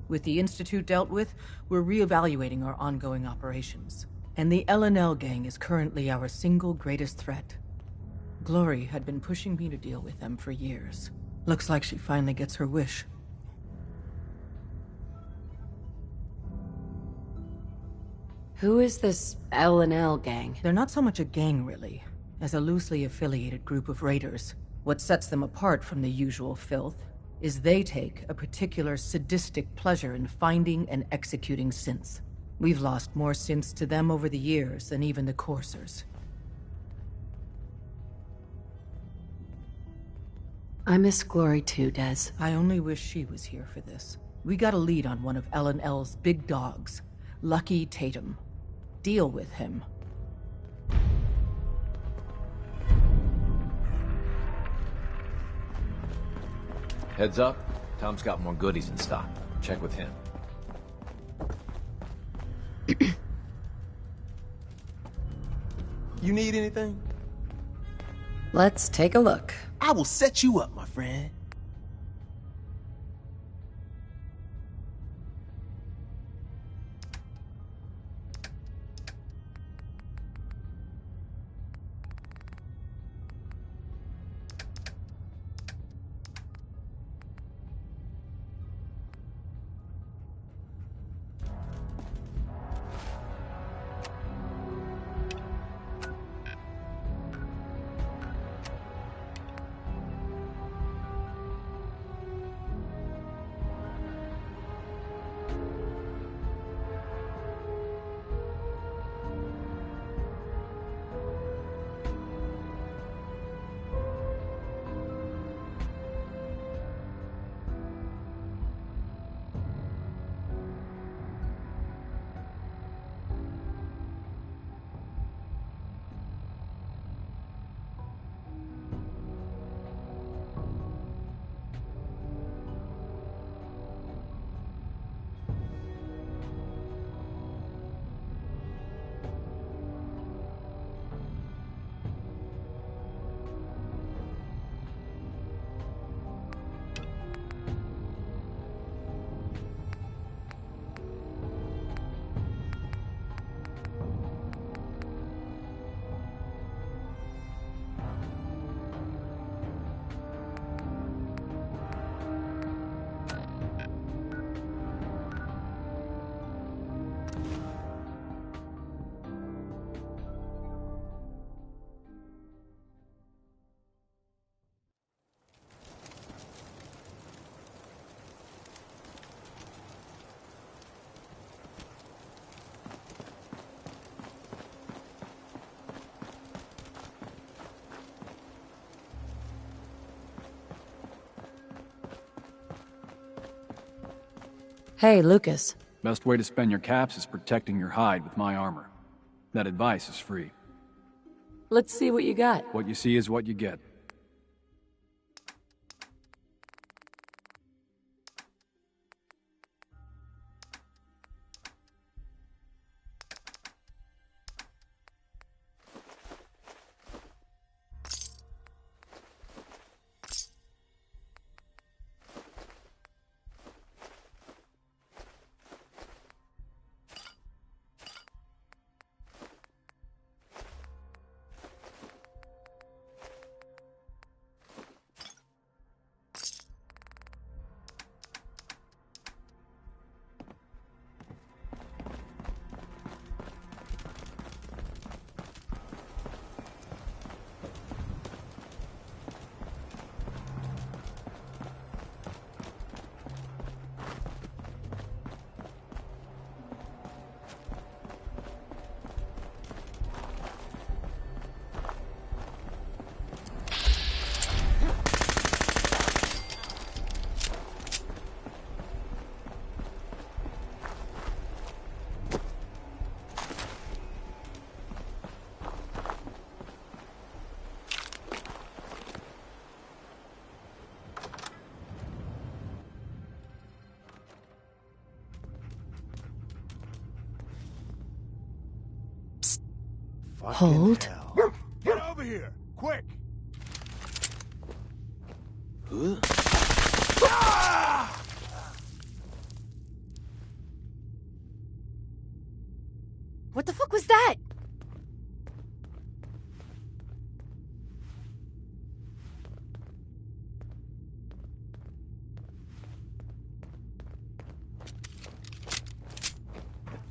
With the Institute dealt with, we're reevaluating our ongoing operations. And the LNL gang is currently our single greatest threat. Glory had been pushing me to deal with them for years. Looks like she finally gets her wish. Who is this L&L gang? They're not so much a gang, really, as a loosely affiliated group of raiders. What sets them apart from the usual filth is they take a particular sadistic pleasure in finding and executing synths. We've lost more synths to them over the years than even the Coursers. I miss Glory too, Des. I only wish she was here for this. We got a lead on one of L&L's big dogs, Lucky Tatum. Deal with him. Heads up, Tom's got more goodies in stock. Check with him. You need anything? Let's take a look. I will set you up, my friend. Hey, Lucas. Best way to spend your caps is protecting your hide with my armor. That advice is free. Let's see what you got. What you see is what you get. Hold. Hell. Get over here, quick! What the fuck was that?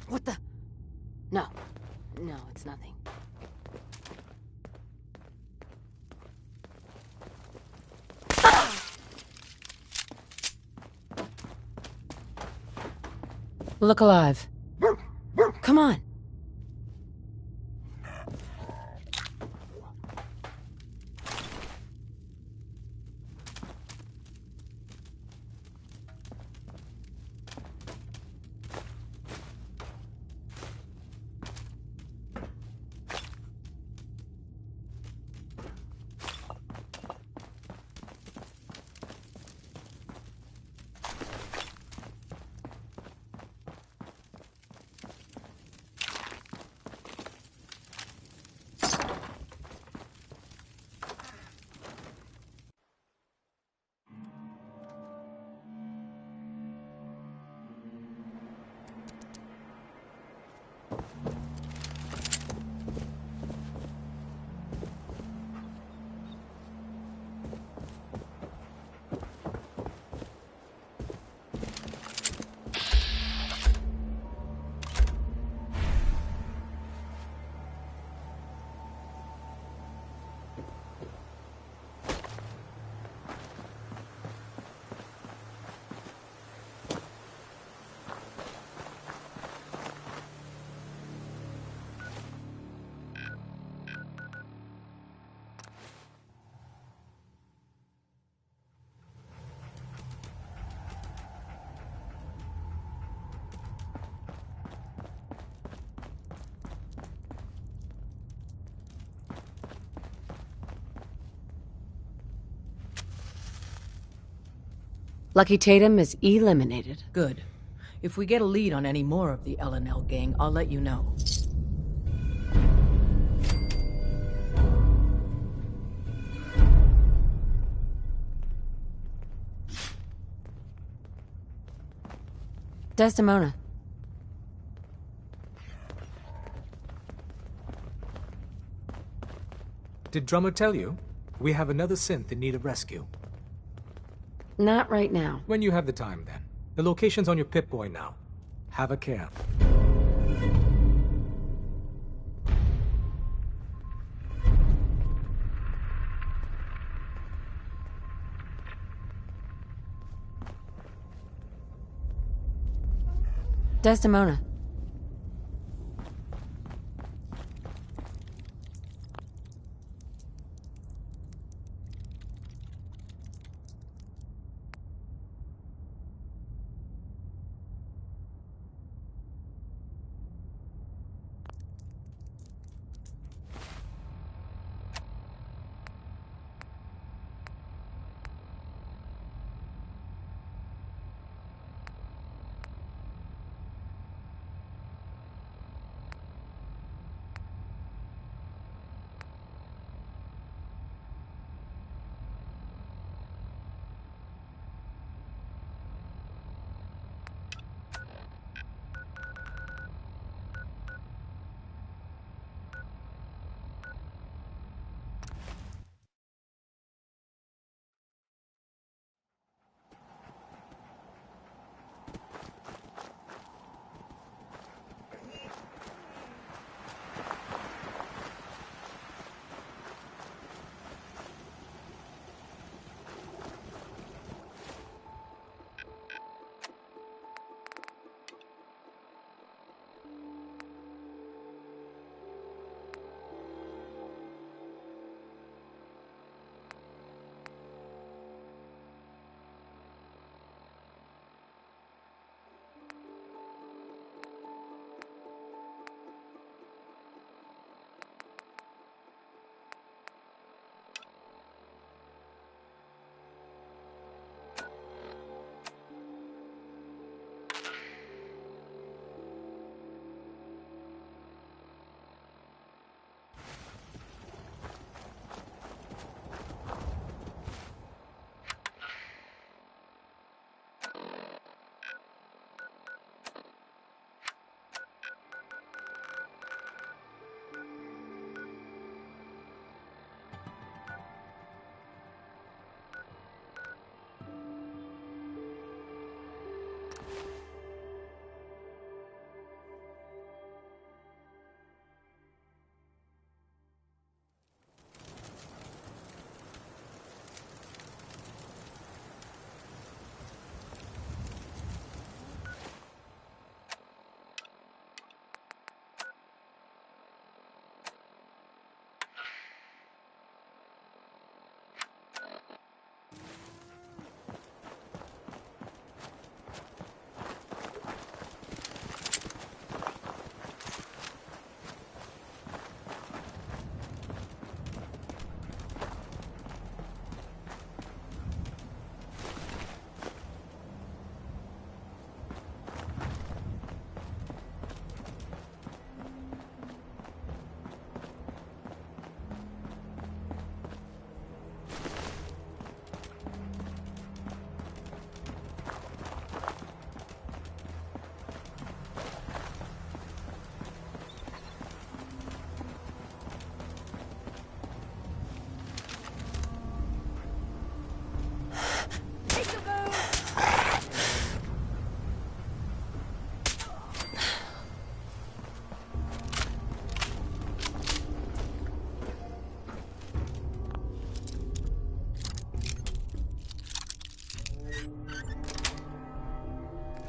What the? No. No, it's nothing. Look alive. Come on. Lucky Tatum is eliminated. Good. If we get a lead on any more of the L&L gang, I'll let you know. Desdemona. Did Drummer tell you? We have another synth in need of rescue. Not right now. When you have the time, then. The location's on your Pip-Boy now. Have a care. Desdemona.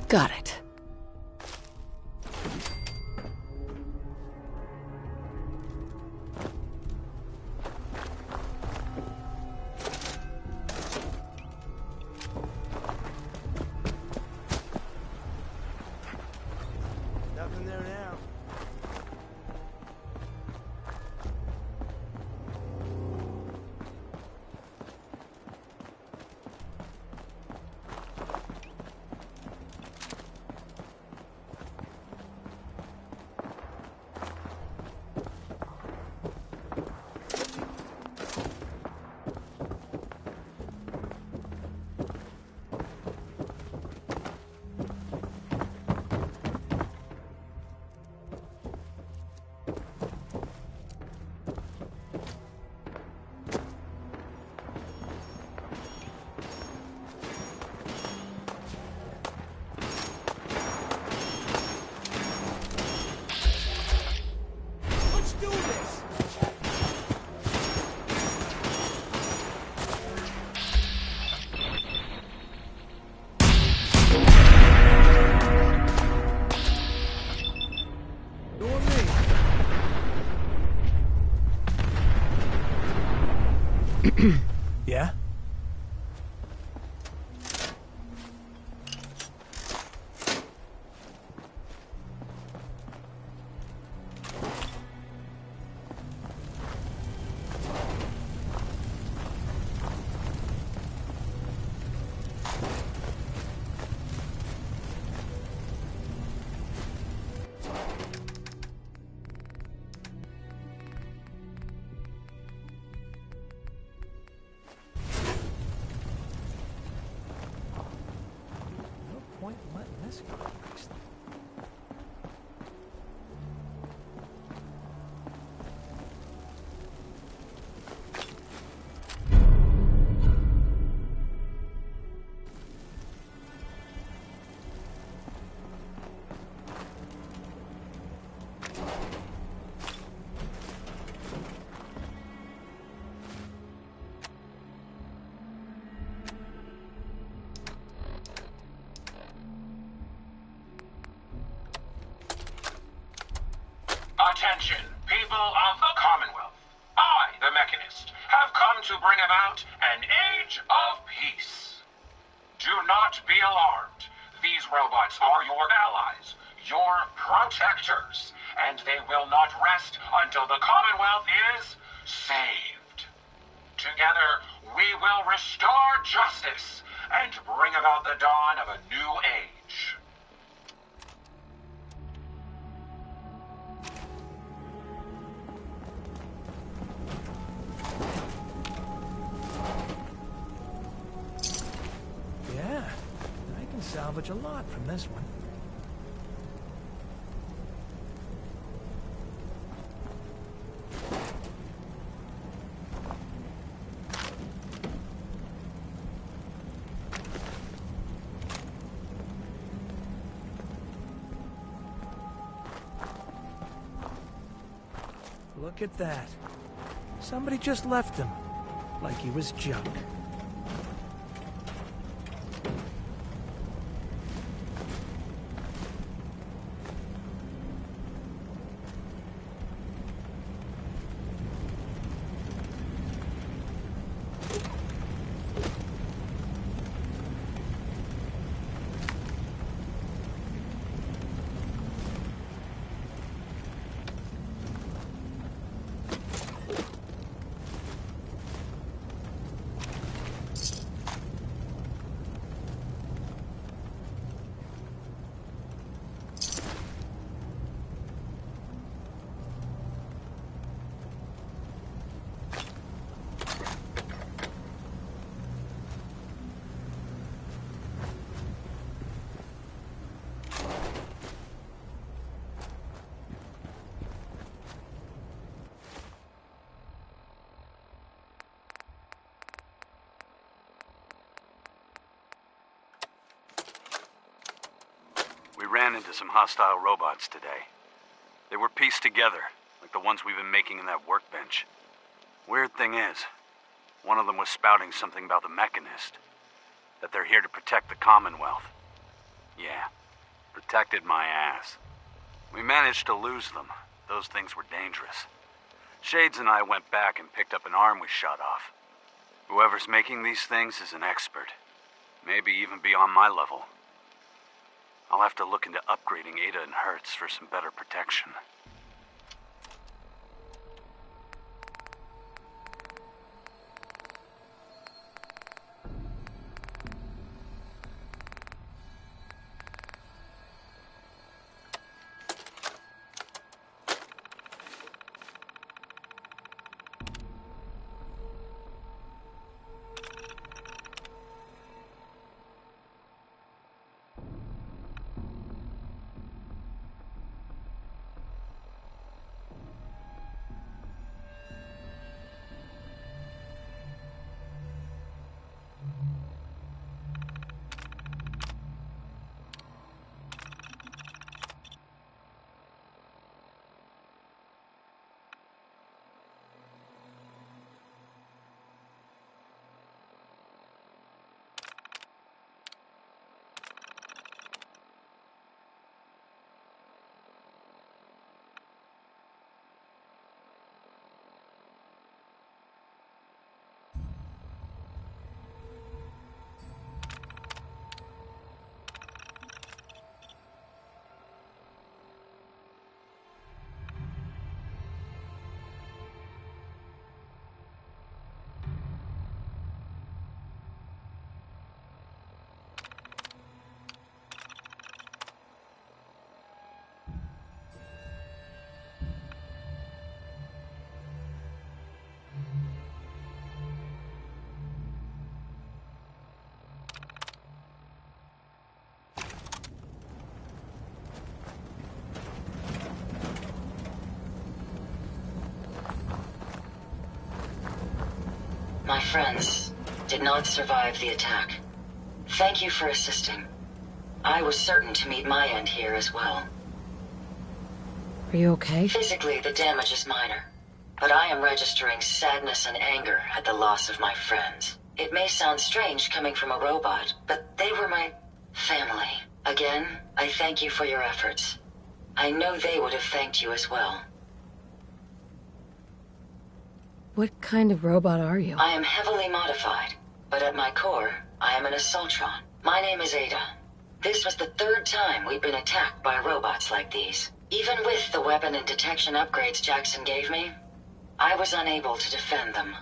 Got it. Nothing there now. Let's do this! Doing me. Yeah? No point in letting this go to waste. Attention, people of the Commonwealth. I, the Mechanist, have come to bring about an age of peace. Do not be alarmed. These robots are your allies, your protectors, and they will not rest until the Commonwealth is saved. Together, we will restore justice and bring about the dawn of a new age. Yeah, I can salvage a lot from this one. Look at that. Somebody just left him, like he was junk. We ran into some hostile robots today. They were pieced together, like the ones we've been making in that workbench. Weird thing is, one of them was spouting something about the Mechanist, that they're here to protect the Commonwealth. Yeah, protected my ass. We managed to lose them. Those things were dangerous. Shades and I went back and picked up an arm we shot off. Whoever's making these things is an expert. Maybe even beyond my level. I'll have to look into upgrading Ada and Hertz for some better protection. My friends did not survive the attack. Thank you for assisting. I was certain to meet my end here as well. Are you okay? Physically, the damage is minor, but I am registering sadness and anger at the loss of my friends. It may sound strange coming from a robot, but they were my family. Again, I thank you for your efforts. I know they would have thanked you as well. What kind of robot are you? I am heavily modified, but at my core, I am an Assaultron. My name is Ada. This was the third time we've been attacked by robots like these. Even with the weapon and detection upgrades Jackson gave me, I was unable to defend them.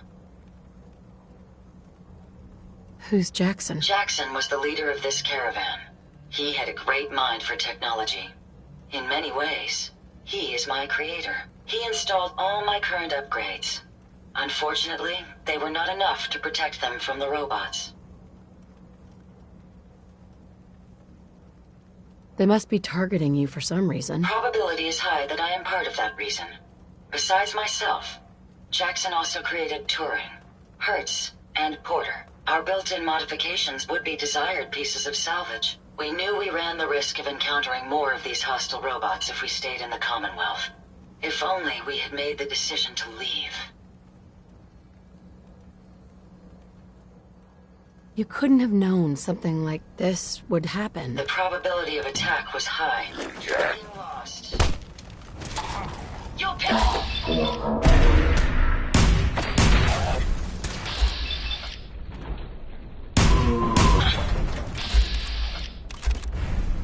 Who's Jackson? Jackson was the leader of this caravan. He had a great mind for technology. In many ways, he is my creator. He installed all my current upgrades. Unfortunately, they were not enough to protect them from the robots. They must be targeting you for some reason. Probability is high that I am part of that reason. Besides myself, Jackson also created Turing, Hertz, and Porter. Our built-in modifications would be desired pieces of salvage. We knew we ran the risk of encountering more of these hostile robots if we stayed in the Commonwealth. If only we had made the decision to leave. You couldn't have known something like this would happen. The probability of attack was high. Getting lost. You'll pick.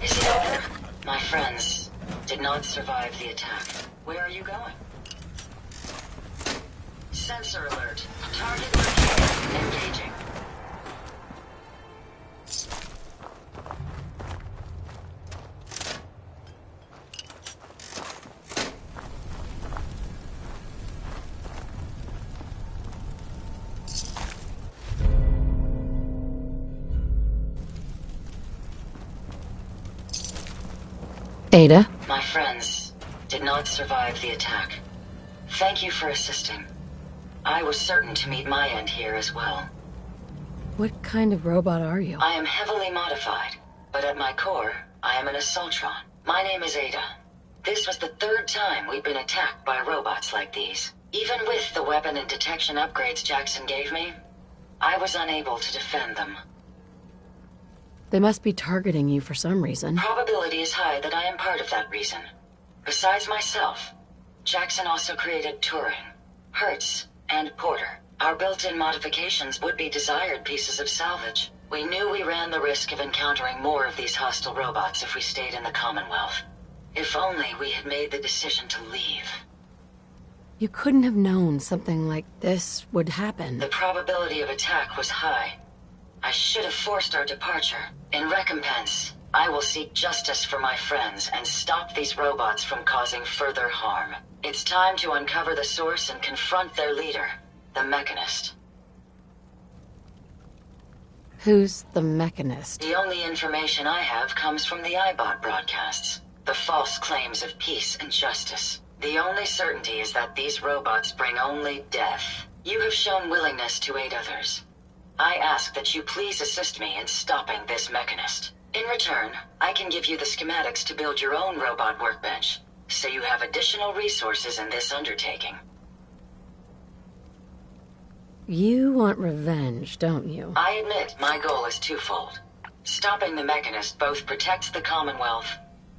Is it over? My friends did not survive the attack. Where are you going? Sensor alert. Target located. Engaging. Ada? My friends did not survive the attack. Thank you for assisting. I was certain to meet my end here as well. What kind of robot are you? I am heavily modified, but at my core, I am an Assaultron. My name is Ada. This was the third time we've been attacked by robots like these. Even with the weapon and detection upgrades Jackson gave me, I was unable to defend them. They must be targeting you for some reason. Probability is high that I am part of that reason. Besides myself, Jackson also created Turing, Hertz, and Porter. Our built-in modifications would be desired pieces of salvage. We knew we ran the risk of encountering more of these hostile robots if we stayed in the Commonwealth. If only we had made the decision to leave. You couldn't have known something like this would happen. The probability of attack was high. I should have forced our departure. In recompense, I will seek justice for my friends and stop these robots from causing further harm. It's time to uncover the source and confront their leader, the Mechanist. Who's the Mechanist? The only information I have comes from the iBot broadcasts. The false claims of peace and justice. The only certainty is that these robots bring only death. You have shown willingness to aid others. I ask that you please assist me in stopping this Mechanist. In return, I can give you the schematics to build your own robot workbench, so you have additional resources in this undertaking. You want revenge, don't you? I admit my goal is twofold. Stopping the Mechanist both protects the Commonwealth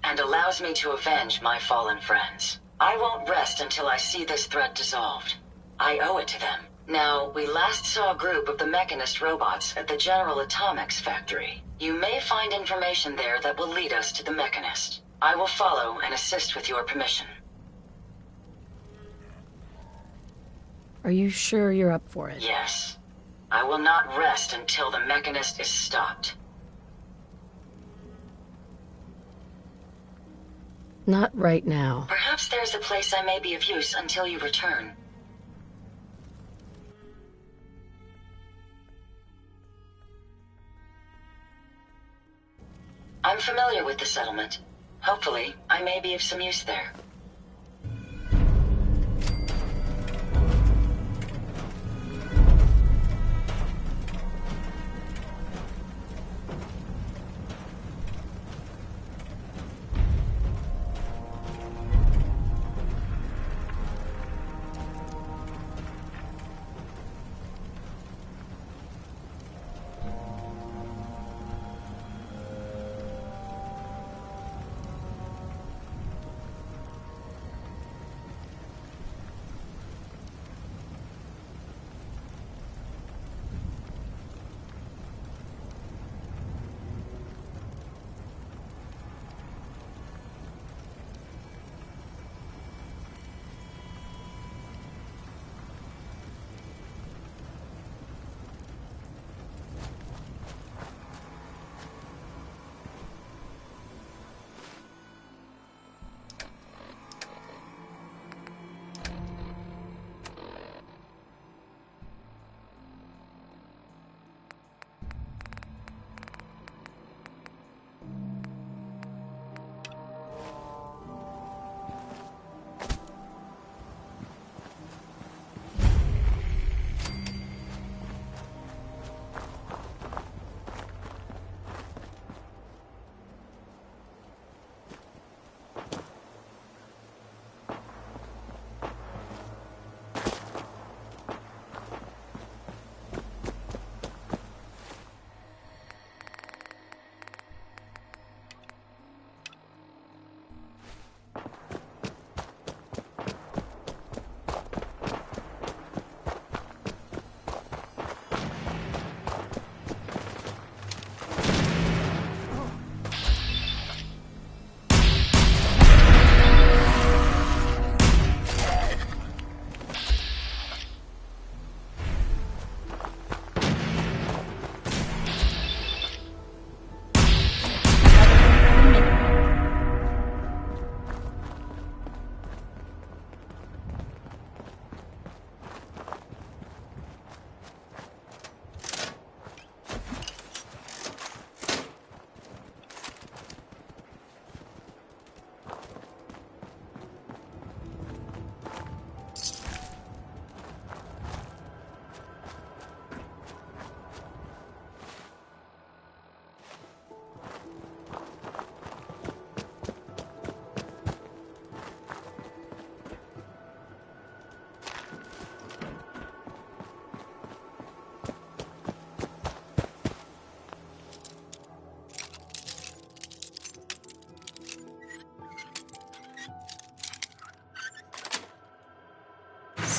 and allows me to avenge my fallen friends. I won't rest until I see this threat dissolved. I owe it to them. Now, we last saw a group of the Mechanist robots at the General Atomics factory. You may find information there that will lead us to the Mechanist. I will follow and assist with your permission. Are you sure you're up for it? Yes. I will not rest until the Mechanist is stopped. Not right now. Perhaps there's a place I may be of use until you return. I'm familiar with the settlement. Hopefully, I may be of some use there.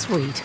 Sweet.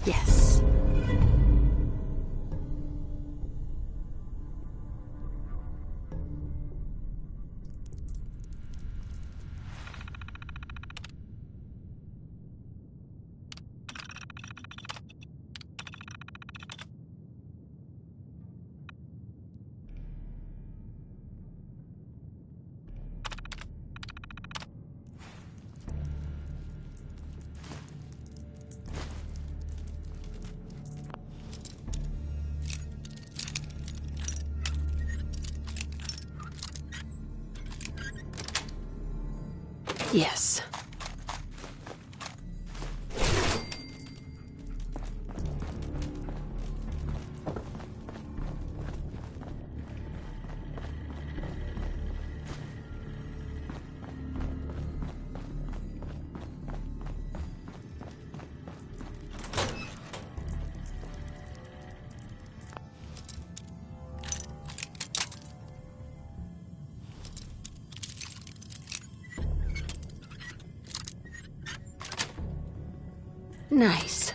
Yes. Yes. Nice.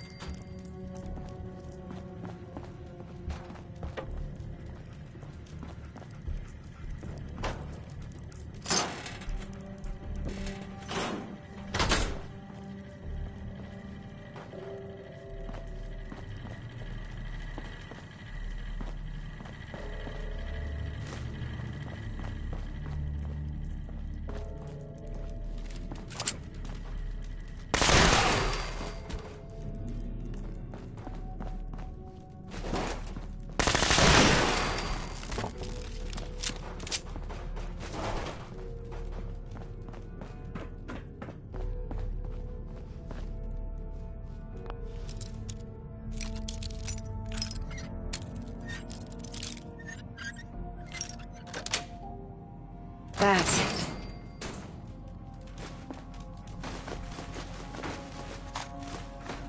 that.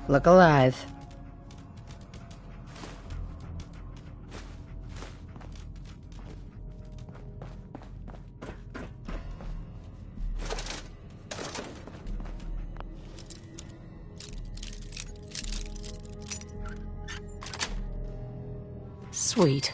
Look alive. Sweet.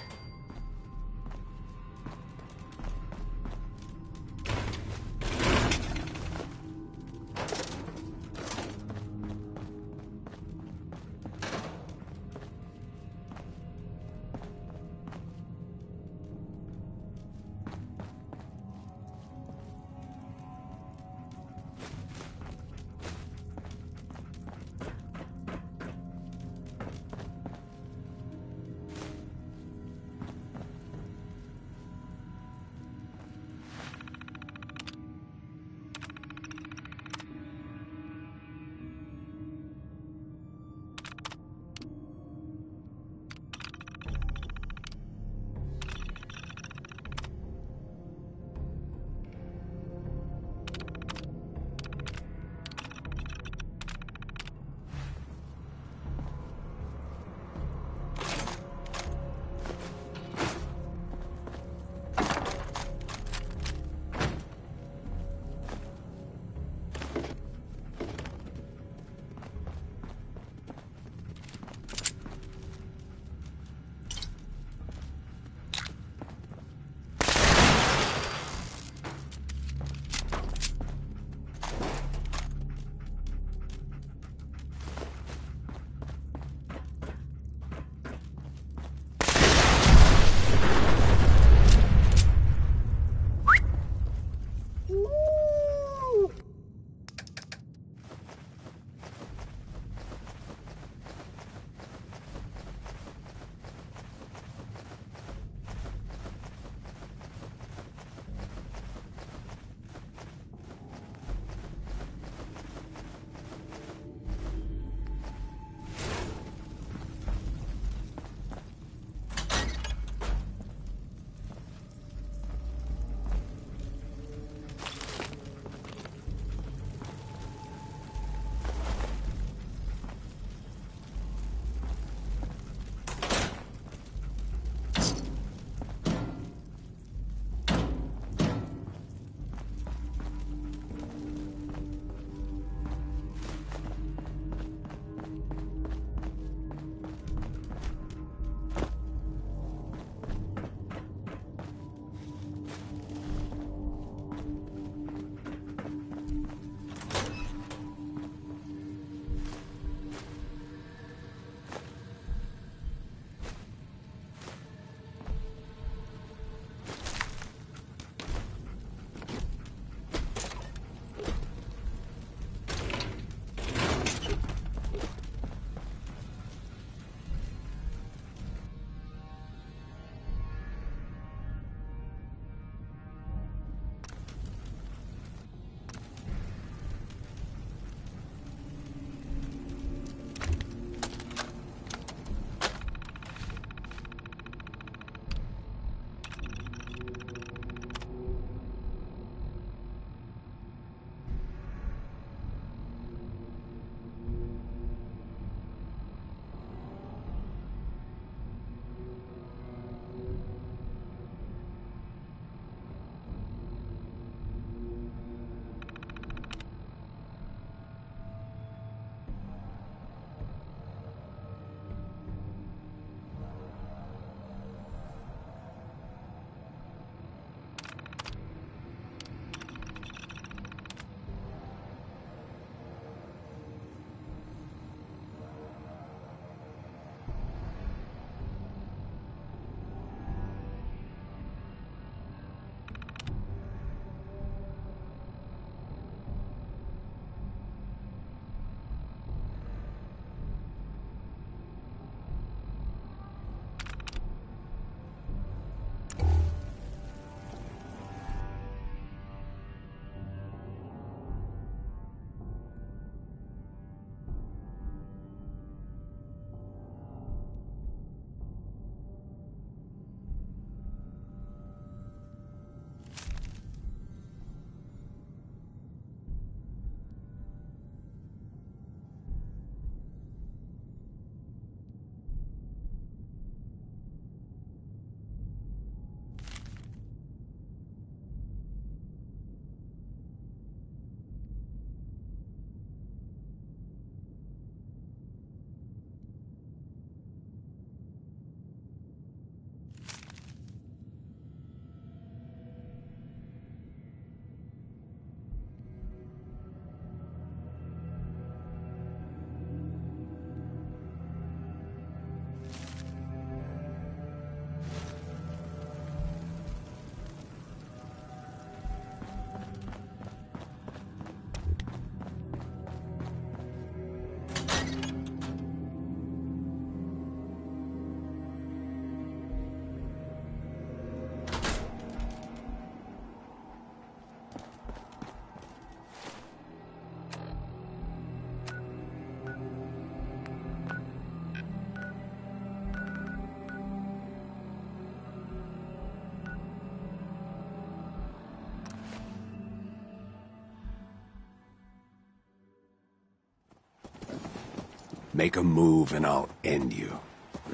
Make a move and I'll end you.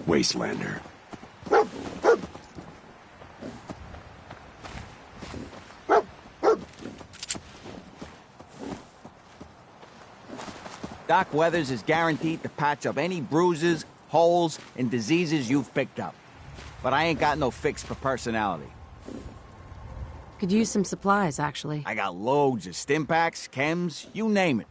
Wastelander. Doc Weathers is guaranteed to patch up any bruises, holes, and diseases you've picked up. But I ain't got no fix for personality. Could use some supplies, actually. I got loads of Stimpaks, chems, you name it.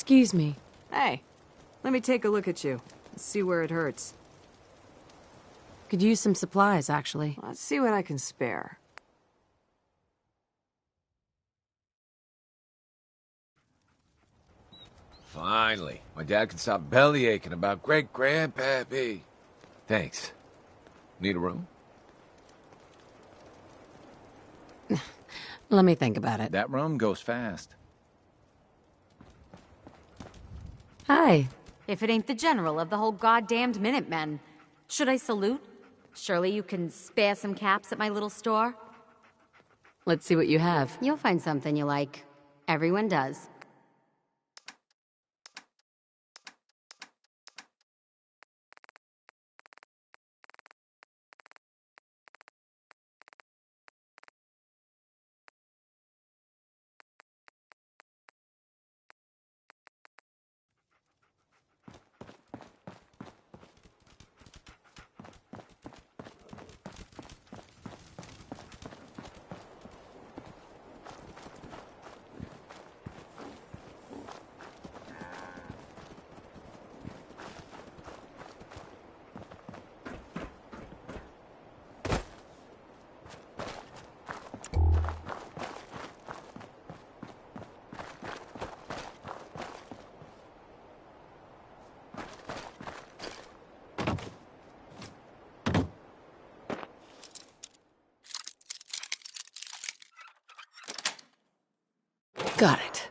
Excuse me. Hey, let me take a look at you. See where it hurts. Could use some supplies, actually. Let's see what I can spare. Finally, my dad can stop belly aching about great-grandpappy. Thanks. Need a room? Let me think about it. That room goes fast. Hi. If it ain't the general of the whole goddamned Minutemen. Should I salute? Surely you can spare some caps at my little store? Let's see what you have. You'll find something you like. Everyone does. Got it.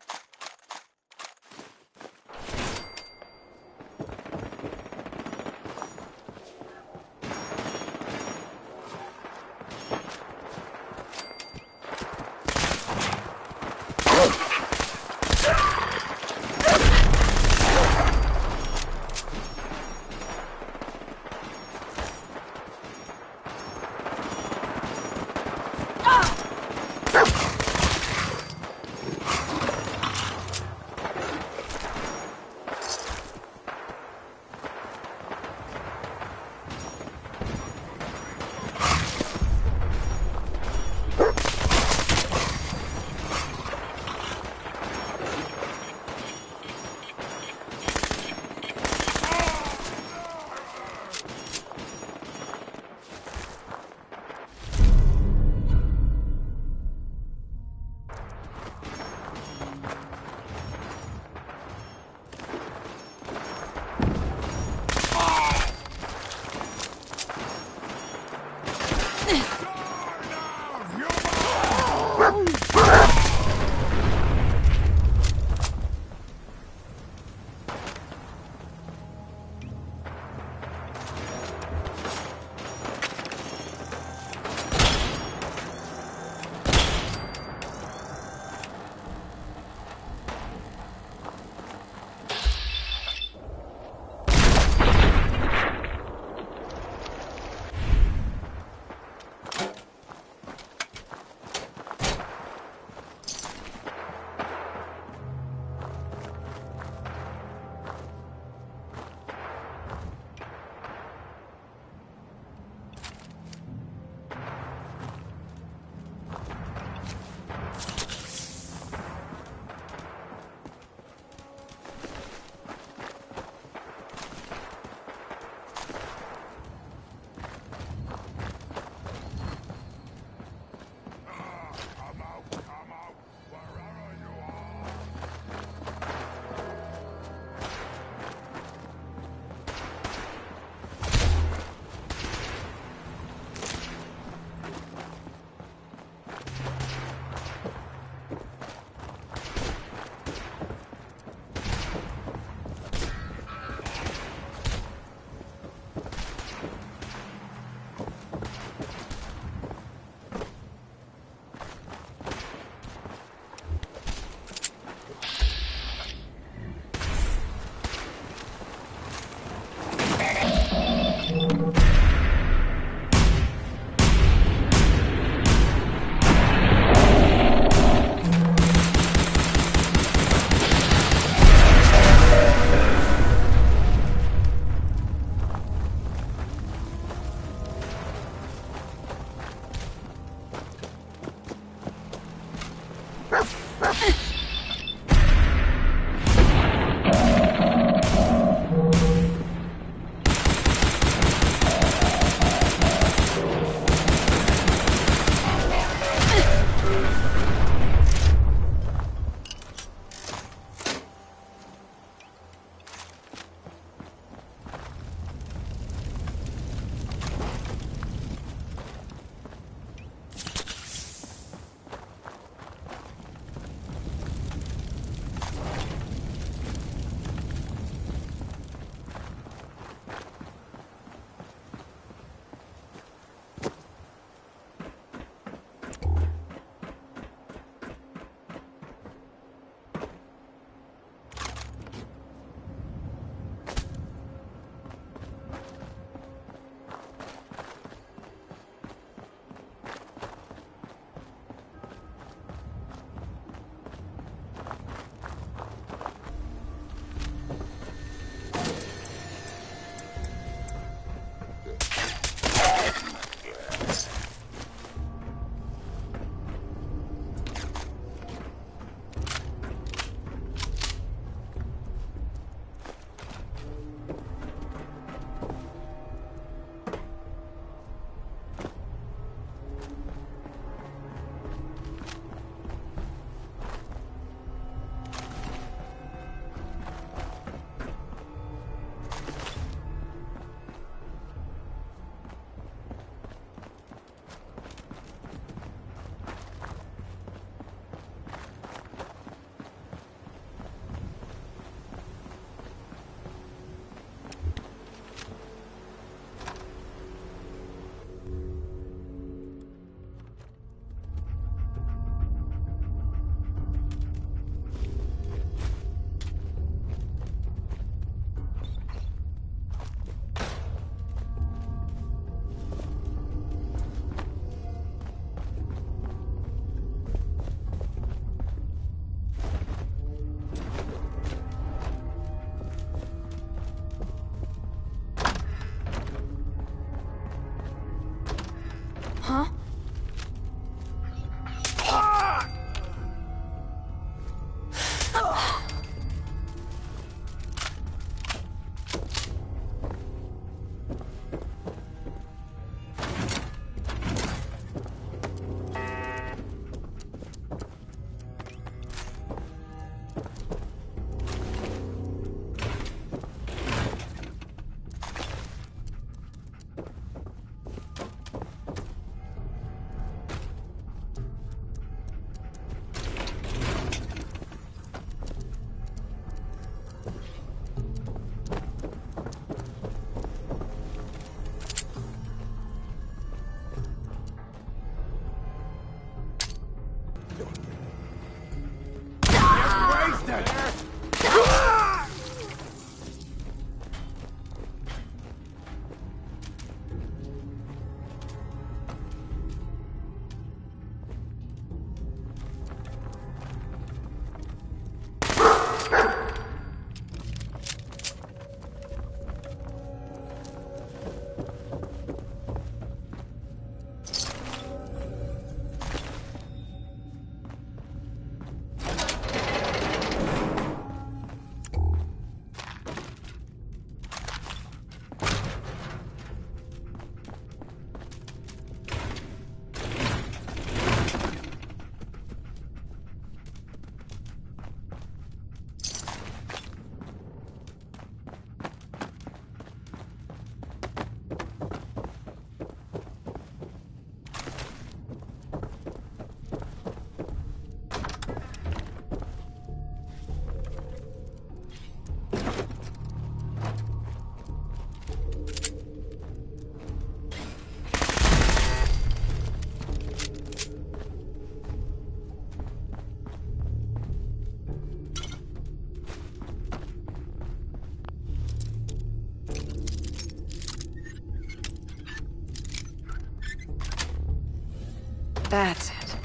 That's it.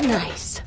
Nice.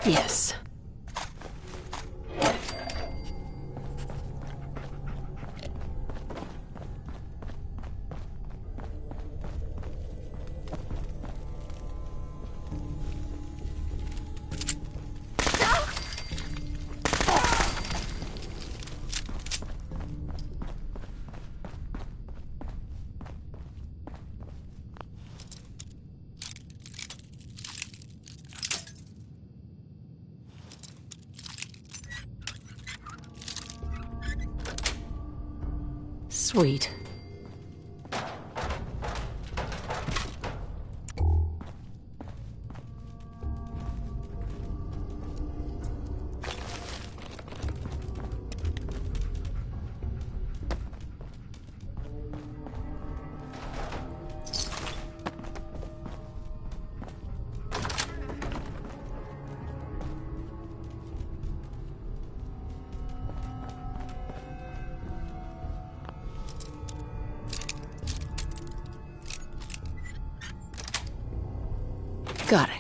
Yes. Sweet. Got it.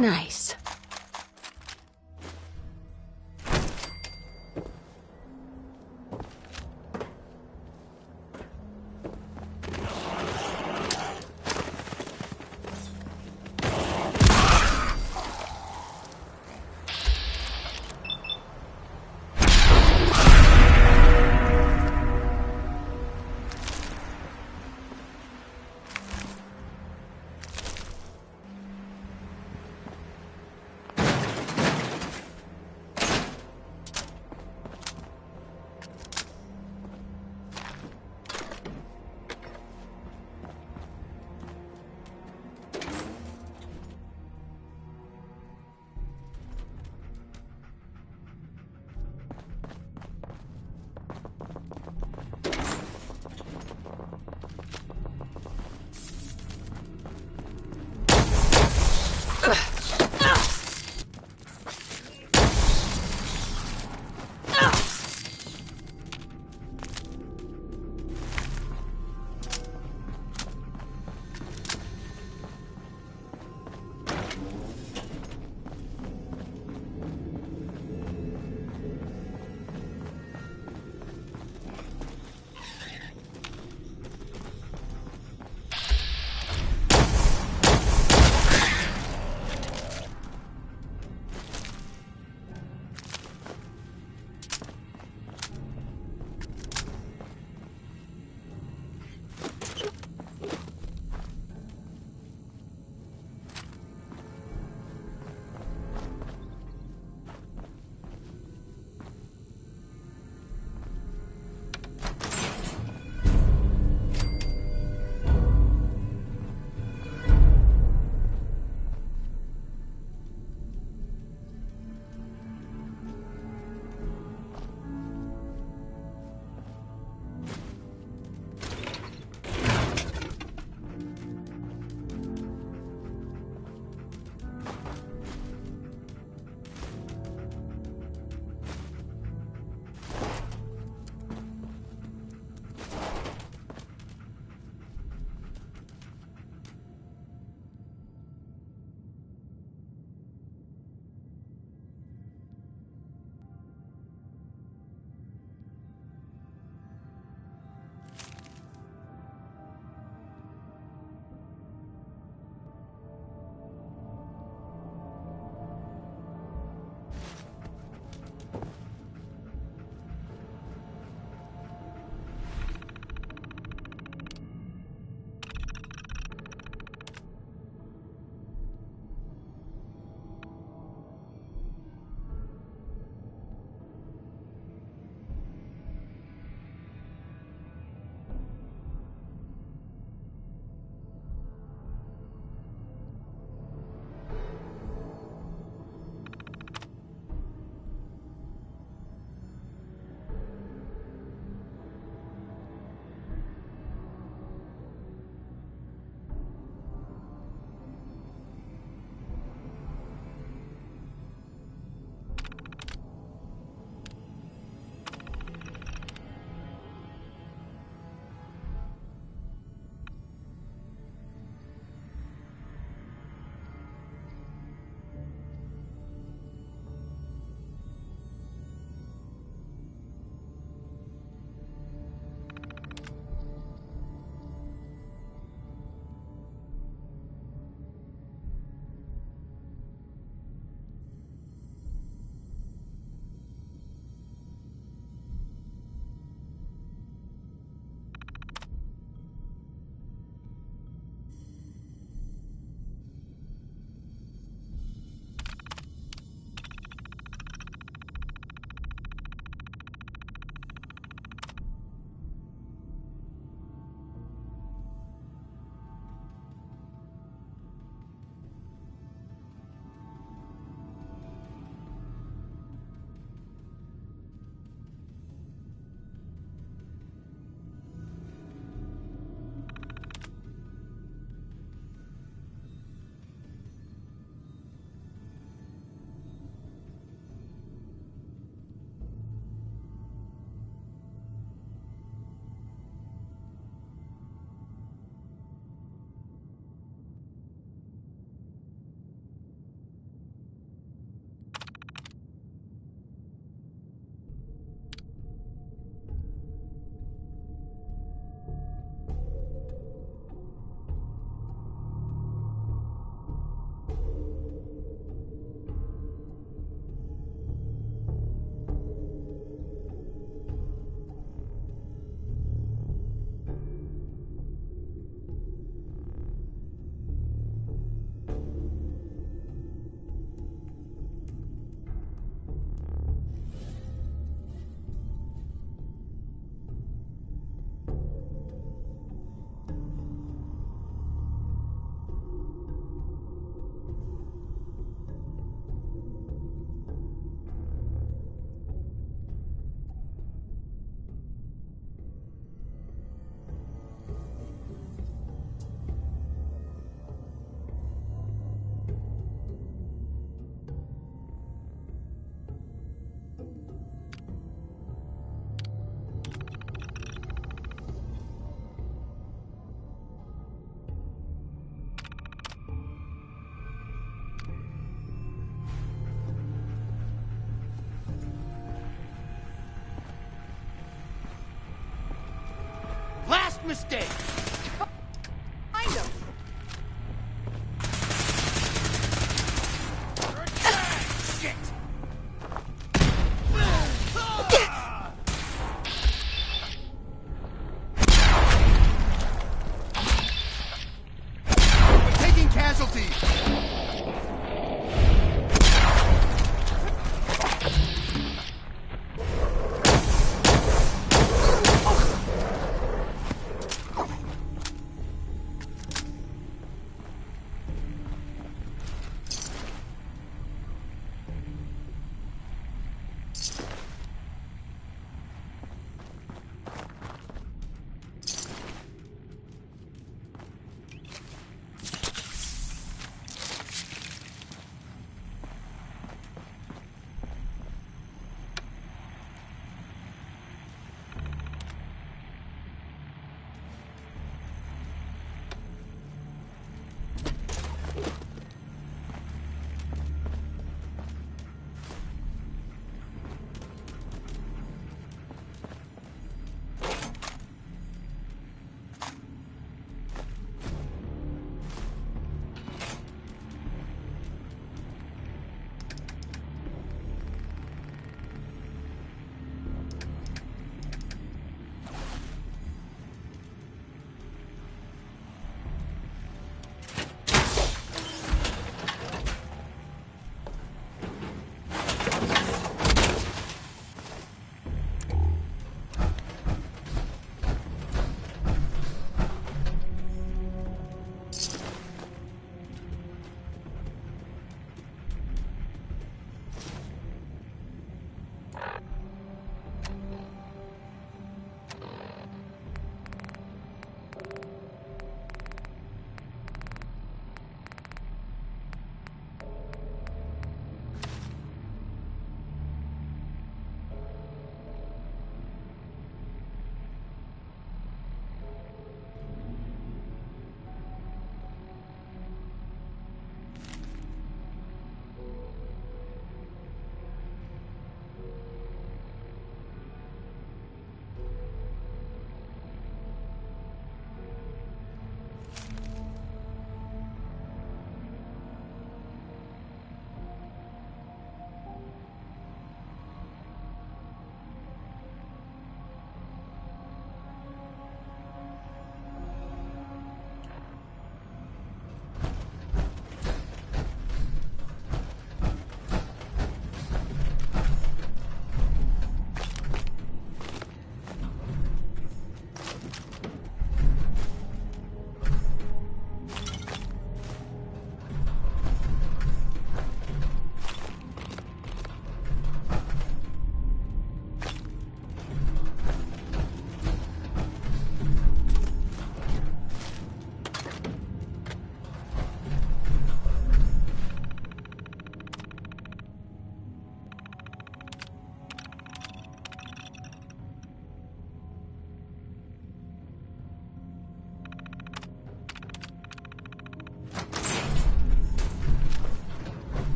Nice. Last mistake! Find him! Shit! We're taking casualties!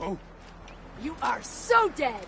Oh. You are so dead!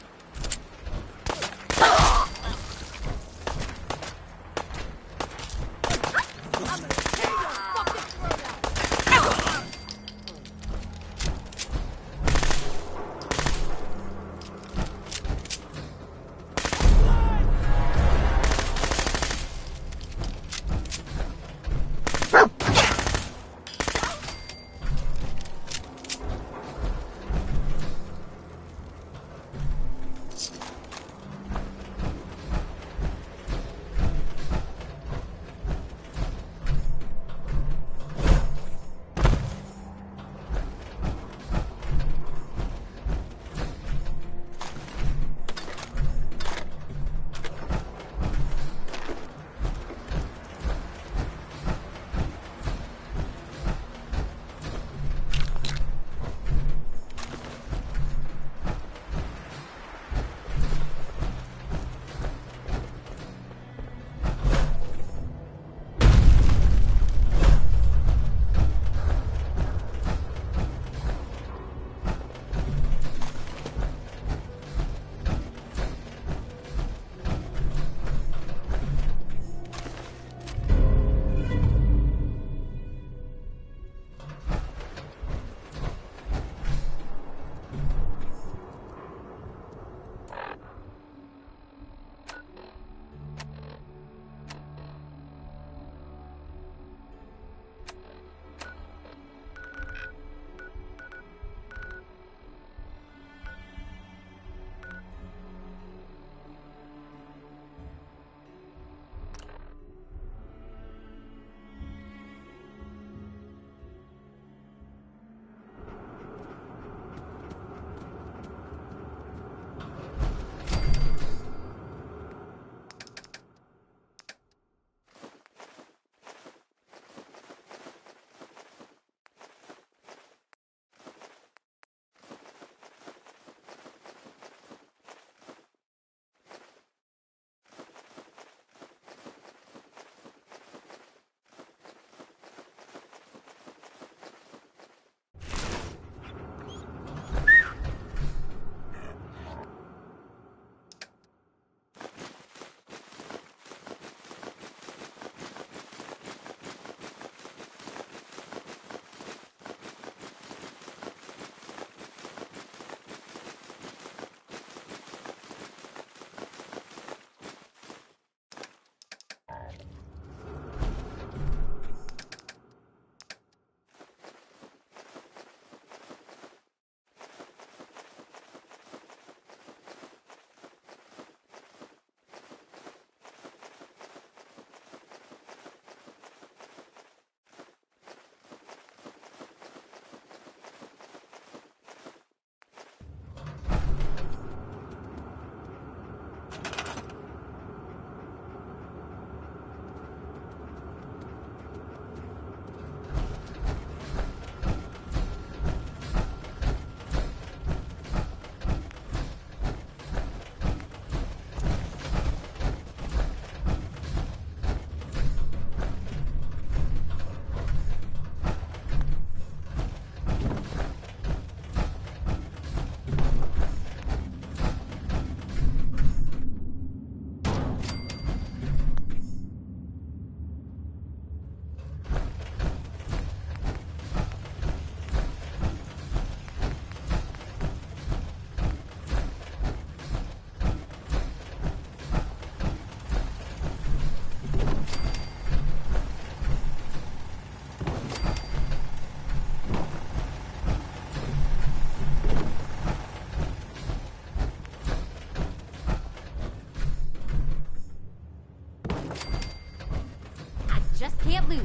Just can't lose.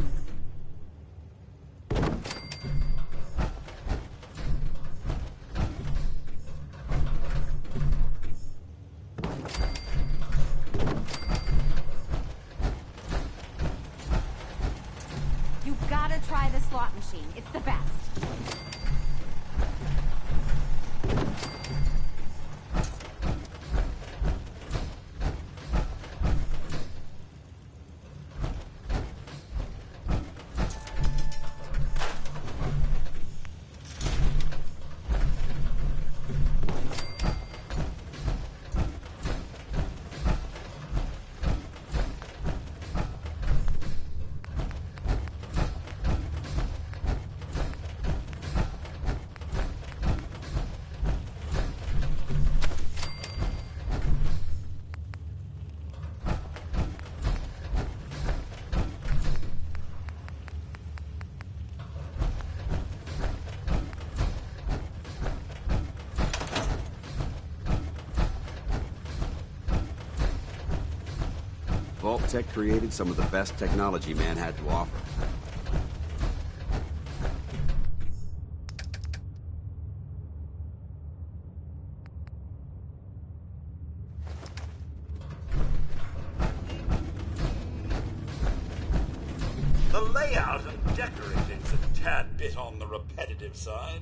You gotta try the slot machine. It's the best. Vault-Tec created some of the best technology man had to offer. The layout and decorating's a tad bit on the repetitive side.